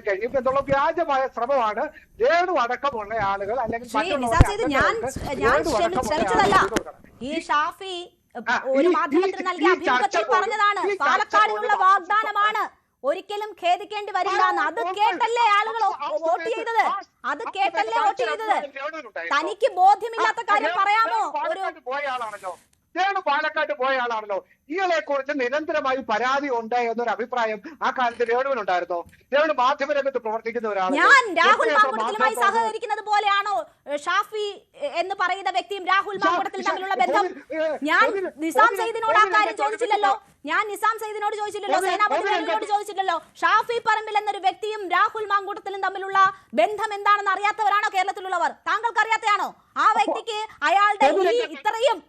G: കഴിയും എന്നുള്ള വ്യാജമായ ശ്രമമാണ് രേണു അടക്കമുള്ള ആളുകൾ അല്ലെങ്കിൽ
C: ഈ ഷാഫി ഒരു മാധ്യമത്തിന് നൽകിയ അഭിമുഖത്തിൽ പറഞ്ഞതാണ്, പാലക്കാടിനുള്ള വാഗ്ദാനമാണ്, ഒരിക്കലും ഖേദിക്കേണ്ടി വരില്ല എന്ന്. അത് കേട്ടല്ലേ ആളുകൾ വോട്ട് ചെയ്തത്? അത് കേട്ടല്ലേ വോട്ട് ചെയ്തത്? തനിക്ക് ബോധ്യമില്ലാത്ത കാര്യം പറയാമോ?
G: പാലക്കാട്ട് പോയ ആളാണല്ലോ. ഇയാളെ കുറിച്ച് നിരന്തരമായി പരാതി ഉണ്ട് എന്നൊരു അഭിപ്രായം ആ കാലത്ത് രേണുവിനുണ്ടായിരുന്നോ? രേണു മാധ്യമരംഗത്ത് പ്രവർത്തിക്കുന്ന ഒരാളാണ്.
C: ഞാൻ രാഹുൽ മാങ്കൂട്ടത്തിലുമായി സഹകരിക്കുന്നത് പോലെയാണോ ഷാഫി എന്ന് പറയുന്ന വ്യക്തിയും രാഹുൽ മാങ്കൂട്ടത്തിൽ തമ്മിലുള്ള ബന്ധം? ഞാൻ നിസാം സെയ്ദിനോട് ആ കാര്യം ചോദിച്ചില്ലല്ലോ. സേനാപതി വേണുവിനോട് ചോദിച്ചില്ലല്ലോ. ഷാഫി പറമ്പിൽ എന്നൊരു വ്യക്തിയും രാഹുൽ മാങ്കൂട്ടത്തിലും തമ്മിലുള്ള ബന്ധം എന്താണെന്ന് അറിയാത്തവരാണോ കേരളത്തിലുള്ളവർ? താങ്കൾക്ക് അറിയാത്തയാണോ? ആ വ്യക്തിക്ക് അയാളുടെ ഇത്രയും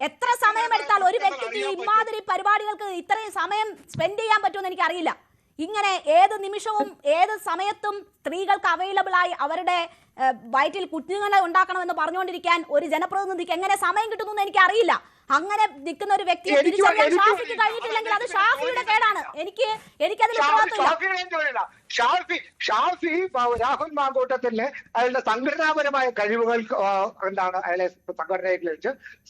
C: എത്ര സമയമെടുത്താൽ ഒരു വ്യക്തിക്ക് ഇമാതിരി പരിപാടികൾക്ക് ഇത്രയും സമയം സ്പെൻഡ് ചെയ്യാൻ പറ്റുമെന്ന് എനിക്കറിയില്ല. ഇങ്ങനെ ഏത് നിമിഷവും ഏത് സമയത്തും സ്ത്രീകൾക്ക് അവൈലബിൾ ആയി അവരുടെ വയറ്റിൽ കുഞ്ഞുങ്ങളെ ഉണ്ടാക്കണമെന്ന് പറഞ്ഞുകൊണ്ടിരിക്കാൻ ഒരു ജനപ്രതിനിധിക്ക് എങ്ങനെ സമയം കിട്ടുന്നു എനിക്ക് അറിയില്ല. അങ്ങനെ നിൽക്കുന്ന ഒരു വ്യക്തിയെ തിരിച്ചറിയാൻ ഷാഫിക്ക് കഴിഞ്ഞിട്ടില്ലെങ്കിൽ അത് ഷാഫിയുടെ കേടാണ്. എനിക്കതിൽ ഉത്തരവാദിത്തമില്ല.
G: ഷാഫി രാഹുൽ മാങ്കൂട്ടത്തിന് അയാളുടെ സംഘടനാപരമായ കഴിവുകൾ എന്താണ്, അയാളെ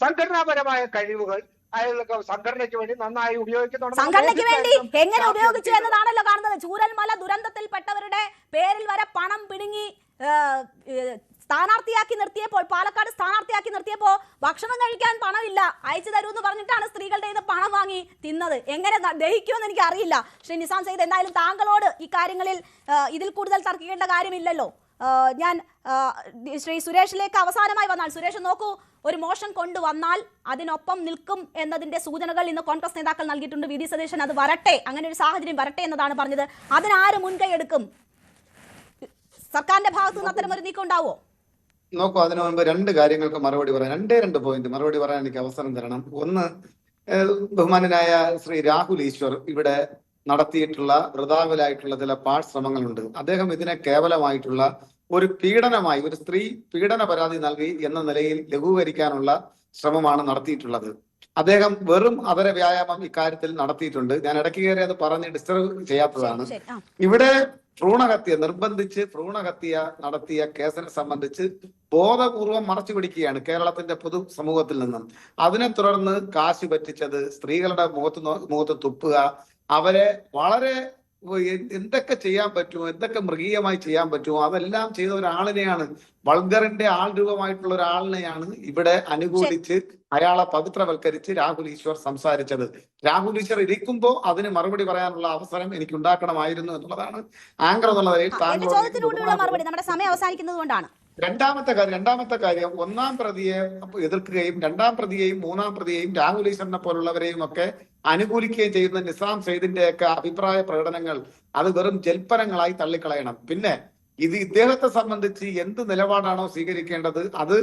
G: സംഘടനാപരമായ കഴിവുകൾ അയാൾക്ക് സംഘടനയ്ക്ക് വേണ്ടി നന്നായി ഉപയോഗിക്കുന്നുണ്ട്.
C: സംഘടനയ്ക്ക് വേണ്ടി എങ്ങനെ ഉപയോഗിച്ചു എന്നതാണല്ലോ കാണുന്നത്. ചൂരൽമല ദുരന്തത്തിൽപ്പെട്ടവരുടെ പേരിൽ വരെ പണം പിടുങ്ങി സ്ഥാനാർത്ഥിയാക്കി നിർത്തിയപ്പോൾ, പാലക്കാട് സ്ഥാനാർത്ഥിയാക്കി നിർത്തിയപ്പോൾ ഭക്ഷണം കഴിക്കാൻ പണമില്ല, അയച്ചു തരൂ എന്ന് പറഞ്ഞിട്ടാണ് സ്ത്രീകളുടെ ഇത് പണം വാങ്ങി തിന്നത്. എങ്ങനെ ദഹിക്കുമെന്ന് എനിക്ക് അറിയില്ല. ശ്രീ നിസാം സെയ്ദ്, എന്തായാലും താങ്കളോട് ഈ കാര്യങ്ങളിൽ ഇതിൽ കൂടുതൽ തർക്കിക്കേണ്ട കാര്യമില്ലല്ലോ. ഞാൻ ശ്രീ സുരേഷിലേക്ക് അവസാനമായി വന്നാൽ, സുരേഷ് നോക്കൂ, ഒരു മോഷൻ കൊണ്ടുവന്നാൽ അതിനൊപ്പം നിൽക്കും എന്നതിന്റെ സൂചനകൾ ഇന്ന് കോൺഗ്രസ് നേതാക്കൾ നൽകിയിട്ടുണ്ട്. VD സതീശൻ അത് വരട്ടെ, അങ്ങനെ ഒരു സാഹചര്യം വരട്ടെ എന്നതാണ് പറഞ്ഞത്. അതിനാര് മുൻകൈ എടുക്കും? സർക്കാരിന്റെ ഭാഗത്തു നിന്ന് അത്തരം ഒരു നീക്കം ഉണ്ടാവോ?
F: നോക്കൂ, അതിനു മുൻപ് 2 കാര്യങ്ങൾക്ക് മറുപടി പറയാൻ, 2 പോയിന്റ് മറുപടി പറയാൻ എനിക്ക് അവസരം തരണം. ഒന്ന്, ബഹുമാനനായ ശ്രീ രാഹുൽ ഈശ്വർ ഇവിടെ നടത്തിയിട്ടുള്ള വൃഥാവിലായിട്ടുള്ള ചില പാഴ്ശ്രമങ്ങളുണ്ട്. അദ്ദേഹം ഇതിനെ കേവലമായിട്ടുള്ള ഒരു പീഡനമായി, ഒരു സ്ത്രീ പീഡന പരാതി നൽകി എന്ന നിലയിൽ ലഘൂകരിക്കാനുള്ള ശ്രമമാണ് നടത്തിയിട്ടുള്ളത്. അദ്ദേഹം വെറും അതര വ്യായാമം ഇക്കാര്യത്തിൽ നടത്തിയിട്ടുണ്ട്. ഞാൻ ഇടയ്ക്ക് കയറി അത് പറഞ്ഞ് ഡിസ്റ്റർബ് ചെയ്യാത്തതാണ്. ഇവിടെ നിർബന്ധിച്ച് ഭ്രൂണഹത്യ നടത്തിയ കേസിനെ സംബന്ധിച്ച് ബോധപൂർവം മറച്ചു പിടിക്കുകയാണ് കേരളത്തിന്റെ പൊതു സമൂഹത്തിൽ നിന്നും. അതിനെ തുടർന്ന് കാശ് പറ്റിച്ചത്, സ്ത്രീകളുടെ മുഖത്ത് തുപ്പുക, അവരെ വളരെ എന്തൊക്കെ ചെയ്യാൻ പറ്റുമോ, എന്തൊക്കെ മൃഗീയമായി ചെയ്യാൻ പറ്റുമോ അതെല്ലാം ചെയ്ത ഒരാളിനെയാണ്, വൾഗറിന്റെ ആൾ രൂപമായിട്ടുള്ള ഒരാളിനെയാണ് ഇവിടെ അനുകൂലിച്ച് അയാളെ പവിത്രവൽക്കരിച്ച് രാഹുൽ ഈശ്വർ സംസാരിച്ചത്. രാഹുൽ ഈശ്വർ ഇരിക്കുമ്പോൾ അതിന് മറുപടി പറയാനുള്ള അവസരം എനിക്ക് ഉണ്ടാക്കണമായിരുന്നു എന്നുള്ളതാണ് ആങ്കർ എന്നുള്ള നിലയിൽ
C: നമ്മുടെ സമയം അവസാനിക്കുന്നത് കൊണ്ടാണ്.
F: രണ്ടാമത്തെ കാര്യം ഒന്നാം പ്രതിയെ എതിർക്കുകയും രണ്ടാം പ്രതിയെയും മൂന്നാം പ്രതിയെയും രാഹുൽ ഈശ്വറിനെ പോലുള്ളവരെയും ഒക്കെ അനുകൂലിക്കുകയും ചെയ്യുന്ന നിസാം സെയ്ദിന്റെയൊക്കെ അഭിപ്രായ പ്രകടനങ്ങൾ അത് വെറും ജൽപ്പനങ്ങളായി തള്ളിക്കളയണം. പിന്നെ ഇദ്ദേഹത്തെ സംബന്ധിച്ച് എന്ത് നിലപാടാണോ സ്വീകരിക്കേണ്ടത് അത്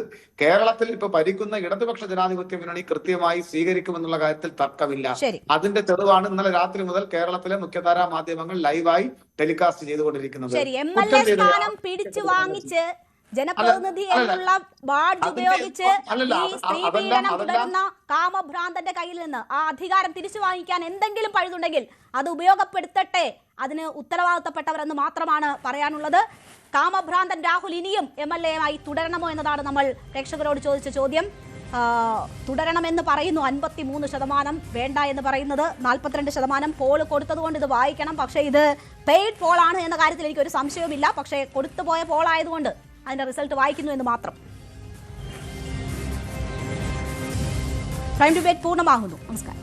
F: കേരളത്തിൽ ഇപ്പൊ ഭരിക്കുന്ന ഇടതുപക്ഷ ജനാധിപത്യ മുന്നണി കൃത്യമായി സ്വീകരിക്കുമെന്നുള്ള കാര്യത്തിൽ തർക്കമില്ല. അതിന്റെ തെളിവാണ് ഇന്നലെ രാത്രി മുതൽ കേരളത്തിലെ മുഖ്യധാരാ മാധ്യമങ്ങൾ ലൈവായി ടെലികാസ്റ്റ് ചെയ്തുകൊണ്ടിരിക്കുന്നത്.
C: ജനപ്രതിനിധി എന്നുള്ള ബാഡ്ജ് ഉപയോഗിച്ച് ഈ സ്ത്രീ പീഡനം തുടരുന്ന കാമഭ്രാന്തന്റെ കയ്യിൽ നിന്ന് ആ അധികാരം തിരിച്ചു വാങ്ങിക്കാൻ എന്തെങ്കിലും പഴുതുണ്ടെങ്കിൽ അത് ഉപയോഗപ്പെടുത്തട്ടെ, അതിന് ഉത്തരവാദിത്തപ്പെട്ടവരെന്ന് മാത്രമാണ് പറയാനുള്ളത്. കാമഭ്രാന്തൻ രാഹുൽ ഇനിയും MLA ആയി തുടരണമോ എന്നതാണ് നമ്മൾ പ്രേക്ഷകരോട് ചോദിച്ച ചോദ്യം. തുടരണമെന്ന് പറയുന്നു 53%, വേണ്ട എന്ന് പറയുന്നത് 42%. പോള് കൊടുത്തതുകൊണ്ട് ഇത് വായിക്കണം, പക്ഷേ ഇത് പെയ്ഡ് പോളാണ് എന്ന കാര്യത്തിൽ എനിക്കൊരു സംശയവുമില്ല. പക്ഷേ കൊടുത്തുപോയ പോളായതുകൊണ്ട് അതിന്റെ റിസൾട്ട് വായിക്കുന്നു എന്ന് മാത്രം. പ്രൈം ഡിബേറ്റ് പൂർണ്ണമാകുന്നു. നമസ്കാരം.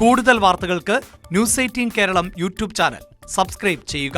K: കൂടുതൽ വാർത്തകൾക്ക് News 18 Keralam YouTube channel subscribe ചെയ്യുക.